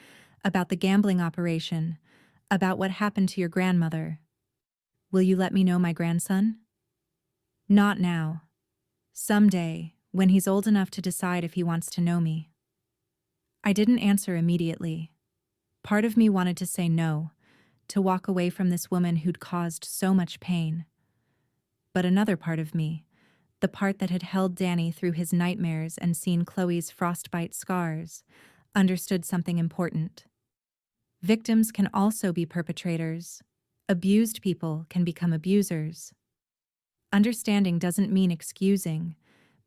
about the gambling operation, about what happened to your grandmother, will you let me know my grandson? Not now. Someday, when he's old enough to decide if he wants to know me. I didn't answer immediately. Part of me wanted to say no, to walk away from this woman who'd caused so much pain. But another part of me, the part that had held Danny through his nightmares and seen Chloe's frostbite scars, understood something important. Victims can also be perpetrators. Abused people can become abusers. Understanding doesn't mean excusing,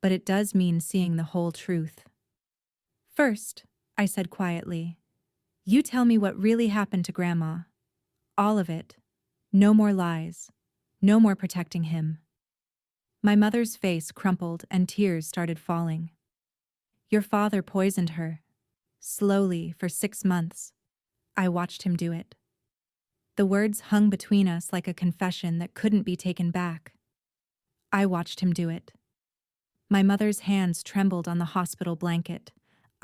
but it does mean seeing the whole truth. First, I said quietly, you tell me what really happened to Grandma. All of it. No more lies. No more protecting him. My mother's face crumpled and tears started falling. Your father poisoned her. Slowly, for 6 months. I watched him do it. The words hung between us like a confession that couldn't be taken back. I watched him do it. My mother's hands trembled on the hospital blanket,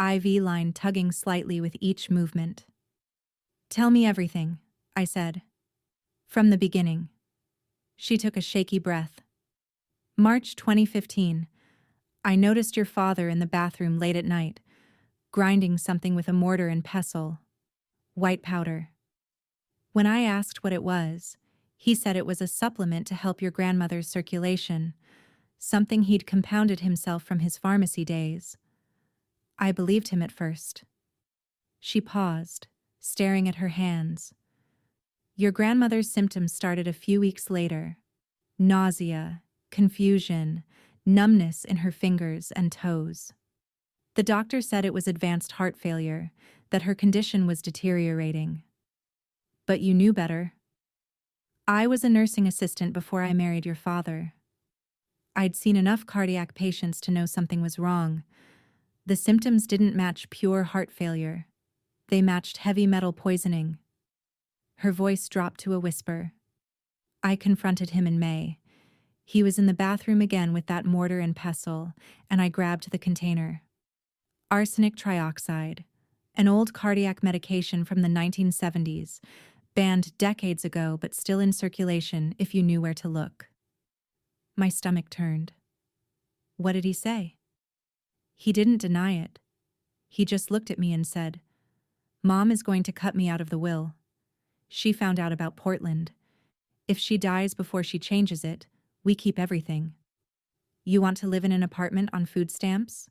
IV line tugging slightly with each movement. Tell me everything, I said. From the beginning. She took a shaky breath. March 2015. I noticed your father in the bathroom late at night, grinding something with a mortar and pestle. White powder. When I asked what it was, he said it was a supplement to help your grandmother's circulation, something he'd compounded himself from his pharmacy days. I believed him at first. She paused, staring at her hands. Your grandmother's symptoms started a few weeks later. Nausea, confusion, numbness in her fingers and toes. The doctor said it was advanced heart failure, that her condition was deteriorating. But you knew better. I was a nursing assistant before I married your father. I'd seen enough cardiac patients to know something was wrong. The symptoms didn't match pure heart failure. They matched heavy metal poisoning. Her voice dropped to a whisper. I confronted him in May. He was in the bathroom again with that mortar and pestle, and I grabbed the container. Arsenic trioxide, an old cardiac medication from the 1970s, banned decades ago but still in circulation if you knew where to look. My stomach turned. What did he say? He didn't deny it. He just looked at me and said, Mom is going to cut me out of the will. She found out about Portland. If she dies before she changes it, we keep everything. You want to live in an apartment on food stamps?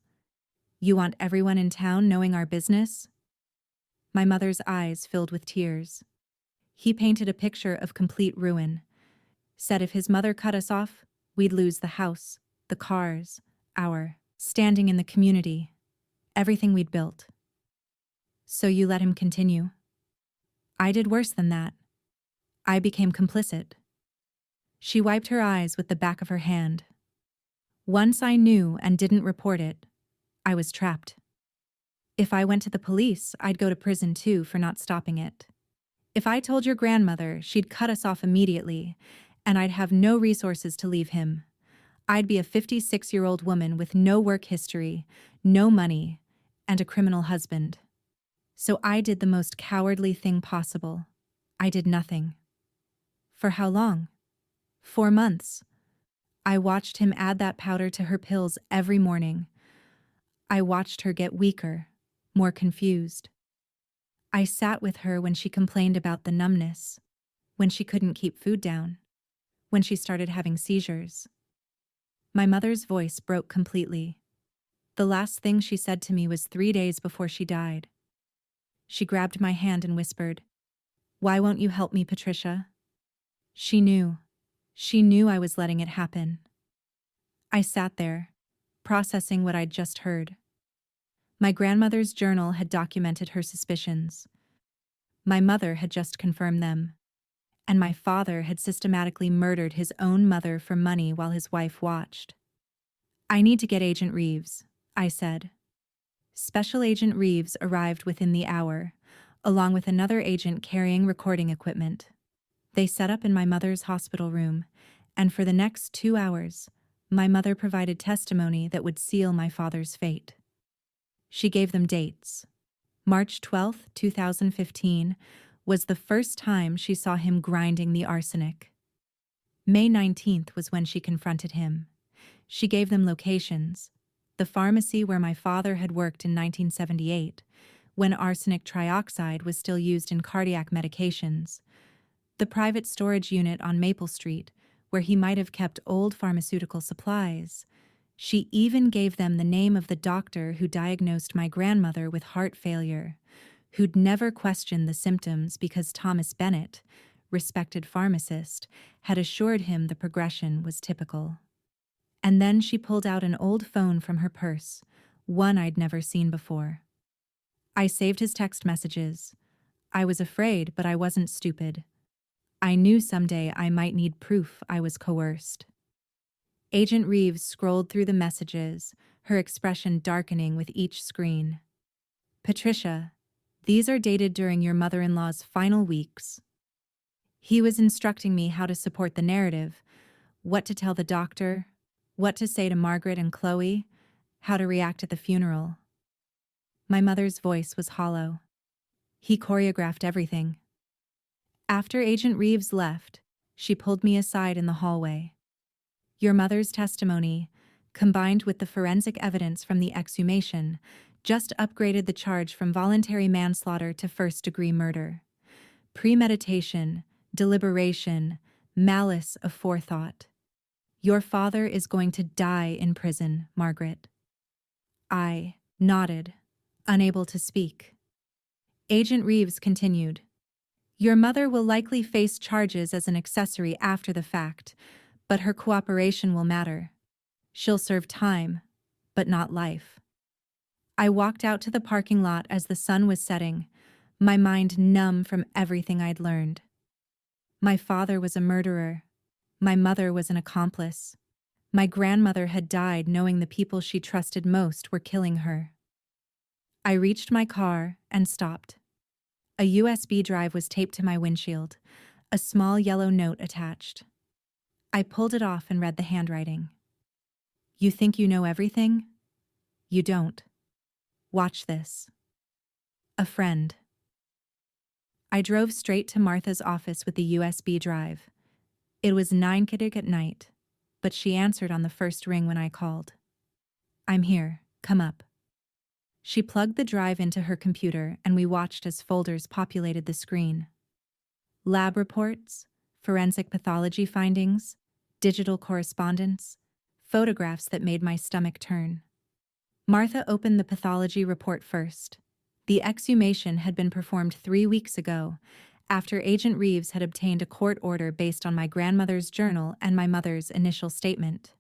You want everyone in town knowing our business? My mother's eyes filled with tears. He painted a picture of complete ruin. Said if his mother cut us off, we'd lose the house, the cars, our standing in the community, everything we'd built. So you let him continue? I did worse than that. I became complicit. She wiped her eyes with the back of her hand. Once I knew and didn't report it, I was trapped. If I went to the police, I'd go to prison too for not stopping it. If I told your grandmother, she'd cut us off immediately, and I'd have no resources to leave him. I'd be a 56-year-old woman with no work history, no money, and a criminal husband. So I did the most cowardly thing possible. I did nothing. For how long? 4 months. I watched him add that powder to her pills every morning. I watched her get weaker, more confused. I sat with her when she complained about the numbness, when she couldn't keep food down, when she started having seizures. My mother's voice broke completely. The last thing she said to me was 3 days before she died. She grabbed my hand and whispered, "Why won't you help me, Patricia?" She knew. She knew I was letting it happen. I sat there, processing what I'd just heard. My grandmother's journal had documented her suspicions. My mother had just confirmed them. And my father had systematically murdered his own mother for money while his wife watched. "I need to get Agent Reeves," I said. Special Agent Reeves arrived within the hour, along with another agent carrying recording equipment. They set up in my mother's hospital room, and for the next 2 hours, my mother provided testimony that would seal my father's fate. She gave them dates. March 12, 2015, was the first time she saw him grinding the arsenic. May 19th was when she confronted him. She gave them locations: the pharmacy where my father had worked in 1978, when arsenic trioxide was still used in cardiac medications; the private storage unit on Maple Street, where he might have kept old pharmaceutical supplies. She even gave them the name of the doctor who diagnosed my grandmother with heart failure, who'd never questioned the symptoms because Thomas Bennett, respected pharmacist, had assured him the progression was typical. And then she pulled out an old phone from her purse, one I'd never seen before. I saved his text messages. I was afraid, but I wasn't stupid. I knew someday I might need proof I was coerced. Agent Reeves scrolled through the messages, her expression darkening with each screen. "Patricia, these are dated during your mother-in-law's final weeks." He was instructing me how to support the narrative, what to tell the doctor, what to say to Margaret and Chloe, how to react at the funeral. My mother's voice was hollow. He choreographed everything. After Agent Reeves left, she pulled me aside in the hallway. "Your mother's testimony, combined with the forensic evidence from the exhumation, just upgraded the charge from voluntary manslaughter to first-degree murder. Premeditation, deliberation, malice aforethought. Your father is going to die in prison, Margaret." I nodded, unable to speak. Agent Reeves continued, "Your mother will likely face charges as an accessory after the fact, but her cooperation will matter. She'll serve time, but not life." I walked out to the parking lot as the sun was setting, my mind numb from everything I'd learned. My father was a murderer. My mother was an accomplice. My grandmother had died knowing the people she trusted most were killing her. I reached my car and stopped. A USB drive was taped to my windshield, a small yellow note attached. I pulled it off and read the handwriting. "You think you know everything? You don't. Watch this. A friend." I drove straight to Martha's office with the USB drive. It was 9:00 at night, but she answered on the first ring when I called. "I'm here. Come up." She plugged the drive into her computer and we watched as folders populated the screen. Lab reports, forensic pathology findings, digital correspondence, photographs that made my stomach turn. Martha opened the pathology report first. The exhumation had been performed 3 weeks ago, after Agent Reeves had obtained a court order based on my grandmother's journal and my mother's initial statement.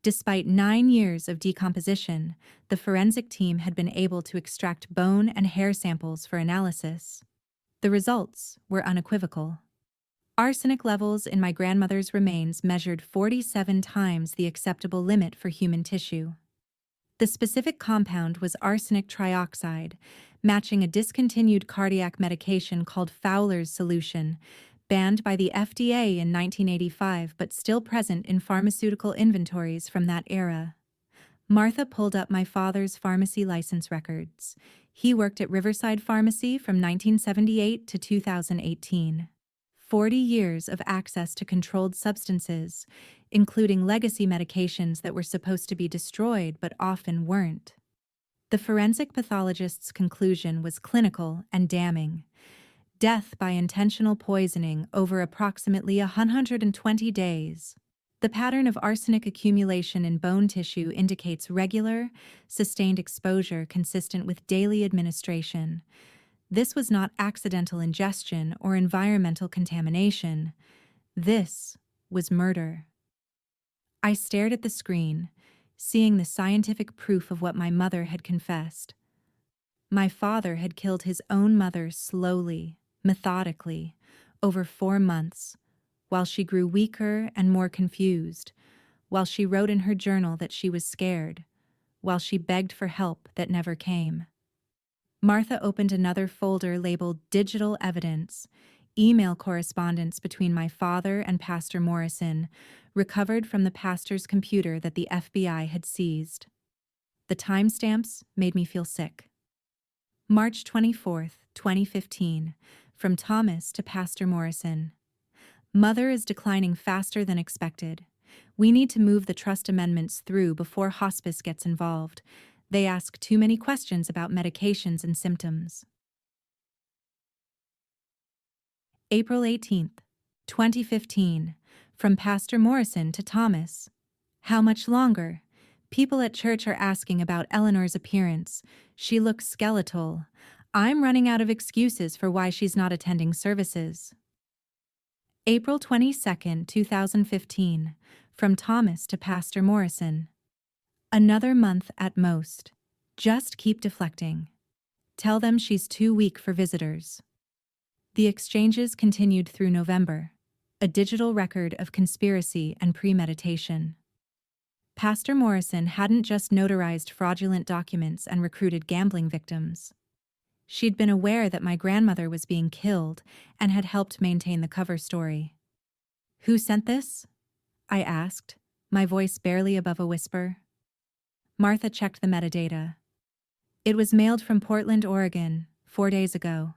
Despite 9 years of decomposition, the forensic team had been able to extract bone and hair samples for analysis. The results were unequivocal. Arsenic levels in my grandmother's remains measured 47 times the acceptable limit for human tissue. The specific compound was arsenic trioxide, matching a discontinued cardiac medication called Fowler's solution, banned by the FDA in 1985 but still present in pharmaceutical inventories from that era. Martha pulled up my father's pharmacy license records. He worked at Riverside Pharmacy from 1978 to 2018. 40 years of access to controlled substances, including legacy medications that were supposed to be destroyed but often weren't. The forensic pathologist's conclusion was clinical and damning. Death by intentional poisoning over approximately 120 days. The pattern of arsenic accumulation in bone tissue indicates regular, sustained exposure consistent with daily administration. This was not accidental ingestion or environmental contamination. This was murder. I stared at the screen, seeing the scientific proof of what my mother had confessed. My father had killed his own mother slowly, methodically, over 4 months, while she grew weaker and more confused, while she wrote in her journal that she was scared, while she begged for help that never came. Martha opened another folder labeled Digital Evidence, email correspondence between my father and Pastor Morrison, recovered from the pastor's computer that the FBI had seized. The timestamps made me feel sick. March 24th, 2015, from Thomas to Pastor Morrison. Mother is declining faster than expected. We need to move the trust amendments through before hospice gets involved. They ask too many questions about medications and symptoms. April 18th, 2015, from Pastor Morrison to Thomas. How much longer? People at church are asking about Eleanor's appearance. She looks skeletal. I'm running out of excuses for why she's not attending services. April 22nd, 2015, from Thomas to Pastor Morrison. Another month at most. Just keep deflecting. Tell them she's too weak for visitors. The exchanges continued through November, a digital record of conspiracy and premeditation. Pastor Morrison hadn't just notarized fraudulent documents and recruited gambling victims. She'd been aware that my grandmother was being killed and had helped maintain the cover story. Who sent this? I asked, my voice barely above a whisper. Martha checked the metadata. It was mailed from Portland, Oregon, 4 days ago.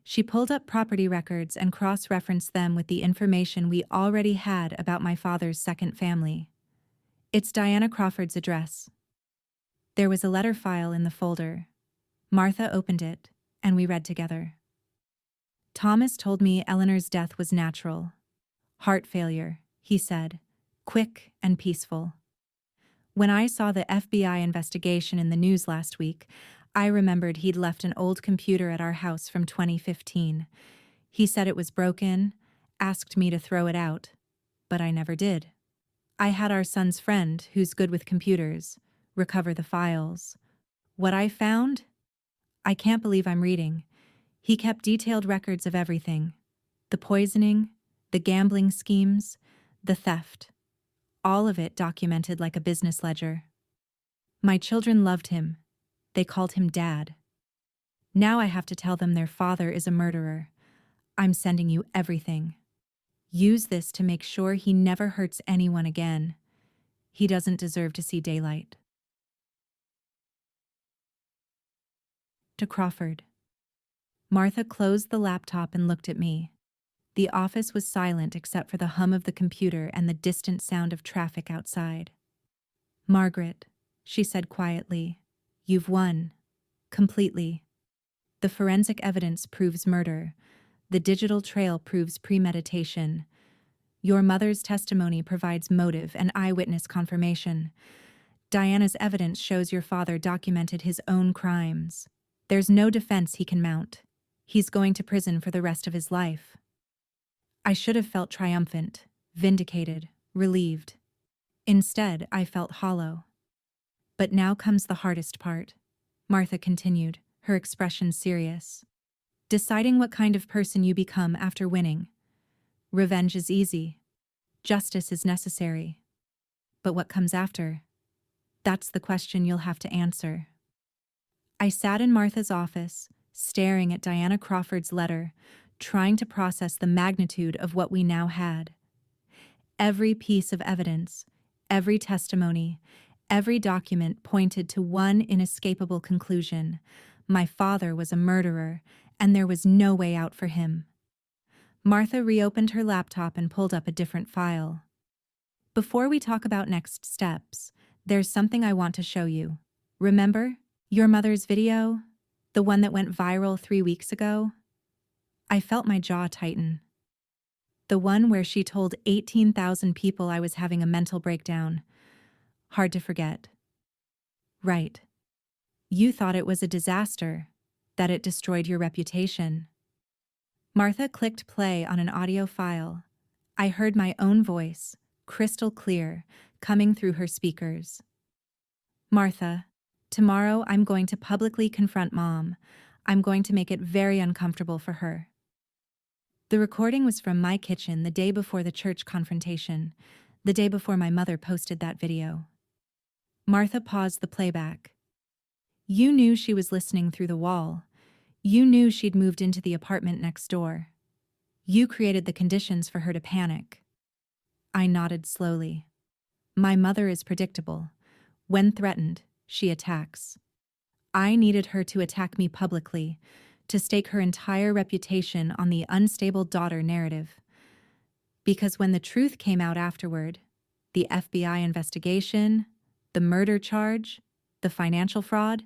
She pulled up property records and cross-referenced them with the information we already had about my father's second family. It's Diana Crawford's address. There was a letter file in the folder. Martha opened it, and we read together. Thomas told me Eleanor's death was natural. Heart failure, he said, quick and peaceful. When I saw the FBI investigation in the news last week, I remembered he'd left an old computer at our house from 2015. He said it was broken, asked me to throw it out, but I never did. I had our son's friend, who's good with computers, recover the files. What I found? I can't believe I'm reading. He kept detailed records of everything. The poisoning, the gambling schemes, the theft. All of it documented like a business ledger. My children loved him. They called him Dad. Now I have to tell them their father is a murderer. I'm sending you everything. Use this to make sure he never hurts anyone again. He doesn't deserve to see daylight. To Crawford. Martha closed the laptop and looked at me. The office was silent except for the hum of the computer and the distant sound of traffic outside. Margaret, she said quietly, you've won. Completely. The forensic evidence proves murder. The digital trail proves premeditation. Your mother's testimony provides motive and eyewitness confirmation. Diana's evidence shows your father documented his own crimes. There's no defense he can mount. He's going to prison for the rest of his life. I should have felt triumphant, vindicated, relieved. Instead, I felt hollow. But now comes the hardest part, Martha continued, her expression serious. Deciding what kind of person you become after winning. Revenge is easy. Justice is necessary. But what comes after? That's the question you'll have to answer. I sat in Martha's office, staring at Diana Crawford's letter, trying to process the magnitude of what we now had. Every piece of evidence, every testimony, every document pointed to one inescapable conclusion. My father was a murderer, and there was no way out for him. Martha reopened her laptop and pulled up a different file. Before we talk about next steps, there's something I want to show you. Remember? Your mother's video? The one that went viral 3 weeks ago? I felt my jaw tighten. The one where she told 18,000 people I was having a mental breakdown. Hard to forget. Right. You thought it was a disaster, that it destroyed your reputation. Martha clicked play on an audio file. I heard my own voice, crystal clear, coming through her speakers. Martha, tomorrow I'm going to publicly confront Mom. I'm going to make it very uncomfortable for her. The recording was from my kitchen the day before the church confrontation, the day before my mother posted that video. Martha paused the playback. You knew she was listening through the wall. You knew she'd moved into the apartment next door. You created the conditions for her to panic. I nodded slowly. My mother is predictable. When threatened, she attacks. I needed her to attack me publicly, to stake her entire reputation on the unstable daughter narrative. Because when the truth came out afterward, the FBI investigation, the murder charge, the financial fraud,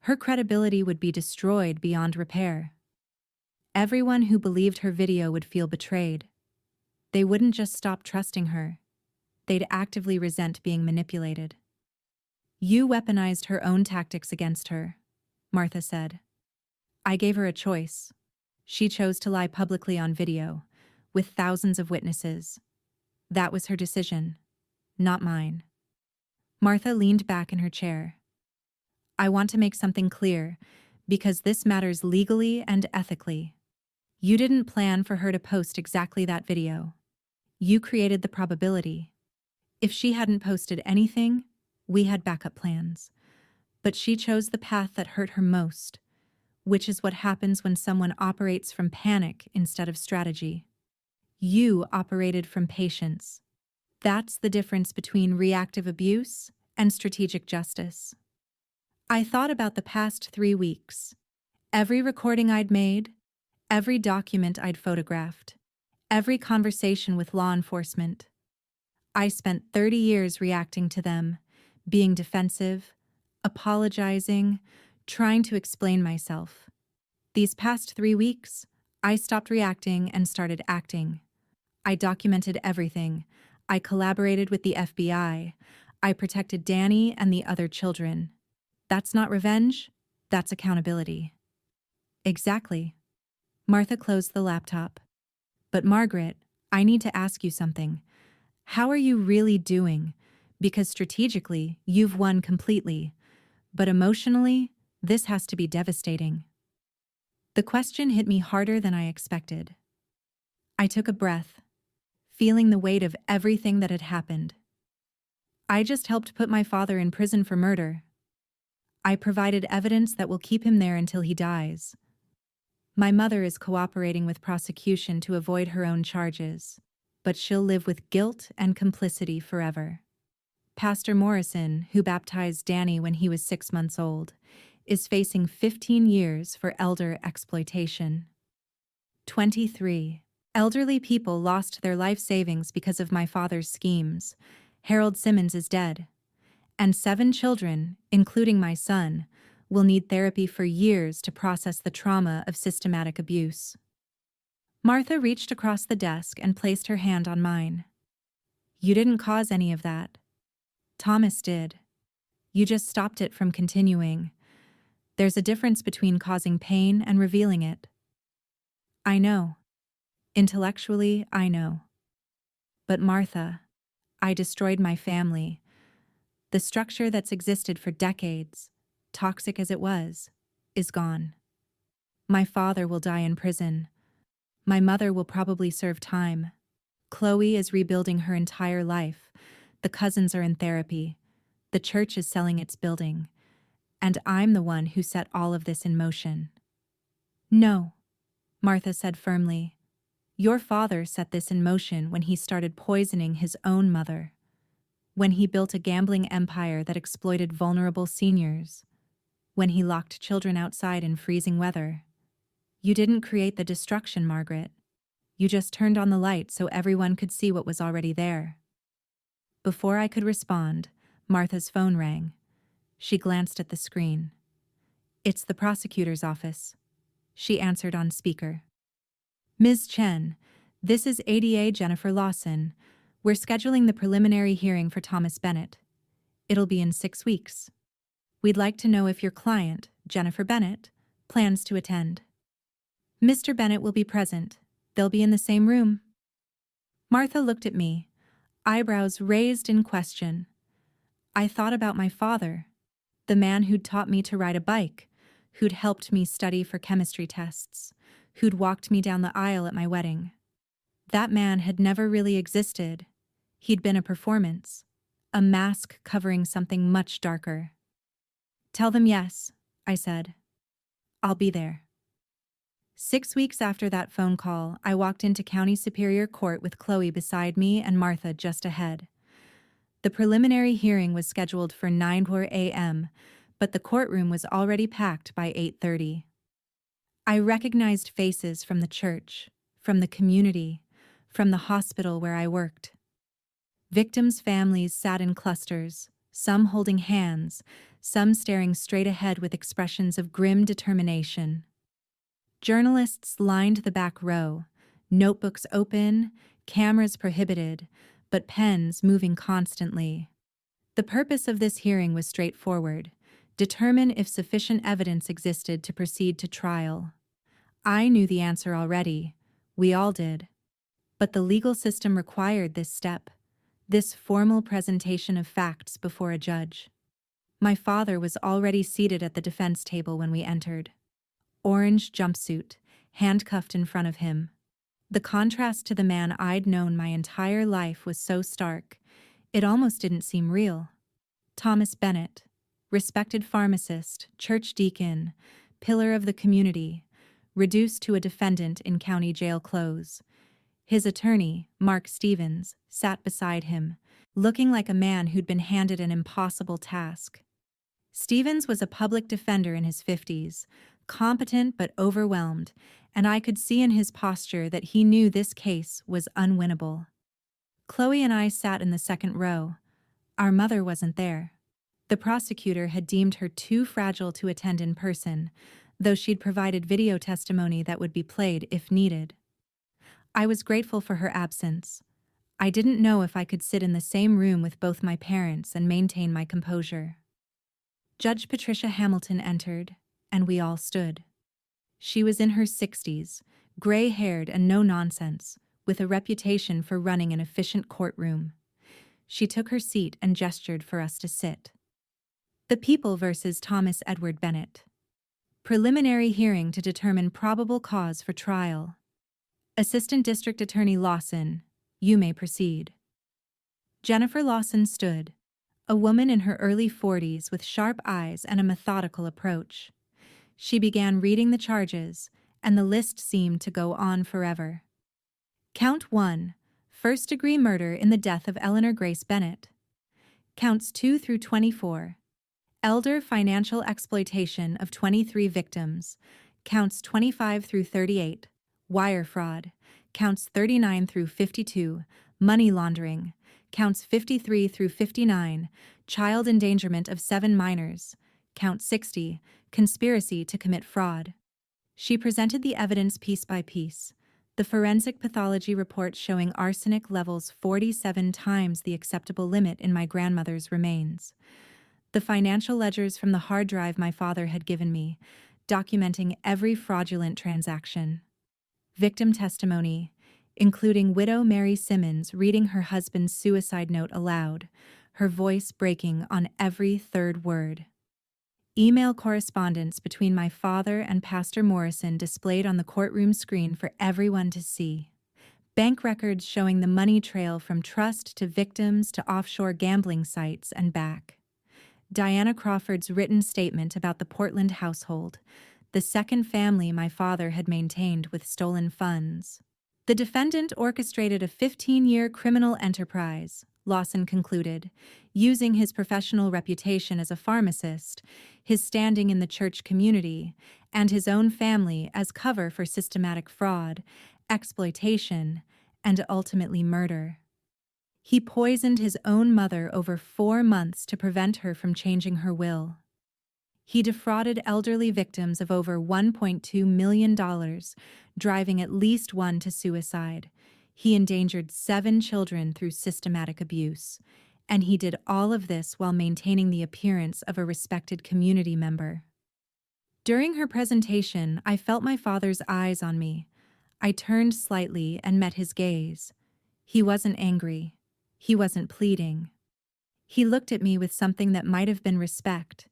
her credibility would be destroyed beyond repair. Everyone who believed her video would feel betrayed. They wouldn't just stop trusting her. They'd actively resent being manipulated. You weaponized her own tactics against her, Martha said. I gave her a choice. She chose to lie publicly on video, with thousands of witnesses. That was her decision, not mine. Martha leaned back in her chair. I want to make something clear, because this matters legally and ethically. You didn't plan for her to post exactly that video. You created the probability. If she hadn't posted anything, we had backup plans. But she chose the path that hurt her most, which is what happens when someone operates from panic instead of strategy. You operated from patience. That's the difference between reactive abuse and strategic justice. I thought about the past 3 weeks. Every recording I'd made, every document I'd photographed, every conversation with law enforcement. I spent 30 years reacting to them, being defensive, apologizing, trying to explain myself. These past 3 weeks, I stopped reacting and started acting. I documented everything. I collaborated with the FBI. I protected Danny and the other children. That's not revenge, that's accountability. Exactly. Martha closed the laptop. But Margaret, I need to ask you something. How are you really doing? Because strategically, you've won completely. But emotionally, this has to be devastating. The question hit me harder than I expected. I took a breath, feeling the weight of everything that had happened. I just helped put my father in prison for murder. I provided evidence that will keep him there until he dies. My mother is cooperating with prosecution to avoid her own charges, but she'll live with guilt and complicity forever. Pastor Morrison, who baptized Danny when he was 6 months old, is facing 15 years for elder exploitation. 23. Elderly people lost their life savings because of my father's schemes. Harold Simmons is dead. And 7 children, including my son, will need therapy for years to process the trauma of systematic abuse. Martha reached across the desk and placed her hand on mine. You didn't cause any of that. Thomas did. You just stopped it from continuing. There's a difference between causing pain and revealing it. I know. Intellectually, I know. But Martha, I destroyed my family. The structure that's existed for decades, toxic as it was, is gone. My father will die in prison. My mother will probably serve time. Chloe is rebuilding her entire life. The cousins are in therapy. The church is selling its building. And I'm the one who set all of this in motion. No, Martha said firmly. Your father set this in motion when he started poisoning his own mother. When he built a gambling empire that exploited vulnerable seniors. When he locked children outside in freezing weather. You didn't create the destruction, Margaret. You just turned on the light so everyone could see what was already there. Before I could respond, Martha's phone rang. She glanced at the screen. "It's the prosecutor's office," she answered on speaker. "Ms. Chen, this is ADA Jennifer Lawson. We're scheduling the preliminary hearing for Thomas Bennett. It'll be in 6 weeks. We'd like to know if your client, Jennifer Bennett, plans to attend." "Mr. Bennett will be present. They'll be in the same room." Martha looked at me, eyebrows raised in question. I thought about my father, the man who'd taught me to ride a bike, who'd helped me study for chemistry tests, who'd walked me down the aisle at my wedding. That man had never really existed. He'd been a performance, a mask covering something much darker. "Tell them yes," I said. "I'll be there." 6 weeks after that phone call, I walked into County Superior Court with Chloe beside me and Martha just ahead. The preliminary hearing was scheduled for 9 a.m., but the courtroom was already packed by 8:30. I recognized faces from the church, from the community, from the hospital where I worked. Victims' families sat in clusters, some holding hands, some staring straight ahead with expressions of grim determination. Journalists lined the back row, notebooks open, cameras prohibited, but pens moving constantly. The purpose of this hearing was straightforward: determine if sufficient evidence existed to proceed to trial. I knew the answer already. We all did. But the legal system required this step, this formal presentation of facts before a judge. My father was already seated at the defense table when we entered. Orange jumpsuit, handcuffed in front of him. The contrast to the man I'd known my entire life was so stark, it almost didn't seem real. Thomas Bennett, respected pharmacist, church deacon, pillar of the community, reduced to a defendant in county jail clothes. His attorney, Mark Stevens, sat beside him, looking like a man who'd been handed an impossible task. Stevens was a public defender in his 50s, competent but overwhelmed, and I could see in his posture that he knew this case was unwinnable. Chloe and I sat in the second row. Our mother wasn't there. The prosecutor had deemed her too fragile to attend in person, though she'd provided video testimony that would be played if needed. I was grateful for her absence. I didn't know if I could sit in the same room with both my parents and maintain my composure. Judge Patricia Hamilton entered, and we all stood. She was in her 60s, gray-haired and no-nonsense, with a reputation for running an efficient courtroom. She took her seat and gestured for us to sit. The People versus Thomas Edward Bennett. Preliminary hearing to determine probable cause for trial. Assistant District Attorney Lawson, you may proceed. Jennifer Lawson stood, a woman in her early 40s with sharp eyes and a methodical approach. She began reading the charges, and the list seemed to go on forever. Count 1, first-degree murder in the death of Eleanor Grace Bennett. Counts 2 through 24, elder financial exploitation of 23 victims. Counts 25 through 38, wire fraud. Counts 39 through 52, money laundering. Counts 53 through 59, child endangerment of 7 minors. Count 60, conspiracy to commit fraud. She presented the evidence piece by piece. The forensic pathology report showing arsenic levels 47 times the acceptable limit in my grandmother's remains. The financial ledgers from the hard drive my father had given me, documenting every fraudulent transaction. Victim testimony, including widow Mary Simmons reading her husband's suicide note aloud, her voice breaking on every third word. Email correspondence between my father and Pastor Morrison displayed on the courtroom screen for everyone to see. Bank records showing the money trail from trust to victims to offshore gambling sites and back. Diana Crawford's written statement about the Portland household, the second family my father had maintained with stolen funds. The defendant orchestrated a 15-year criminal enterprise, Lawson concluded, using his professional reputation as a pharmacist, his standing in the church community, and his own family as cover for systematic fraud, exploitation, and ultimately murder. He poisoned his own mother over 4 months to prevent her from changing her will. He defrauded elderly victims of over $1.2 million, driving at least one to suicide. He endangered 7 children through systematic abuse. And he did all of this while maintaining the appearance of a respected community member. During her presentation, I felt my father's eyes on me. I turned slightly and met his gaze. He wasn't angry. He wasn't pleading. He looked at me with something that might have been respect,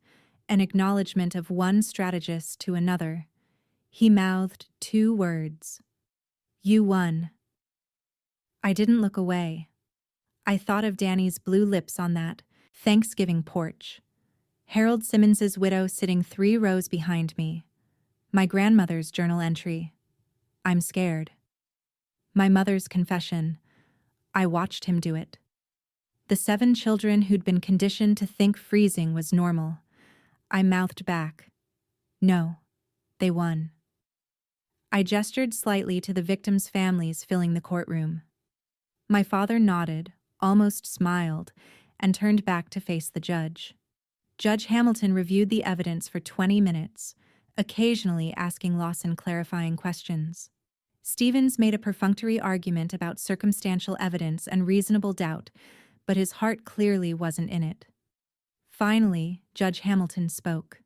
an acknowledgement of one strategist to another. He mouthed 2 words. "You won." I didn't look away. I thought of Danny's blue lips on that Thanksgiving porch. Harold Simmons's widow sitting 3 rows behind me. My grandmother's journal entry. "I'm scared." My mother's confession. I watched him do it. The 7 children who'd been conditioned to think freezing was normal. I mouthed back. "No, they won." I gestured slightly to the victims' families filling the courtroom. My father nodded, almost smiled, and turned back to face the judge. Judge Hamilton reviewed the evidence for 20 minutes, occasionally asking Lawson clarifying questions. Stevens made a perfunctory argument about circumstantial evidence and reasonable doubt, but his heart clearly wasn't in it. Finally, Judge Hamilton spoke.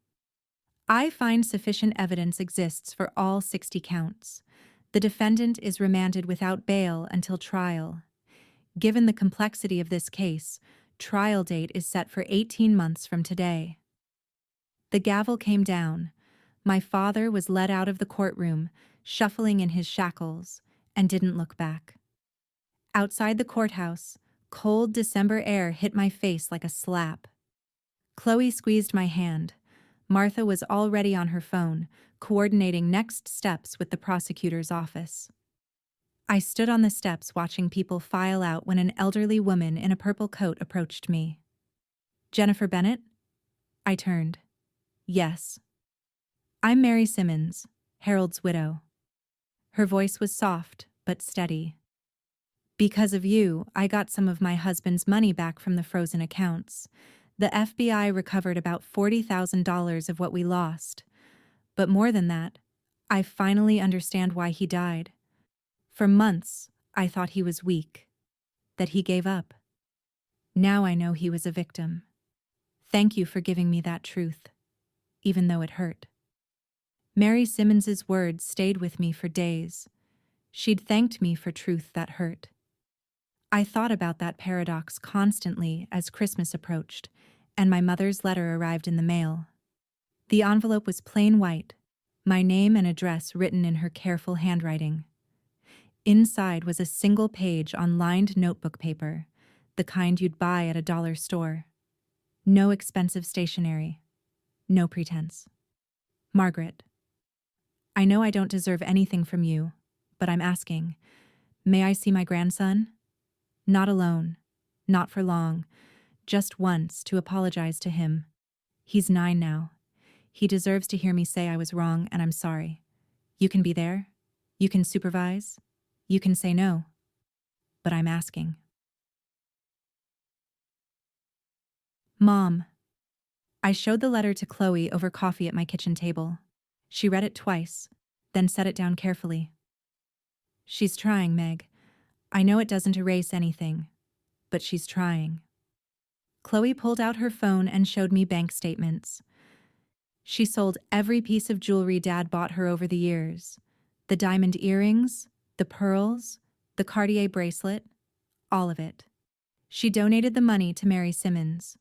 "I find sufficient evidence exists for all 60 counts. The defendant is remanded without bail until trial. Given the complexity of this case, trial date is set for 18 months from today." The gavel came down. My father was led out of the courtroom, shuffling in his shackles, and didn't look back. Outside the courthouse, cold December air hit my face like a slap. Chloe squeezed my hand. Martha was already on her phone, coordinating next steps with the prosecutor's office. I stood on the steps watching people file out when an elderly woman in a purple coat approached me. "Jennifer Bennett?" I turned. "Yes." "I'm Mary Simmons, Harold's widow." Her voice was soft, but steady. "Because of you, I got some of my husband's money back from the frozen accounts. The FBI recovered about $40,000 of what we lost. But more than that, I finally understand why he died. For months, I thought he was weak, that he gave up. Now I know he was a victim. Thank you for giving me that truth, even though it hurt." Mary Simmons's words stayed with me for days. She'd thanked me for truth that hurt. I thought about that paradox constantly as Christmas approached, and my mother's letter arrived in the mail. The envelope was plain white, my name and address written in her careful handwriting. Inside was a single page on lined notebook paper, the kind you'd buy at a dollar store. No expensive stationery. No pretense. "Margaret, I know I don't deserve anything from you, but I'm asking, may I see my grandson? Not alone, not for long, just once to apologize to him. He's 9 now. He deserves to hear me say I was wrong and I'm sorry. You can be there. You can supervise. You can say no. But I'm asking." "Mom." I showed the letter to Chloe over coffee at my kitchen table. She read it twice, then set it down carefully. "She's trying, Meg. I know it doesn't erase anything, but she's trying." Chloe pulled out her phone and showed me bank statements. She sold every piece of jewelry Dad bought her over the years. The diamond earrings, the pearls, the Cartier bracelet, all of it. She donated the money to Mary Simmons,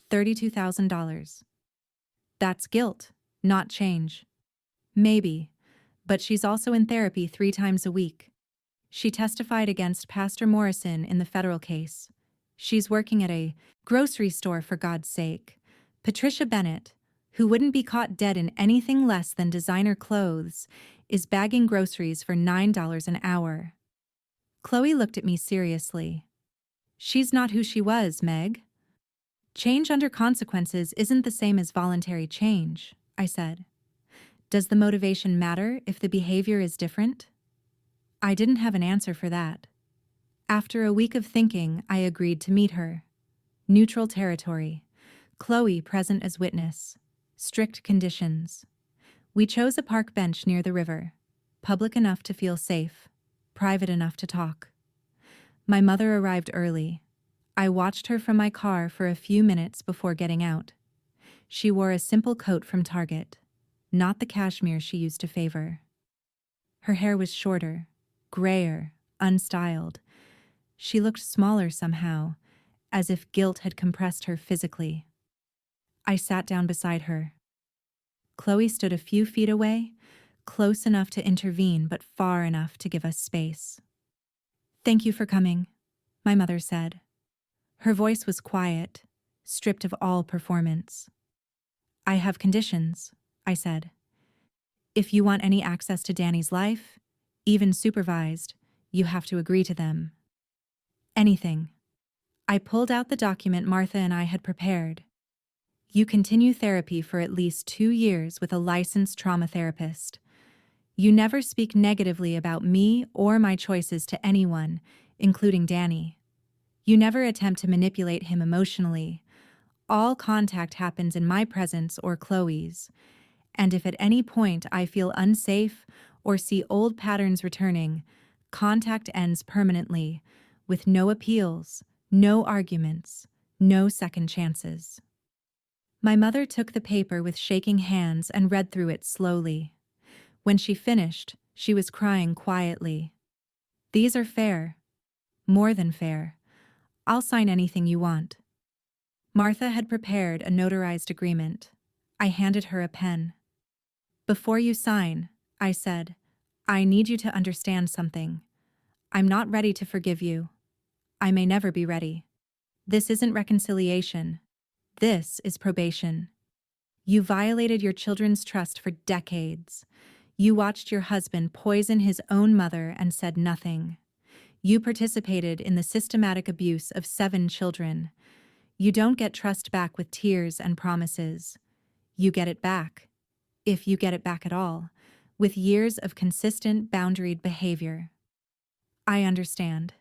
$32,000. That's guilt, not change. Maybe, but she's also in therapy 3 times a week. She testified against Pastor Morrison in the federal case. She's working at a grocery store, for God's sake. Patricia Bennett, who wouldn't be caught dead in anything less than designer clothes, is bagging groceries for $9 an hour. Chloe looked at me seriously. "She's not who she was, Meg." "Change under consequences isn't the same as voluntary change," I said. "Does the motivation matter if the behavior is different?" I didn't have an answer for that. After a week of thinking, I agreed to meet her. Neutral territory. Chloe present as witness. Strict conditions. We chose a park bench near the river. Public enough to feel safe. Private enough to talk. My mother arrived early. I watched her from my car for a few minutes before getting out. She wore a simple coat from Target, not the cashmere she used to favor. Her hair was shorter, grayer, unstyled. She looked smaller somehow, as if guilt had compressed her physically. I sat down beside her. Chloe stood a few feet away, close enough to intervene but far enough to give us space. "Thank you for coming," my mother said. Her voice was quiet, stripped of all performance. "I have conditions," I said. "If you want any access to Danny's life, even supervised, you have to agree to them." "Anything." I pulled out the document Martha and I had prepared. "You continue therapy for at least 2 years with a licensed trauma therapist. You never speak negatively about me or my choices to anyone, including Danny. You never attempt to manipulate him emotionally. All contact happens in my presence or Chloe's. And if at any point I feel unsafe or see old patterns returning, contact ends permanently, with no appeals, no arguments, no second chances." My mother took the paper with shaking hands and read through it slowly. When she finished, she was crying quietly. "These are fair. More than fair. I'll sign anything you want." Martha had prepared a notarized agreement. I handed her a pen. "Before you sign," I said, "I need you to understand something. I'm not ready to forgive you. I may never be ready. This isn't reconciliation. This is probation. You violated your children's trust for decades. You watched your husband poison his own mother and said nothing. You participated in the systematic abuse of 7 children. You don't get trust back with tears and promises. You get it back, if you get it back at all, with years of consistent, boundaried behavior." "I understand."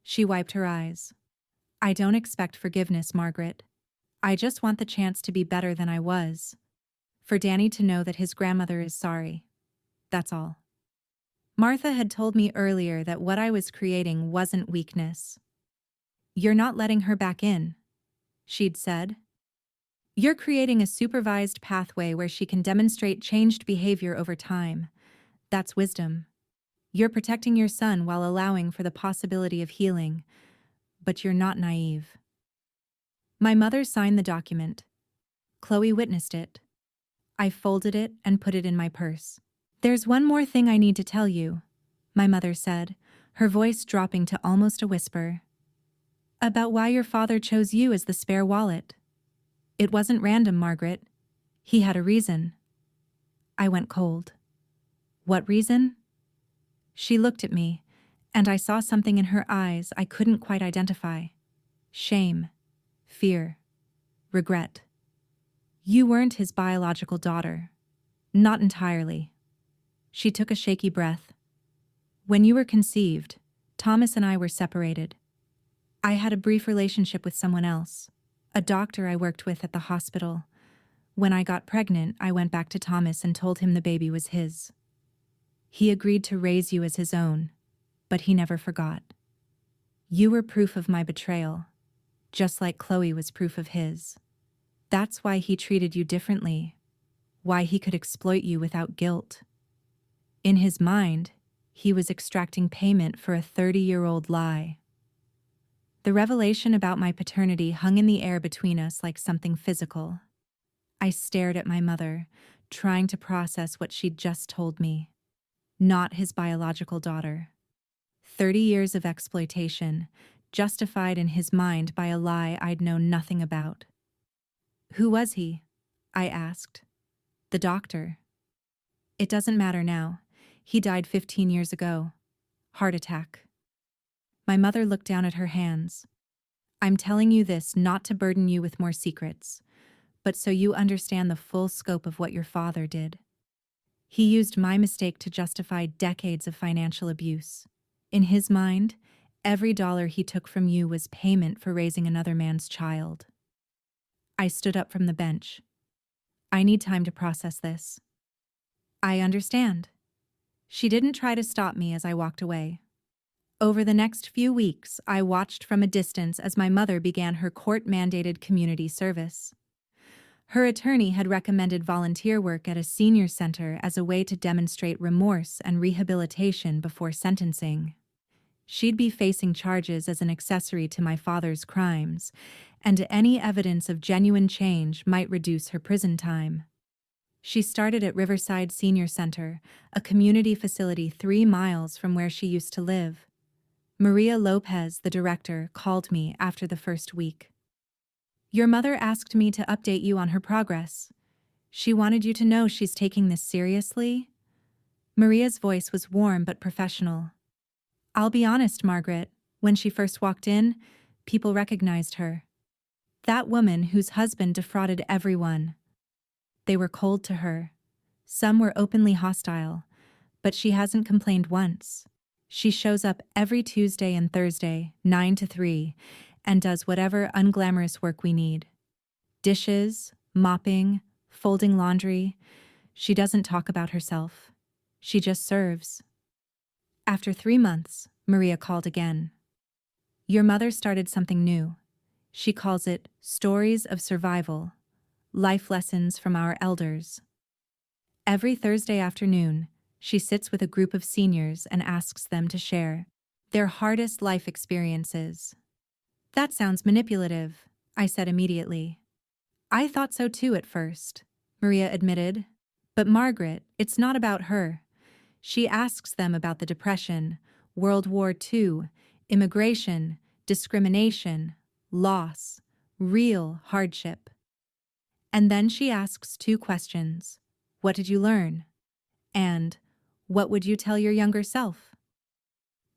She wiped her eyes. "I don't expect forgiveness, Margaret. I just want the chance to be better than I was. For Danny to know that his grandmother is sorry. That's all." Martha had told me earlier that what I was creating wasn't weakness. "You're not letting her back in," she'd said. "You're creating a supervised pathway where she can demonstrate changed behavior over time. That's wisdom. You're protecting your son while allowing for the possibility of healing, but you're not naive." My mother signed the document. Chloe witnessed it. I folded it and put it in my purse. "There's one more thing I need to tell you," my mother said, her voice dropping to almost a whisper. "About why your father chose you as the spare wallet. It wasn't random, Margaret. He had a reason." I went cold. "What reason?" She looked at me, and I saw something in her eyes I couldn't quite identify. Shame, fear, regret. "You weren't his biological daughter. Not entirely." She took a shaky breath. "When you were conceived, Thomas and I were separated. I had a brief relationship with someone else, a doctor I worked with at the hospital. When I got pregnant, I went back to Thomas and told him the baby was his. He agreed to raise you as his own, but he never forgot. You were proof of my betrayal, just like Chloe was proof of his. That's why he treated you differently, why he could exploit you without guilt. In his mind, he was extracting payment for a 30-year-old lie." The revelation about my paternity hung in the air between us like something physical. I stared at my mother, trying to process what she'd just told me. Not his biological daughter. 30 years of exploitation, justified in his mind by a lie I'd known nothing about. "Who was he?" I asked. "The doctor." "It doesn't matter now. He died 15 years ago. Heart attack." My mother looked down at her hands. "I'm telling you this not to burden you with more secrets, but so you understand the full scope of what your father did. He used my mistake to justify decades of financial abuse. In his mind, Every dollar he took from you was payment for raising another man's child. I stood up from the bench. I need time to process this. I understand. She didn't try to stop me as I walked away. Over the next few weeks, I watched from a distance as my mother began her court-mandated community service. Her attorney had recommended volunteer work at a senior center as a way to demonstrate remorse and rehabilitation before sentencing. She'd be facing charges as an accessory to my father's crimes, and any evidence of genuine change might reduce her prison time. She started at Riverside Senior Center, a community facility 3 miles from where she used to live. Maria Lopez, the director, called me after the first week. Your mother asked me to update you on her progress. She wanted you to know she's taking this seriously. Maria's voice was warm but professional. I'll be honest, Margaret, when she first walked in, people recognized her. That woman whose husband defrauded everyone. They were cold to her. Some were openly hostile, but she hasn't complained once. She shows up every Tuesday and Thursday, 9 to 3, and does whatever unglamorous work we need. Dishes, mopping, folding laundry. She doesn't talk about herself. She just serves. After 3 months, Maria called again. Your mother started something new. She calls it Stories of Survival, Life Lessons from Our Elders. Every Thursday afternoon, she sits with a group of seniors and asks them to share their hardest life experiences. That sounds manipulative, I said immediately. I thought so too at first, Maria admitted. But Margaret, it's not about her. She asks them about the Depression, World War II, immigration, discrimination, loss, real hardship. And then she asks 2 questions. What did you learn? And what would you tell your younger self?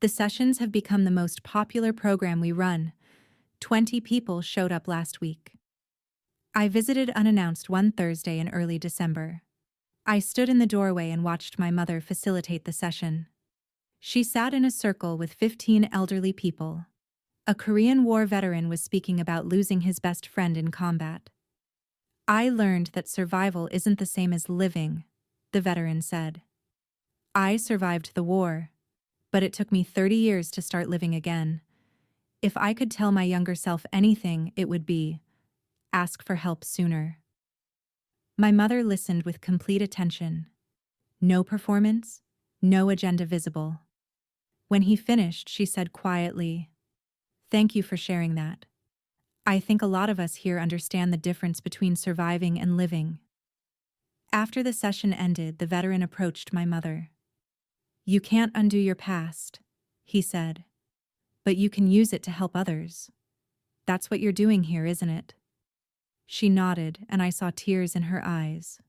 The sessions have become the most popular program we run. 20 people showed up last week. I visited unannounced one Thursday in early December. I stood in the doorway and watched my mother facilitate the session. She sat in a circle with 15 elderly people. A Korean War veteran was speaking about losing his best friend in combat. I learned that survival isn't the same as living, the veteran said. I survived the war, but it took me 30 years to start living again. If I could tell my younger self anything, it would be, ask for help sooner. My mother listened with complete attention. No performance, no agenda visible. When he finished, she said quietly, "Thank you for sharing that. I think a lot of us here understand the difference between surviving and living." After the session ended, the veteran approached my mother. "You can't undo your past," he said, "but you can use it to help others. That's what you're doing here, isn't it?" She nodded, and I saw tears in her eyes.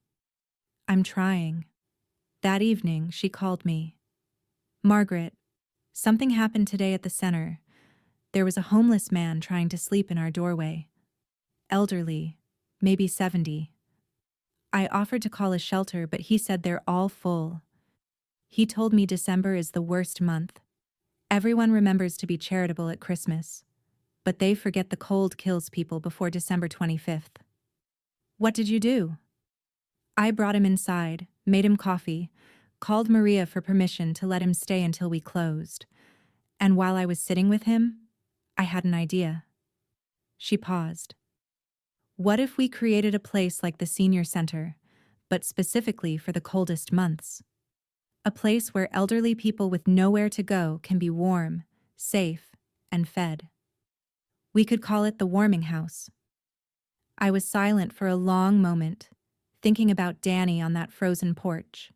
"I'm trying." That evening, she called me. "Margaret, something happened today at the center. There was a homeless man trying to sleep in our doorway. Elderly, maybe 70. I offered to call a shelter, but he said they're all full. He told me December is the worst month. Everyone remembers to be charitable at Christmas, but they forget the cold kills people before December 25th. What did you do?" I brought him inside, made him coffee, called Maria for permission to let him stay until we closed. And while I was sitting with him, I had an idea. She paused. What if we created a place like the senior center, but specifically for the coldest months? A place where elderly people with nowhere to go can be warm, safe, and fed. We could call it the warming house. I was silent for a long moment, thinking about Danny on that frozen porch,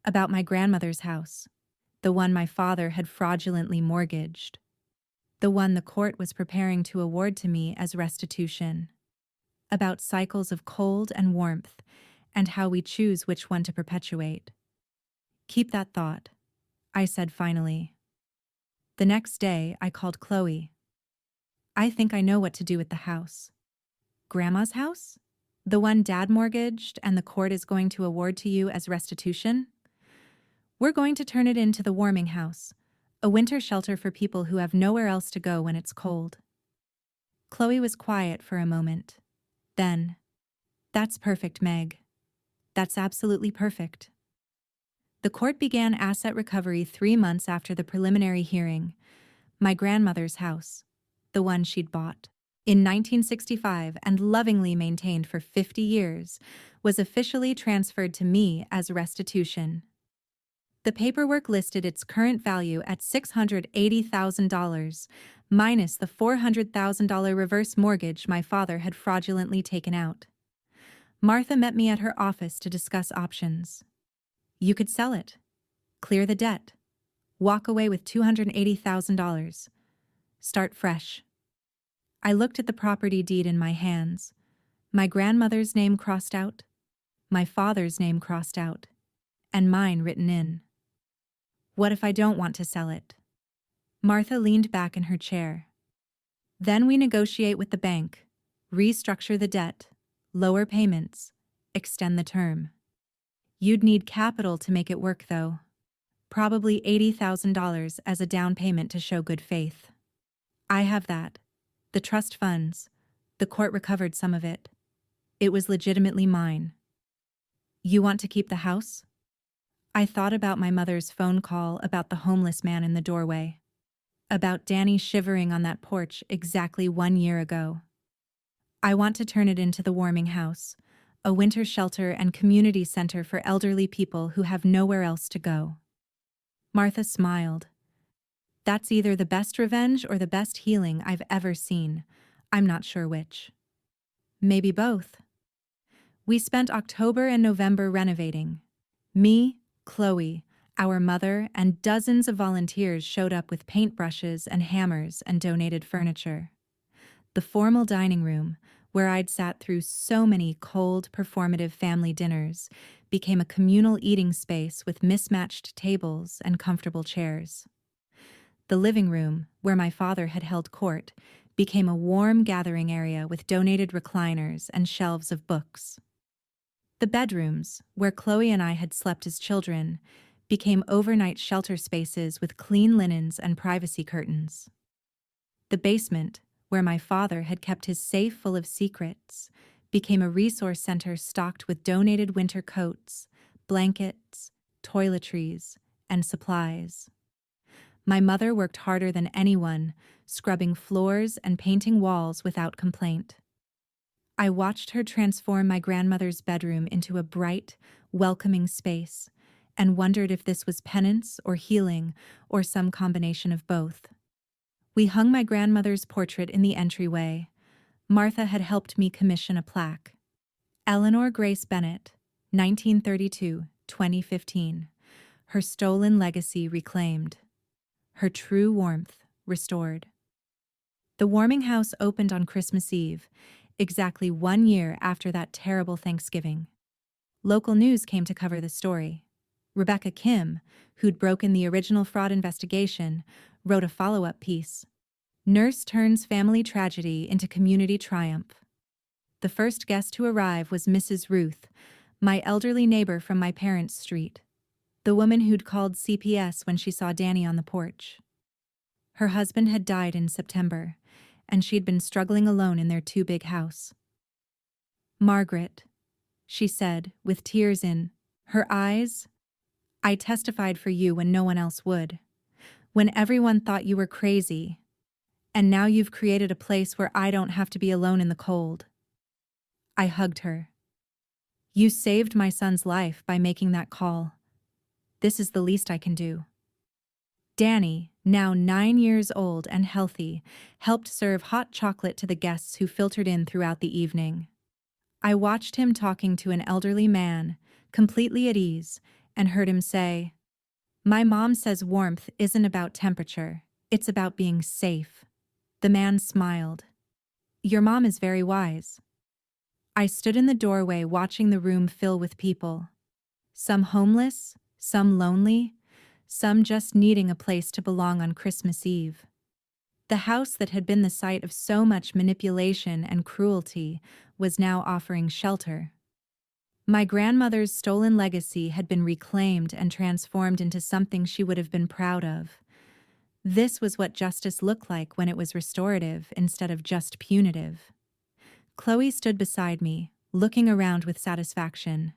about my grandmother's house, the one my father had fraudulently mortgaged, the one the court was preparing to award to me as restitution, about cycles of cold and warmth, and how we choose which one to perpetuate. "Keep that thought," I said finally. The next day, I called Chloe. "I think I know what to do with the house." "Grandma's house? The one Dad mortgaged and the court is going to award to you as restitution?" "We're going to turn it into the warming house, A winter shelter for people who have nowhere else to go when it's cold. Chloe was quiet for a moment. Then, "That's perfect, Meg. That's absolutely perfect." The court began asset recovery 3 months after the preliminary hearing. My grandmother's house, the one she'd bought in 1965 and lovingly maintained for 50 years, was officially transferred to me as restitution. The paperwork listed its current value at $680,000, minus the $400,000 reverse mortgage my father had fraudulently taken out. Martha met me at her office to discuss options. You could sell it, clear the debt, walk away with $280,000, start fresh. I looked at the property deed in my hands. My grandmother's name crossed out, my father's name crossed out, and mine written in. What if I don't want to sell it? Martha leaned back in her chair. Then we negotiate with the bank, restructure the debt, lower payments, extend the term. You'd need capital to make it work, though. Probably $80,000 as a down payment to show good faith. I have that. The trust funds. The court recovered some of it. It was legitimately mine. You want to keep the house? I thought about my mother's phone call about the homeless man in the doorway. About Danny shivering on that porch exactly 1 year ago. I want to turn it into the warming house, a winter shelter and community center for elderly people who have nowhere else to go. Martha smiled. That's either the best revenge or the best healing I've ever seen. I'm not sure which. Maybe both. We spent October and November renovating. Me, Chloe, our mother, and dozens of volunteers showed up with paintbrushes and hammers and donated furniture. The formal dining room, where I'd sat through so many cold, performative family dinners, became a communal eating space with mismatched tables and comfortable chairs. The living room, where my father had held court, became a warm gathering area with donated recliners and shelves of books. The bedrooms, where Chloe and I had slept as children, became overnight shelter spaces with clean linens and privacy curtains. The basement, where my father had kept his safe full of secrets, became a resource center stocked with donated winter coats, blankets, toiletries, and supplies. My mother worked harder than anyone, scrubbing floors and painting walls without complaint. I watched her transform my grandmother's bedroom into a bright, welcoming space, and wondered if this was penance or healing or some combination of both. We hung my grandmother's portrait in the entryway. Martha had helped me commission a plaque. Eleanor Grace Bennett, 1932-2015. Her stolen legacy reclaimed. Her true warmth restored. The warming house opened on Christmas Eve, exactly 1 year after that terrible Thanksgiving. Local news came to cover the story. Rebecca Kim, who'd broken the original fraud investigation, wrote a follow-up piece. Nurse turns family tragedy into community triumph. The first guest to arrive was Mrs. Ruth, my elderly neighbor from my parents' street, the woman who'd called CPS when she saw Danny on the porch. Her husband had died in September, and she'd been struggling alone in their too-big house. "Margaret," she said, with tears in her eyes, "I testified for you when no one else would, when everyone thought you were crazy, and now you've created a place where I don't have to be alone in the cold." I hugged her. "You saved my son's life by making that call. This is the least I can do." Danny, now 9 years old and healthy, helped serve hot chocolate to the guests who filtered in throughout the evening. I watched him talking to an elderly man, completely at ease, and heard him say, "My mom says warmth isn't about temperature, it's about being safe." The man smiled. "Your mom is very wise." I stood in the doorway watching the room fill with people. Some homeless, some lonely, some just needing a place to belong on Christmas Eve. The house that had been the site of so much manipulation and cruelty was now offering shelter. My grandmother's stolen legacy had been reclaimed and transformed into something she would have been proud of. This was what justice looked like when it was restorative instead of just punitive. Chloe stood beside me, looking around with satisfaction.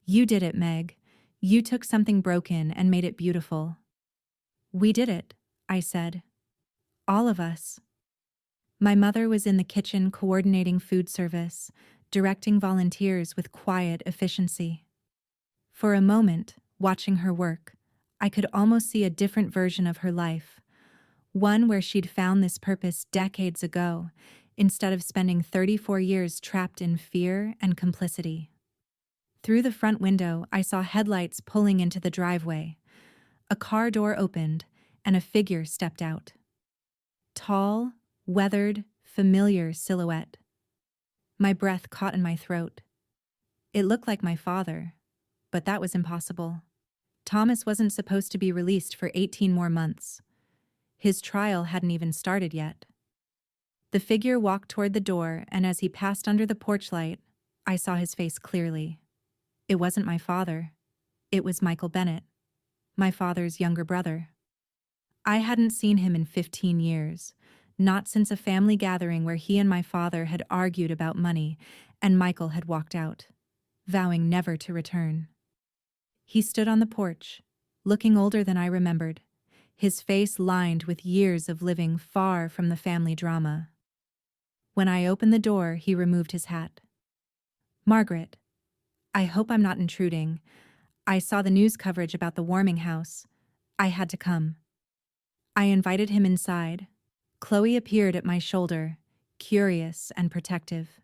You did it, Meg. You took something broken and made it beautiful. We did it, I said. All of us. My mother was in the kitchen coordinating food service, directing volunteers with quiet efficiency. For a moment, watching her work, I could almost see a different version of her life, one where she'd found this purpose decades ago, instead of spending 34 years trapped in fear and complicity. Through the front window, I saw headlights pulling into the driveway. A car door opened, and a figure stepped out. Tall, weathered, familiar silhouette. My breath caught in my throat. It looked like my father, but that was impossible. Thomas wasn't supposed to be released for 18 more months. His trial hadn't even started yet. The figure walked toward the door, and as he passed under the porch light, I saw his face clearly. It wasn't my father. It was Michael Bennett, my father's younger brother. I hadn't seen him in 15 years, not since a family gathering where he and my father had argued about money, and Michael had walked out, vowing never to return. He stood on the porch, looking older than I remembered, his face lined with years of living far from the family drama. When I opened the door, he removed his hat. Margaret, I hope I'm not intruding. I saw the news coverage about the warming house. I had to come. I invited him inside. Chloe appeared at my shoulder, curious and protective.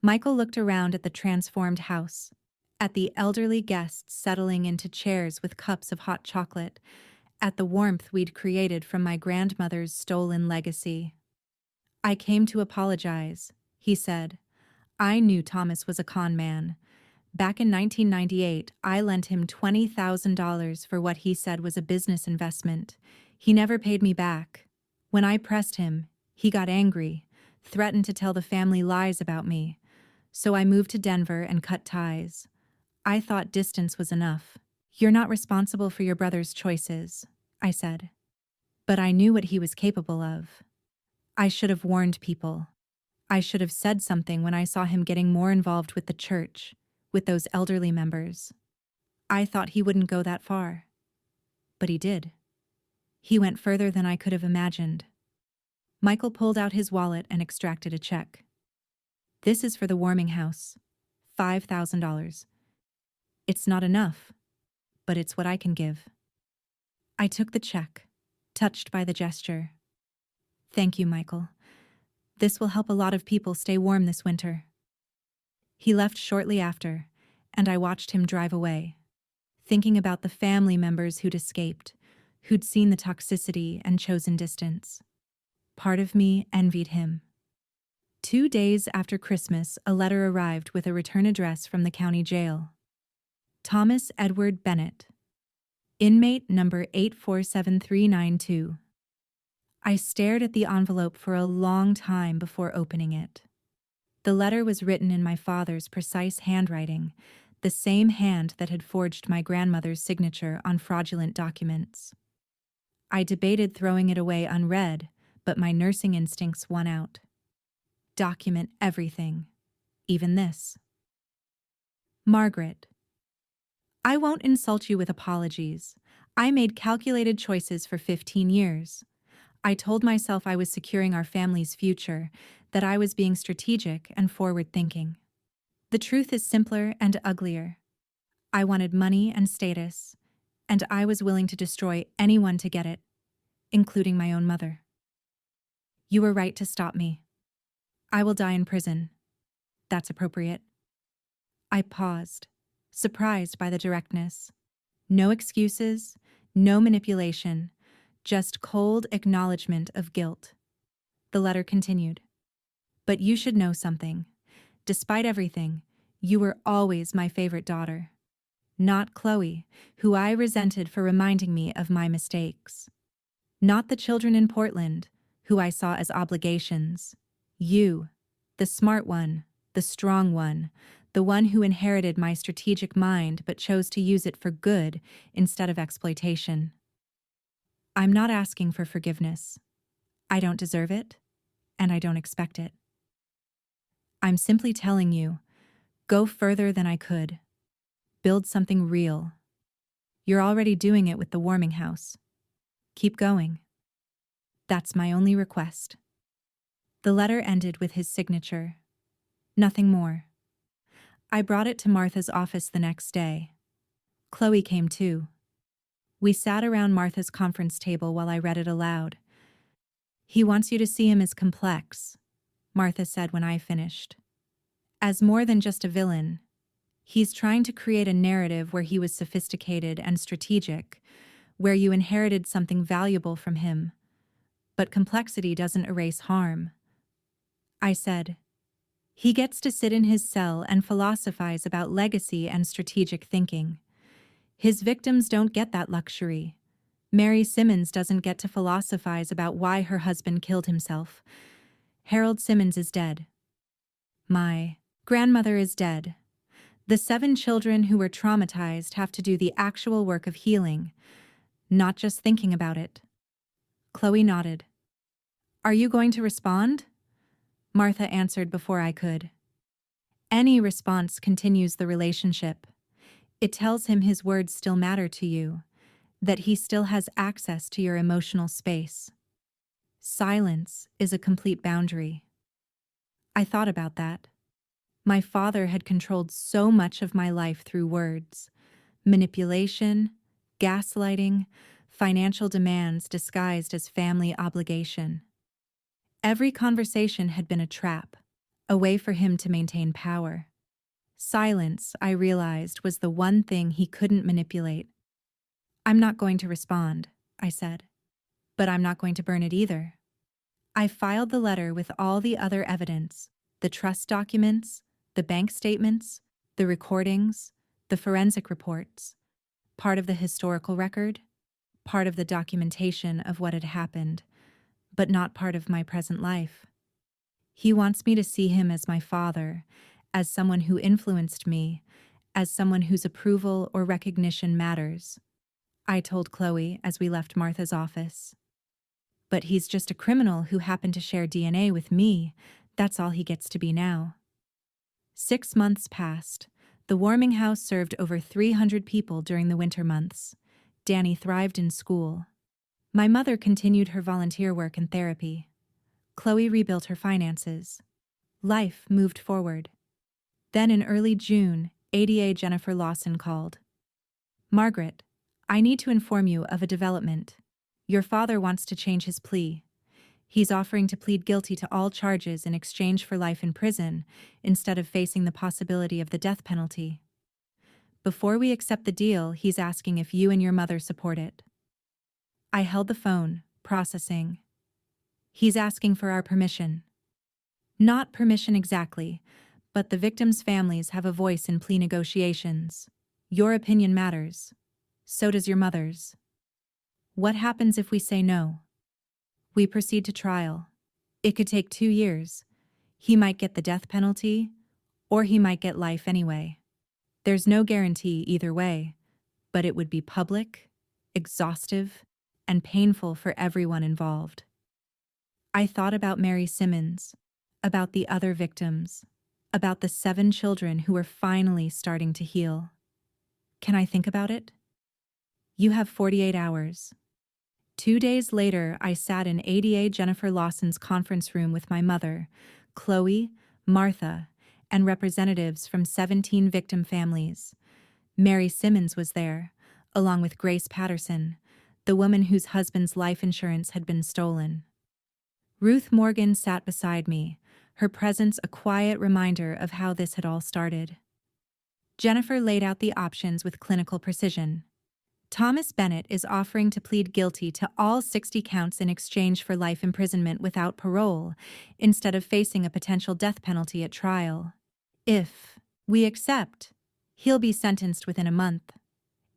Michael looked around at the transformed house, at the elderly guests settling into chairs with cups of hot chocolate, at the warmth we'd created from my grandmother's stolen legacy. I came to apologize, he said. I knew Thomas was a con man. Back in 1998, I lent him $20,000 for what he said was a business investment. He never paid me back. When I pressed him, he got angry, threatened to tell the family lies about me. So I moved to Denver and cut ties. I thought distance was enough. You're not responsible for your brother's choices, I said. But I knew what he was capable of. I should have warned people. I should have said something when I saw him getting more involved with the church, with those elderly members. I thought he wouldn't go that far. But he did. He went further than I could have imagined. Michael pulled out his wallet and extracted a check. This is for the warming house. $5,000. It's not enough, but it's what I can give. I took the check, touched by the gesture. Thank you, Michael. This will help a lot of people stay warm this winter. He left shortly after, and I watched him drive away, thinking about the family members who'd escaped, who'd seen the toxicity and chosen distance. Part of me envied him. 2 days after Christmas, a letter arrived with a return address from the county jail. Thomas Edward Bennett, inmate number 847392. I stared at the envelope for a long time before opening it. The letter was written in my father's precise handwriting, the same hand that had forged my grandmother's signature on fraudulent documents. I debated throwing it away unread, but my nursing instincts won out. Document everything, even this. Margaret, I won't insult you with apologies. I made calculated choices for 15 years. I told myself I was securing our family's future, that I was being strategic and forward-thinking. The truth is simpler and uglier. I wanted money and status, and I was willing to destroy anyone to get it, including my own mother. You were right to stop me. I will die in prison. That's appropriate. I paused, surprised by the directness. No excuses, no manipulation, just cold acknowledgement of guilt. The letter continued. But you should know something. Despite everything, you were always my favorite daughter. Not Chloe, who I resented for reminding me of my mistakes. Not the children in Portland, who I saw as obligations. You, the smart one, the strong one, the one who inherited my strategic mind but chose to use it for good instead of exploitation. I'm not asking for forgiveness. I don't deserve it, and I don't expect it. I'm simply telling you, go further than I could. Build something real. You're already doing it with the warming house. Keep going. That's my only request. The letter ended with his signature. Nothing more. I brought it to Martha's office the next day. Chloe came too. We sat around Martha's conference table while I read it aloud. He wants you to see him as complex, Martha said when I finished. As more than just a villain. He's trying to create a narrative where he was sophisticated and strategic, where you inherited something valuable from him. But complexity doesn't erase harm. I said, he gets to sit in his cell and philosophize about legacy and strategic thinking. His victims don't get that luxury. Mary Simmons doesn't get to philosophize about why her husband killed himself. Harold Simmons is dead. My grandmother is dead. The 7 children who were traumatized have to do the actual work of healing, not just thinking about it. Chloe nodded. Are you going to respond? Martha answered before I could. Any response continues the relationship. It tells him his words still matter to you, that he still has access to your emotional space. Silence is a complete boundary. I thought about that. My father had controlled so much of my life through words, manipulation, gaslighting, financial demands disguised as family obligation. Every conversation had been a trap, a way for him to maintain power. Silence, I realized, was the one thing he couldn't manipulate. I'm not going to respond, I said. But I'm not going to burn it either. I filed the letter with all the other evidence, the trust documents, the bank statements, the recordings, the forensic reports, part of the historical record, part of the documentation of what had happened, but not part of my present life. He wants me to see him as my father, as someone who influenced me, as someone whose approval or recognition matters. I told Chloe as we left Martha's office. But he's just a criminal who happened to share DNA with me. That's all he gets to be now. 6 months passed. The warming house served over 300 people during the winter months. Danny thrived in school. My mother continued her volunteer work and therapy. Chloe rebuilt her finances. Life moved forward. Then in early June, ADA Jennifer Lawson called. Margaret, I need to inform you of a development. Your father wants to change his plea. He's offering to plead guilty to all charges in exchange for life in prison, instead of facing the possibility of the death penalty. Before we accept the deal, he's asking if you and your mother support it. I held the phone, processing. He's asking for our permission. Not permission exactly, but the victims' families have a voice in plea negotiations. Your opinion matters. So does your mother's. What happens if we say no? We proceed to trial. It could take 2 years. He might get the death penalty, or he might get life anyway. There's no guarantee either way, but it would be public, exhaustive, and painful for everyone involved. I thought about Mary Simmons, about the other victims, about the 7 children who were finally starting to heal. Can I think about it? You have 48 hours. 2 days later, I sat in ADA Jennifer Lawson's conference room with my mother, Chloe, Martha, and representatives from 17 victim families. Mary Simmons was there, along with Grace Patterson, the woman whose husband's life insurance had been stolen. Ruth Morgan sat beside me, her presence a quiet reminder of how this had all started. Jennifer laid out the options with clinical precision. Thomas Bennett is offering to plead guilty to all 60 counts in exchange for life imprisonment without parole, instead of facing a potential death penalty at trial. If we accept, he'll be sentenced within a month.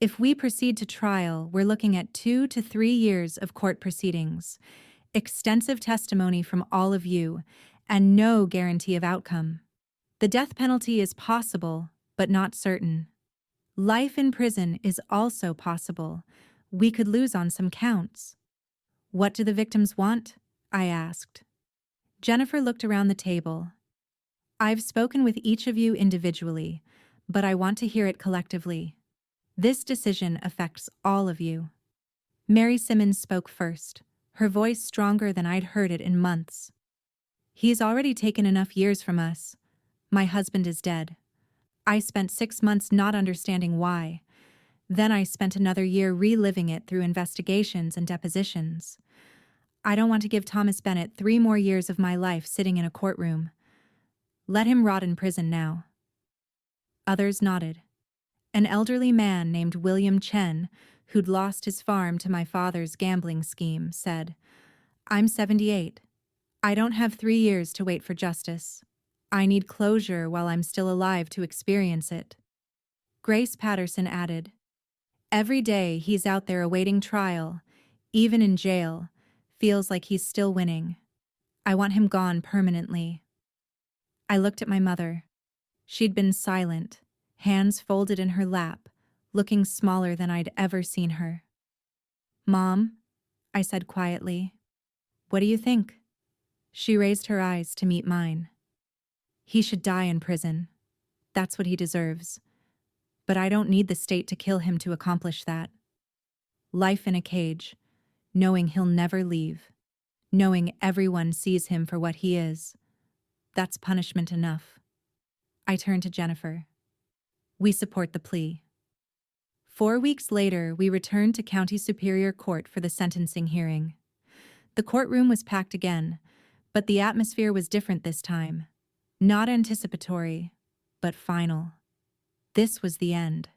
If we proceed to trial, we're looking at 2 to 3 years of court proceedings, extensive testimony from all of you, and no guarantee of outcome. The death penalty is possible, but not certain. Life in prison is also possible. We could lose on some counts, What do the victims want? I asked. Jennifer looked around the table. I've spoken with each of you individually, but I want to hear it collectively. This decision affects all of you. Mary Simmons spoke first, her voice stronger than I'd heard it in months. He's already taken enough years from us. My husband is dead. I spent 6 months not understanding why. Then I spent another year reliving it through investigations and depositions. I don't want to give Thomas Bennett 3 more years of my life sitting in a courtroom. Let him rot in prison now. Others nodded. An elderly man named William Chen, who'd lost his farm to my father's gambling scheme, said, I'm 78. I don't have 3 years to wait for justice. I need closure while I'm still alive to experience it. Grace Patterson added, every day he's out there awaiting trial, even in jail, feels like he's still winning. I want him gone permanently. I looked at my mother. She'd been silent, hands folded in her lap, looking smaller than I'd ever seen her. Mom, I said quietly, what do you think? She raised her eyes to meet mine. He should die in prison. That's what he deserves. But I don't need the state to kill him to accomplish that. Life in a cage, knowing he'll never leave, knowing everyone sees him for what he is. That's punishment enough. I turned to Jennifer. We support the plea. 4 weeks later, we returned to County Superior Court for the sentencing hearing. The courtroom was packed again, but the atmosphere was different this time. Not anticipatory, but final. This was the end.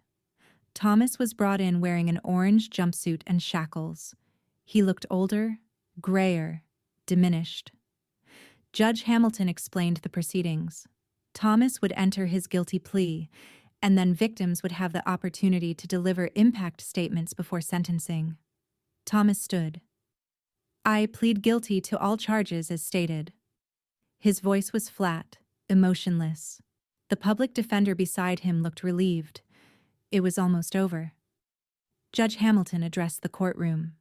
Thomas was brought in wearing an orange jumpsuit and shackles. He looked older, grayer, diminished. Judge Hamilton explained the proceedings. Thomas would enter his guilty plea, and then victims would have the opportunity to deliver impact statements before sentencing. Thomas stood. I plead guilty to all charges as stated. His voice was flat, emotionless. The public defender beside him looked relieved. It was almost over. Judge Hamilton addressed the courtroom.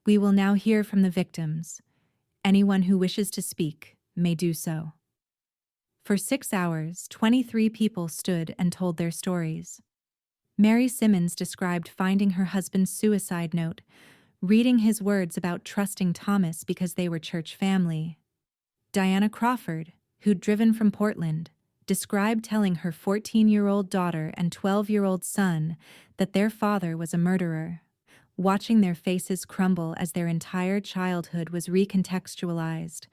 We will now hear from the victims. Anyone who wishes to speak may do so. For 6 hours, 23 people stood and told their stories. Mary Simmons described finding her husband's suicide note, reading his words about trusting Thomas because they were church family. Diana Crawford, who'd driven from Portland, described telling her 14-year-old daughter and 12-year-old son that their father was a murderer. Watching their faces crumble as their entire childhood was recontextualized,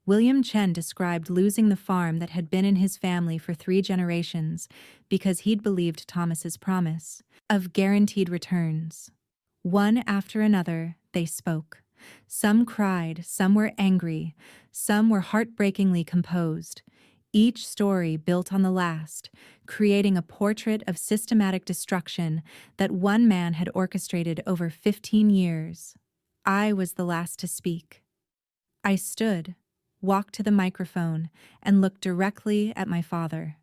William Chen described losing the farm that had been in his family for 3 generations because he'd believed Thomas's promise of guaranteed returns. One after another, they spoke. Some cried, some were angry, some were heartbreakingly composed. Each story built on the last, creating a portrait of systematic destruction that one man had orchestrated over 15 years. I was the last to speak. I stood, walked to the microphone, and looked directly at my father.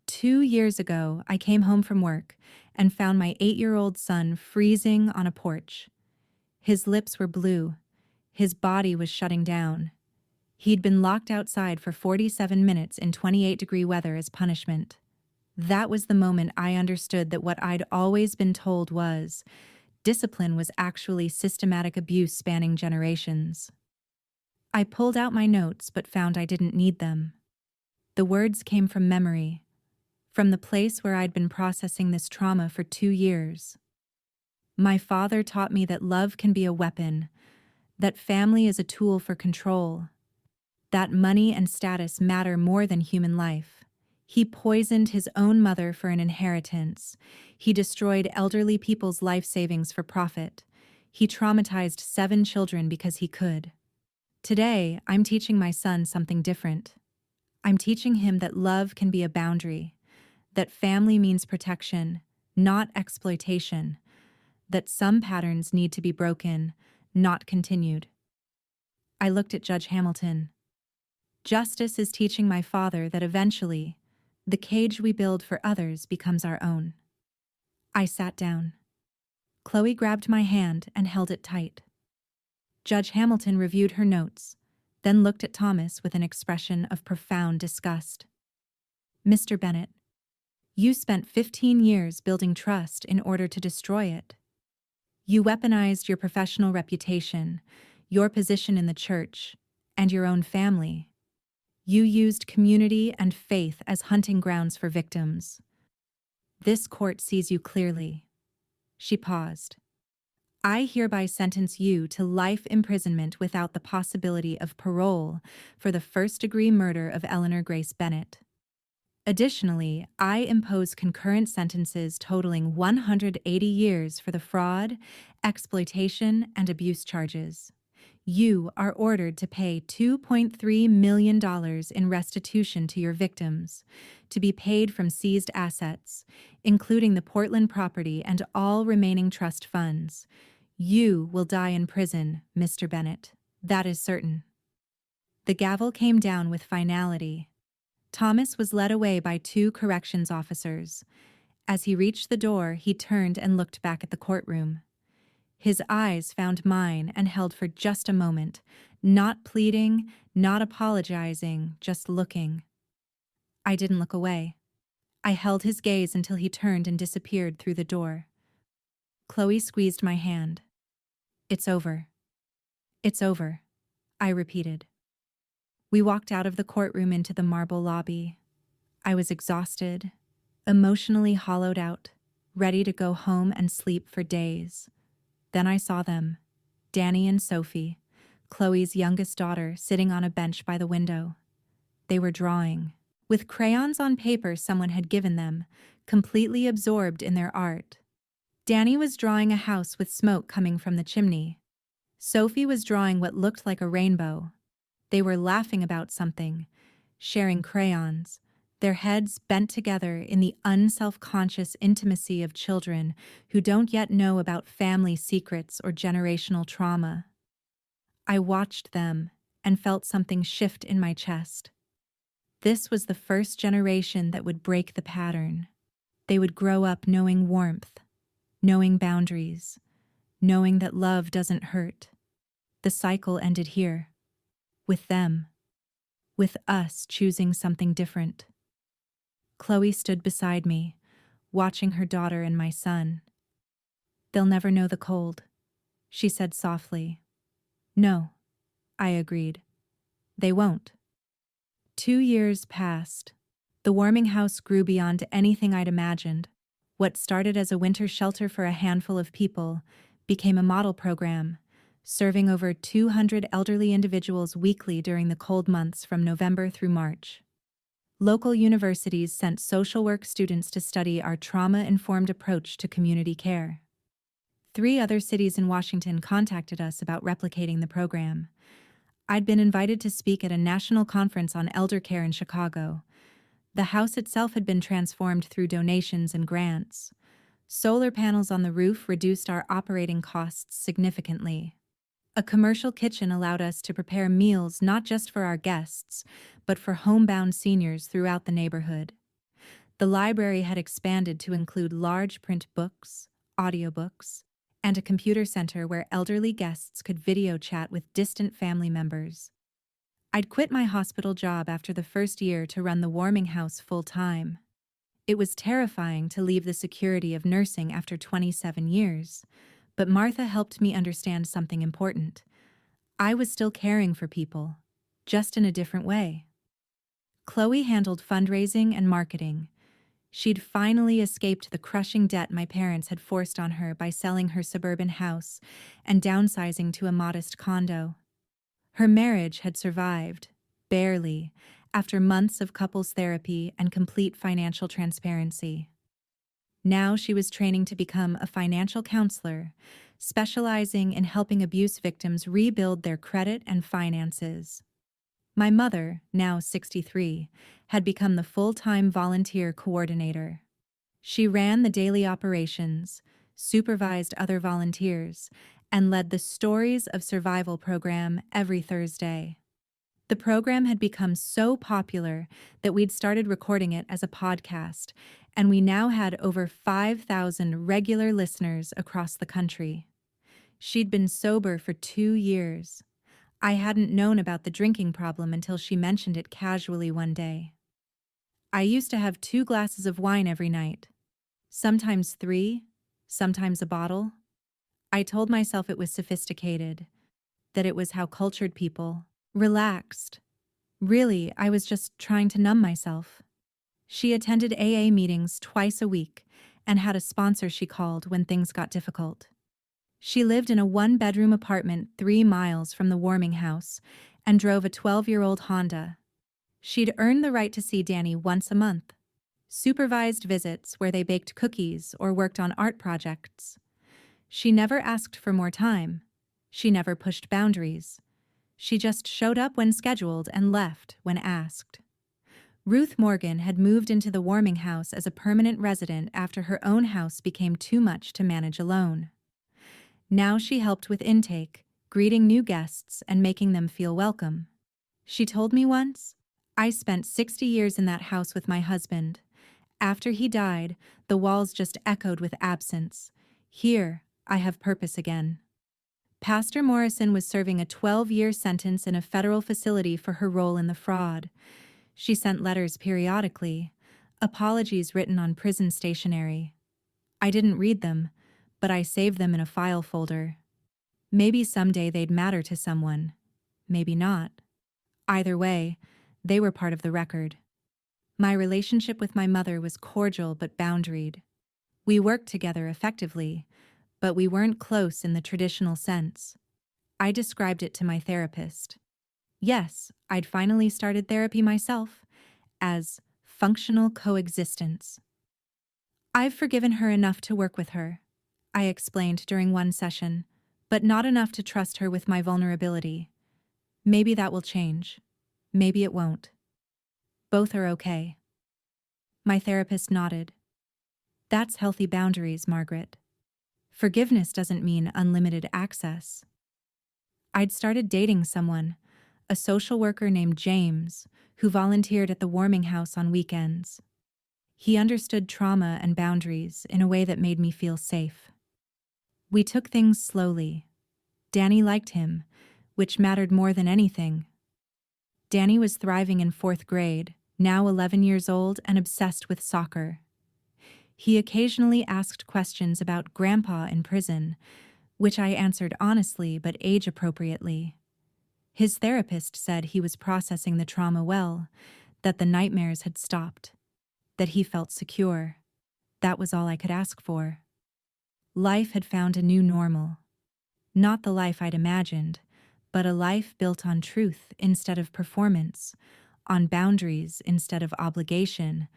2 years ago, I came home from work and found my 8-year-old son freezing on a porch. His lips were blue. His body was shutting down. He'd been locked outside for 47 minutes in 28-degree weather as punishment. That was the moment I understood that what I'd always been told was, discipline was actually systematic abuse spanning generations. I pulled out my notes but found I didn't need them. The words came from memory, from the place where I'd been processing this trauma for 2 years. My father taught me that love can be a weapon, that family is a tool for control, that money and status matter more than human life. He poisoned his own mother for an inheritance. He destroyed elderly people's life savings for profit. He traumatized 7 children because he could. Today, I'm teaching my son something different. I'm teaching him that love can be a boundary, that family means protection, not exploitation, that some patterns need to be broken, not continued. I looked at Judge Hamilton. Justice is teaching my father that eventually, the cage we build for others becomes our own. I sat down. Chloe grabbed my hand and held it tight. Judge Hamilton reviewed her notes, then looked at Thomas with an expression of profound disgust. Mr. Bennett, you spent 15 years building trust in order to destroy it. You weaponized your professional reputation, your position in the church, and your own family. You used community and faith as hunting grounds for victims. This court sees you clearly. She paused. I hereby sentence you to life imprisonment without the possibility of parole for the first-degree murder of Eleanor Grace Bennett. Additionally, I impose concurrent sentences totaling 180 years for the fraud, exploitation, and abuse charges. You are ordered to pay $2.3 million in restitution to your victims, to be paid from seized assets, including the Portland property and all remaining trust funds. You will die in prison, Mr. Bennett. That is certain. The gavel came down with finality. Thomas was led away by 2 corrections officers. As he reached the door, he turned and looked back at the courtroom. His eyes found mine and held for just a moment, not pleading, not apologizing, just looking. I didn't look away. I held his gaze until he turned and disappeared through the door. Chloe squeezed my hand. It's over. It's over, I repeated. We walked out of the courtroom into the marble lobby. I was exhausted, emotionally hollowed out, ready to go home and sleep for days. Then I saw them, Danny and Sophie, Chloe's youngest daughter, sitting on a bench by the window. They were drawing, with crayons on paper someone had given them, completely absorbed in their art. Danny was drawing a house with smoke coming from the chimney. Sophie was drawing what looked like a rainbow. They were laughing about something, sharing crayons, their heads bent together in the unself-conscious intimacy of children who don't yet know about family secrets or generational trauma. I watched them and felt something shift in my chest. This was the first generation that would break the pattern. They would grow up knowing warmth, knowing boundaries, knowing that love doesn't hurt. The cycle ended here. With them. With us choosing something different. Chloe stood beside me, watching her daughter and my son. They'll never know the cold, she said softly. No, I agreed. They won't. 2 years passed. The warming house grew beyond anything I'd imagined. What started as a winter shelter for a handful of people became a model program, serving over 200 elderly individuals weekly during the cold months from November through March. Local universities sent social work students to study our trauma-informed approach to community care. 3 other cities in Washington contacted us about replicating the program. I'd been invited to speak at a national conference on elder care in Chicago. The house itself had been transformed through donations and grants. Solar panels on the roof reduced our operating costs significantly. A commercial kitchen allowed us to prepare meals not just for our guests, but for homebound seniors throughout the neighborhood. The library had expanded to include large print books, audiobooks, and a computer center where elderly guests could video chat with distant family members. I'd quit my hospital job after the first year to run the warming house full-time. It was terrifying to leave the security of nursing after 27 years. But Martha helped me understand something important. I was still caring for people, just in a different way. Chloe handled fundraising and marketing. She'd finally escaped the crushing debt my parents had forced on her by selling her suburban house and downsizing to a modest condo. Her marriage had survived, barely, after months of couples therapy and complete financial transparency. Now she was training to become a financial counselor, specializing in helping abuse victims rebuild their credit and finances. My mother, now 63, had become the full-time volunteer coordinator. She ran the daily operations, supervised other volunteers, and led the Stories of Survival program every Thursday. The program had become so popular that we'd started recording it as a podcast, and we now had over 5,000 regular listeners across the country. She'd been sober for 2 years. I hadn't known about the drinking problem until she mentioned it casually one day. I used to have 2 glasses of wine every night, sometimes 3, sometimes a bottle. I told myself it was sophisticated, that it was how cultured people relaxed. Really, I was just trying to numb myself. She attended AA meetings twice a week and had a sponsor she called when things got difficult. She lived in a 1-bedroom apartment 3 miles from the warming house and drove a 12-year-old Honda. She'd earned the right to see Danny once a month. Supervised visits where they baked cookies or worked on art projects. She never asked for more time. She never pushed boundaries. She just showed up when scheduled and left when asked. Ruth Morgan had moved into the warming house as a permanent resident after her own house became too much to manage alone. Now she helped with intake, greeting new guests and making them feel welcome. She told me once, "I spent 60 years in that house with my husband. After he died, the walls just echoed with absence. Here, I have purpose again." Pastor Morrison was serving a 12-year sentence in a federal facility for her role in the fraud. She sent letters periodically, apologies written on prison stationery. I didn't read them, but I saved them in a file folder. Maybe someday they'd matter to someone. Maybe not. Either way, they were part of the record. My relationship with my mother was cordial but boundaried. We worked together effectively, but we weren't close in the traditional sense. I described it to my therapist. Yes, I'd finally started therapy myself, as functional coexistence. "I've forgiven her enough to work with her," I explained during one session, "but not enough to trust her with my vulnerability. Maybe that will change. Maybe it won't. Both are okay." My therapist nodded. "That's healthy boundaries, Margaret. Forgiveness doesn't mean unlimited access." I'd started dating someone, a social worker named James, who volunteered at the warming house on weekends. He understood trauma and boundaries in a way that made me feel safe. We took things slowly. Danny liked him, which mattered more than anything. Danny was thriving in 4th grade, now 11 years old and obsessed with soccer. He occasionally asked questions about Grandpa in prison, which I answered honestly but age-appropriately. His therapist said he was processing the trauma well, that the nightmares had stopped, that he felt secure. That was all I could ask for. Life had found a new normal. Not the life I'd imagined, but a life built on truth instead of performance, on boundaries instead of obligation,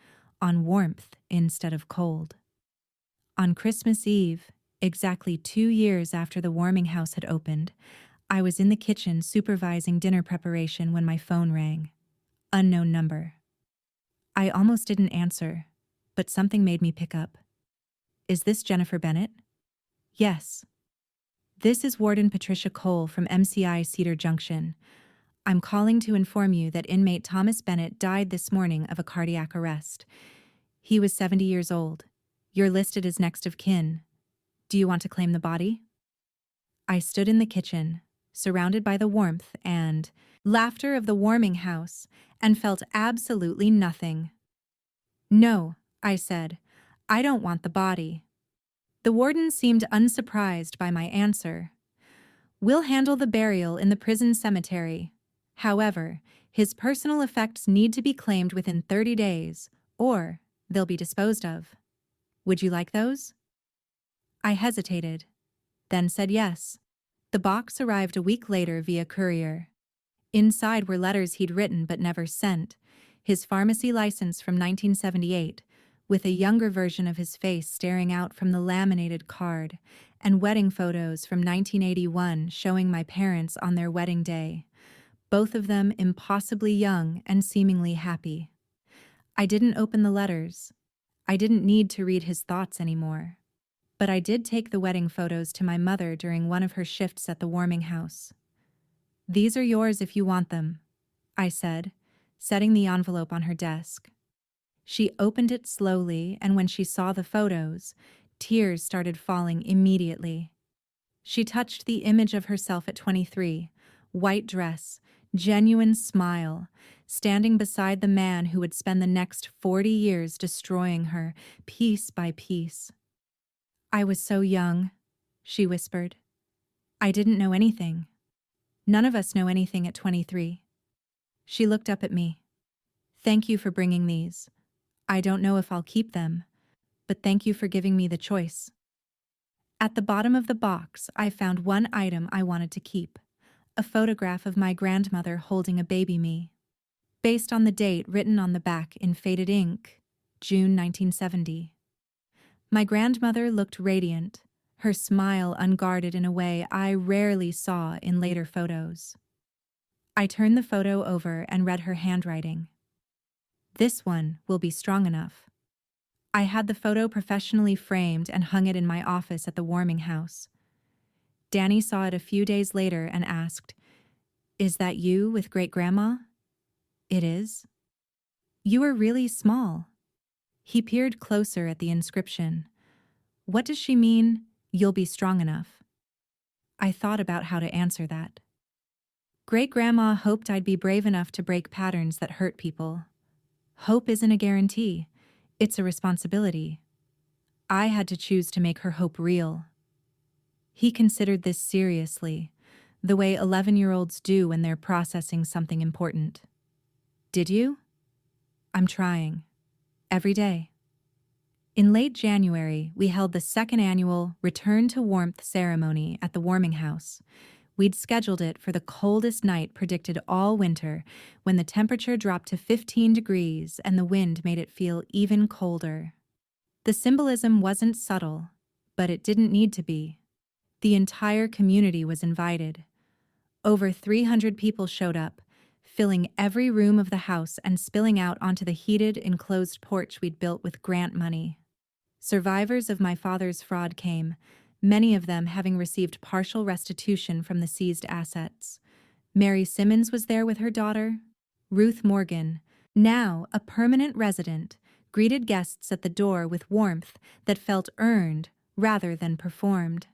on warmth instead of cold. On Christmas Eve, exactly 2 years after the warming house had opened, I was in the kitchen supervising dinner preparation when my phone rang. Unknown number. I almost didn't answer, but something made me pick up. "Is this Jennifer Bennett?" "Yes." "This is Warden Patricia Cole from MCI Cedar Junction. I'm calling to inform you that inmate Thomas Bennett died this morning of a cardiac arrest. He was 70 years old. You're listed as next of kin. Do you want to claim the body?" I stood in the kitchen, surrounded by the warmth and laughter of the warming house, and felt absolutely nothing. "No," I said, "I don't want the body." The warden seemed unsurprised by my answer. "We'll handle the burial in the prison cemetery. However, his personal effects need to be claimed within 30 days, or they'll be disposed of. Would you like those?" I hesitated, then said yes. The box arrived a week later via courier. Inside were letters he'd written but never sent, his pharmacy license from 1978, with a younger version of his face staring out from the laminated card, and wedding photos from 1981 showing my parents on their wedding day, both of them impossibly young and seemingly happy. I didn't open the letters. I didn't need to read his thoughts anymore. But I did take the wedding photos to my mother during one of her shifts at the warming house. "These are yours if you want them," I said, setting the envelope on her desk. She opened it slowly, and when she saw the photos, tears started falling immediately. She touched the image of herself at 23, white dress, genuine smile, standing beside the man who would spend the next 40 years destroying her, piece by piece. "I was so young," she whispered. "I didn't know anything. None of us know anything at 23. She looked up at me. "Thank you for bringing these. I don't know if I'll keep them, but thank you for giving me the choice." At the bottom of the box, I found one item I wanted to keep: a photograph of my grandmother holding a baby me. Based on the date written on the back in faded ink, June 1970. My grandmother looked radiant, her smile unguarded in a way I rarely saw in later photos. I turned the photo over and read her handwriting. "This one will be strong enough." I had the photo professionally framed and hung it in my office at the warming house. Danny saw it a few days later and asked, "Is that you with great-grandma?" "It is." "You are really small." He peered closer at the inscription. "What does she mean, you'll be strong enough?" I thought about how to answer that. Great-grandma hoped I'd be brave enough to break patterns that hurt people. Hope isn't a guarantee. It's a responsibility. I had to choose to make her hope real. He considered this seriously, the way 11-year-olds do when they're processing something important. "Did you?" "I'm trying. Every day." In late January, we held the second annual Return to Warmth ceremony at the warming house. We'd scheduled it for the coldest night predicted all winter, when the temperature dropped to 15 degrees and the wind made it feel even colder. The symbolism wasn't subtle, but it didn't need to be. The entire community was invited. Over 300 people showed up, filling every room of the house and spilling out onto the heated, enclosed porch we'd built with grant money. Survivors of my father's fraud came, many of them having received partial restitution from the seized assets. Mary Simmons was there with her daughter. Ruth Morgan, now a permanent resident, greeted guests at the door with warmth that felt earned rather than performed.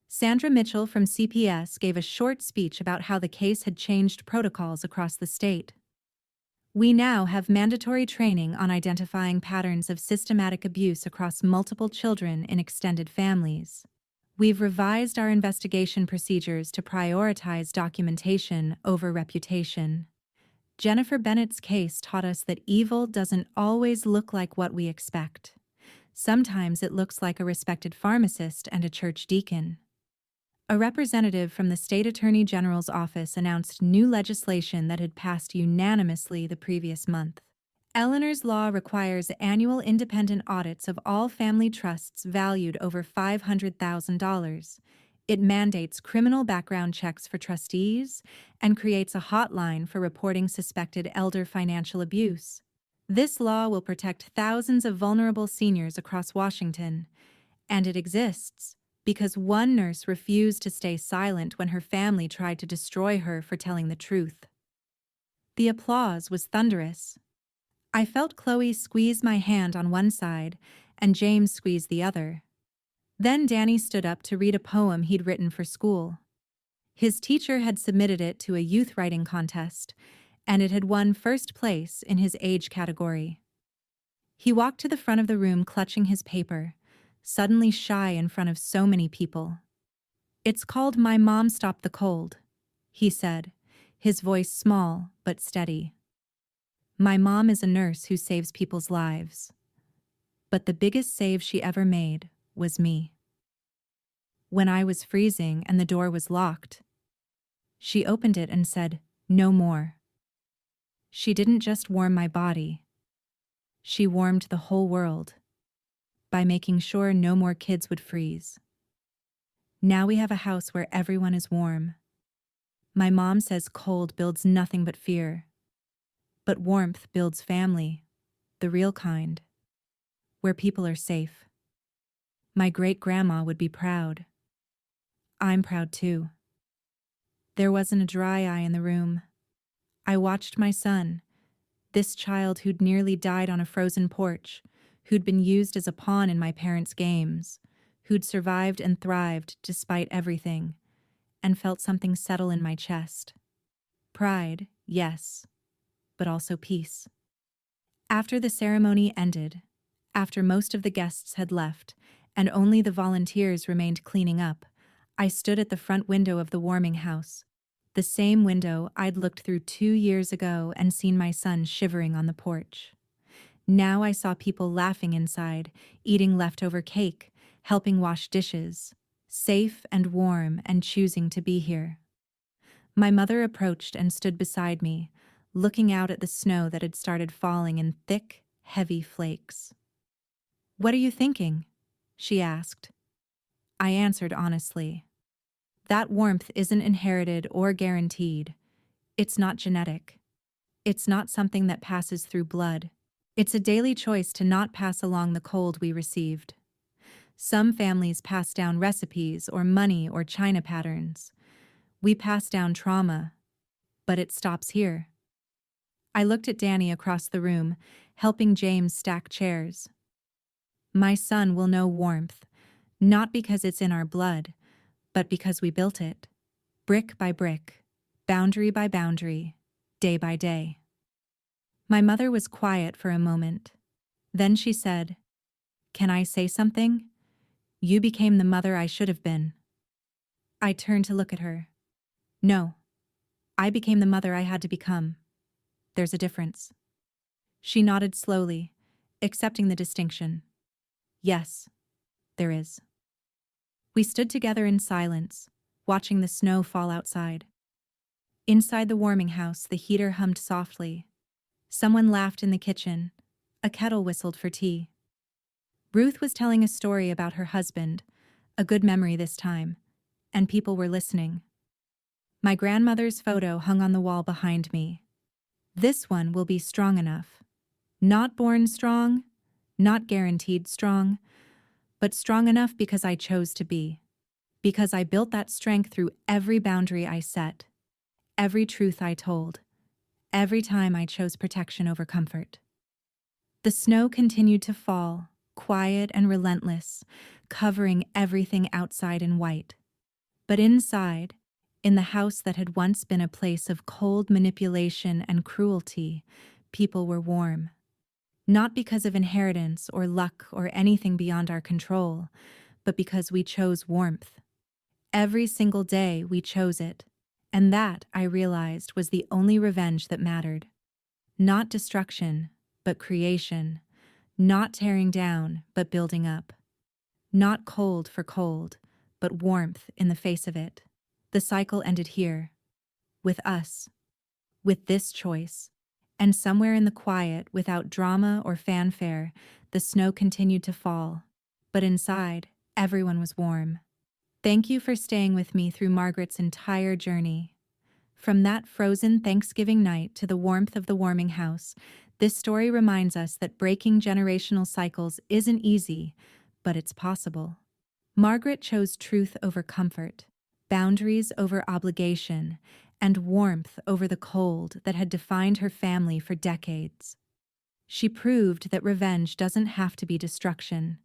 Sandra Mitchell from CPS gave a short speech about how the case had changed protocols across the state. "We now have mandatory training on identifying patterns of systematic abuse across multiple children in extended families. We've revised our investigation procedures to prioritize documentation over reputation." Jennifer Bennett's case taught us that evil doesn't always look like what we expect. Sometimes it looks like a respected pharmacist and a church deacon. A representative from the State Attorney General's office announced new legislation that had passed unanimously the previous month. Eleanor's law requires annual independent audits of all family trusts valued over $500,000. It mandates criminal background checks for trustees and creates a hotline for reporting suspected elder financial abuse. This law will protect thousands of vulnerable seniors across Washington, and it exists because one nurse refused to stay silent when her family tried to destroy her for telling the truth. The applause was thunderous. I felt Chloe squeeze my hand on one side and James squeeze the other. Then Danny stood up to read a poem he'd written for school. His teacher had submitted it to a youth writing contest, and it had won first place in his age category. He walked to the front of the room clutching his paper, suddenly shy in front of so many people. "It's called My Mom Stopped the Cold," he said, his voice small but steady. "My mom is a nurse who saves people's lives. But the biggest save she ever made was me. When I was freezing and the door was locked, she opened it and said, 'No more.' She didn't just warm my body. She warmed the whole world by making sure no more kids would freeze. Now we have a house where everyone is warm. My mom says cold builds nothing but fear, but warmth builds family, the real kind, where people are safe. My great-grandma would be proud. I'm proud too." There wasn't a dry eye in the room. I watched my son, this child who'd nearly died on a frozen porch, who'd been used as a pawn in my parents' games, who'd survived and thrived despite everything, and felt something settle in my chest. Pride, yes, but also peace. After the ceremony ended, after most of the guests had left, and only the volunteers remained cleaning up, I stood at the front window of the warming house, the same window I'd looked through 2 years ago and seen my son shivering on the porch. Now I saw people laughing inside, eating leftover cake, helping wash dishes, safe and warm and choosing to be here. My mother approached and stood beside me, looking out at the snow that had started falling in thick, heavy flakes. "What are you thinking?" she asked. I answered honestly. That warmth isn't inherited or guaranteed. It's not genetic. It's not something that passes through blood. It's a daily choice to not pass along the cold we received. Some families pass down recipes or money or china patterns. We pass down trauma, but it stops here. I looked at Danny across the room, helping James stack chairs. My son will know warmth, not because it's in our blood, but because we built it, brick by brick, boundary by boundary, day by day. My mother was quiet for a moment. Then she said, "Can I say something? You became the mother I should have been." I turned to look at her. "No, I became the mother I had to become. There's a difference." She nodded slowly, accepting the distinction. "Yes, there is." We stood together in silence, watching the snow fall outside. Inside the warming house, the heater hummed softly. Someone laughed in the kitchen. A kettle whistled for tea. Ruth was telling a story about her husband, a good memory this time, and people were listening. My grandmother's photo hung on the wall behind me. This one will be strong enough. Not born strong, not guaranteed strong, but strong enough because I chose to be. Because I built that strength through every boundary I set, every truth I told, every time I chose protection over comfort. The snow continued to fall, quiet and relentless, covering everything outside in white. But inside, in the house that had once been a place of cold manipulation and cruelty, people were warm. Not because of inheritance or luck or anything beyond our control, but because we chose warmth. Every single day we chose it, and that, I realized, was the only revenge that mattered. Not destruction, but creation. Not tearing down, but building up. Not cold for cold, but warmth in the face of it. The cycle ended here. With us. With this choice. And somewhere in the quiet, without drama or fanfare, the snow continued to fall. But inside, everyone was warm. Thank you for staying with me through Margaret's entire journey. From that frozen Thanksgiving night to the warmth of the warming house, this story reminds us that breaking generational cycles isn't easy, but it's possible. Margaret chose truth over comfort, boundaries over obligation, and warmth over the cold that had defined her family for decades. She proved that revenge doesn't have to be destruction.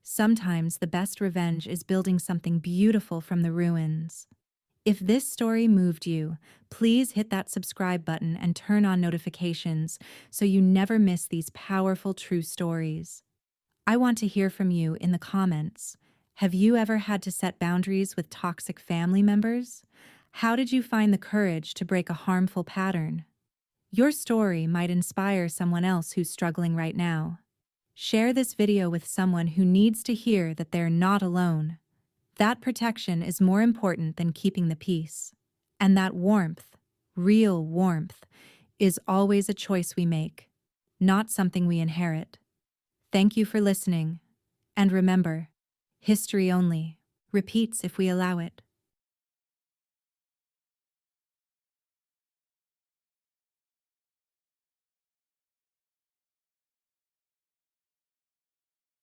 Sometimes the best revenge is building something beautiful from the ruins. If this story moved you, please hit that subscribe button and turn on notifications so you never miss these powerful true stories. I want to hear from you in the comments. Have you ever had to set boundaries with toxic family members? How did you find the courage to break a harmful pattern? Your story might inspire someone else who's struggling right now. Share this video with someone who needs to hear that they're not alone. That protection is more important than keeping the peace. And that warmth, real warmth, is always a choice we make, not something we inherit. Thank you for listening. And remember, history only repeats if we allow it.